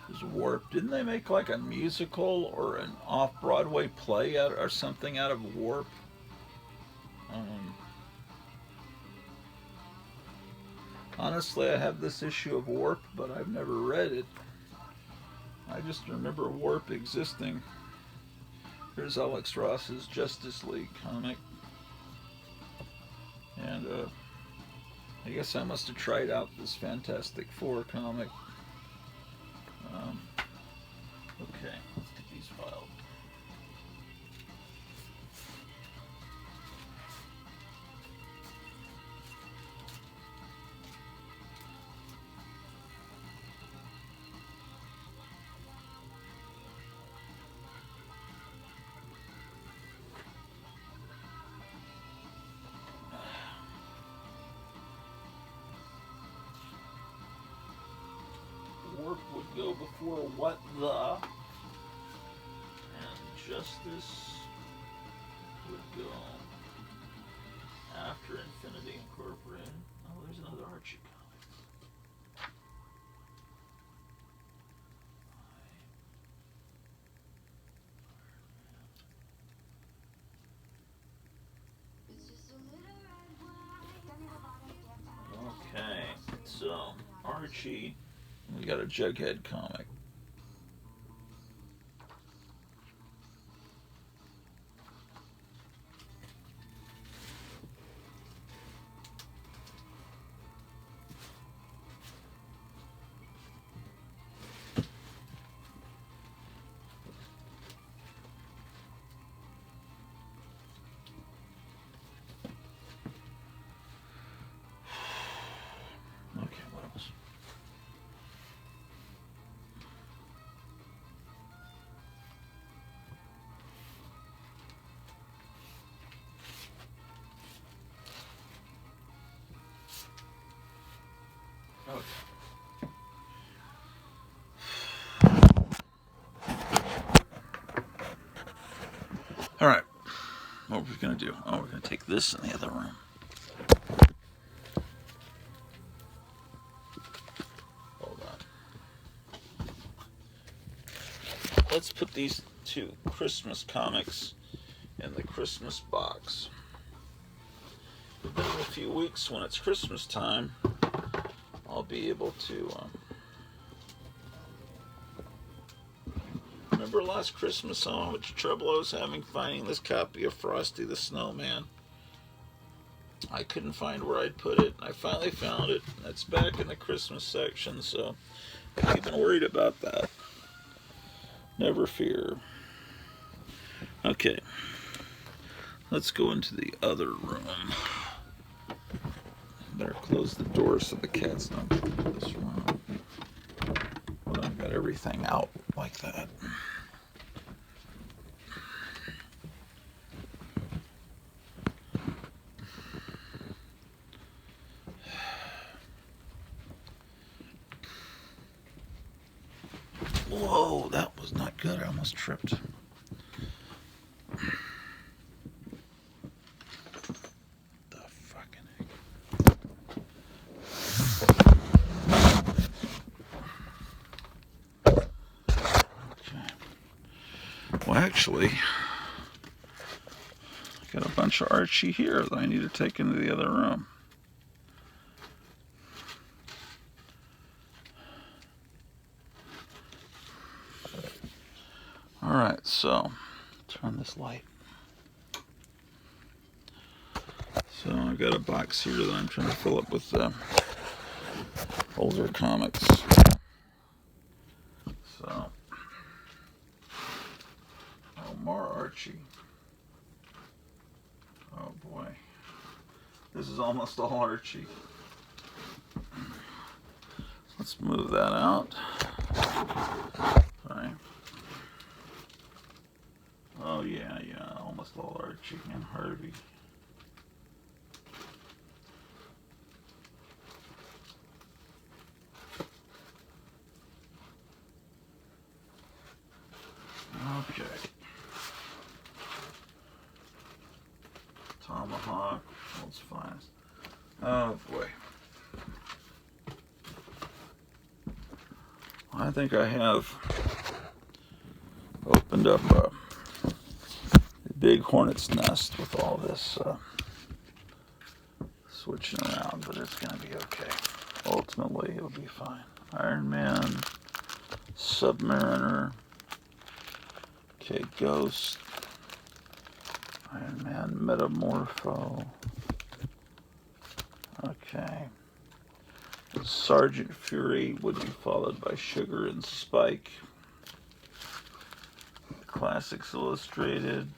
There's Warp. Didn't they make like a musical or an off-Broadway play or something out of Warp? Honestly, I have this issue of Warp, but I've never read it. I just remember Warp existing. Here's Alex Ross's Justice League comic. And I guess I must have tried out this Fantastic Four comic. Okay, let's get these filed. go before what the, and justice would go after Infinity Incorporated. Oh, there's another Archie comic. Okay, so Archie, we got a Jughead comic. Okay, what else? Okay. All right. What are we gonna do? Oh, we're gonna take this in the other room. Hold on. Let's put these two Christmas comics in the Christmas box. In a few weeks, when it's Christmas time, I'll be able to. Remember last Christmas how much trouble I was having finding this copy of Frosty the Snowman? I couldn't find where I'd put it. I finally found it. It's back in the Christmas section, so I'm even worried about that. Never fear. Okay. Let's go into the other room. Better close the door so the cats don't get into this room. Well, I've got everything out like that. Whoa, that was not good. I almost tripped. The fucking heck. Okay. Well, actually, I got a bunch of Archie here that I need to take into the other room. Alright, so turn this light. So I've got a box here that I'm trying to fill up with older comics. So, oh, more Archie. Oh boy. This is almost all Archie. Let's move that out. Sorry. Oh yeah, almost all Archie and Harvey. Okay. Tomahawk, world's finest. Oh boy. I think I have opened up a big hornet's nest with all this switching around, but it's going to be okay. Ultimately, it'll be fine. Iron Man, Submariner, okay, Ghost, Iron Man, Metamorpho, okay. Sergeant Fury would be followed by Sugar and Spike. Classics Illustrated.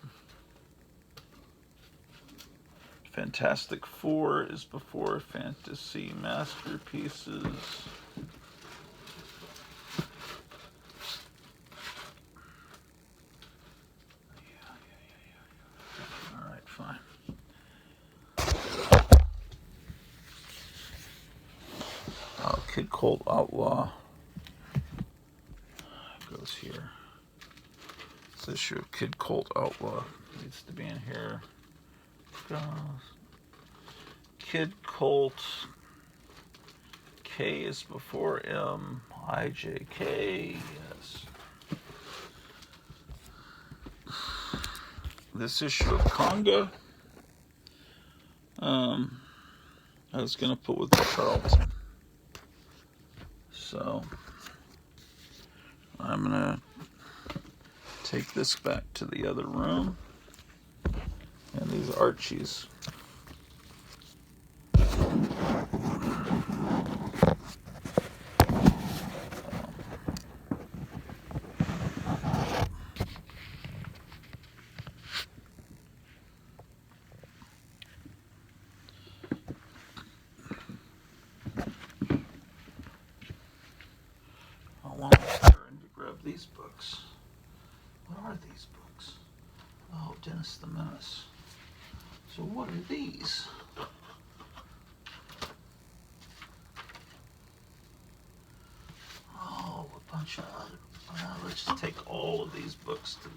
Fantastic Four is before Fantasy Masterpieces. All right, fine. Oh, Kid Colt Outlaw. issue of Kid Colt Outlaw needs to be in here. Kid Colt. K is before M. IJK. Yes. This issue of Conga. I was gonna put with Charlton. So I'm gonna take this back to the other room. And these Archies. These books. What are these books? Oh, Dennis the Menace. So what are these? Oh, a bunch of other. Let's just take all of these books to the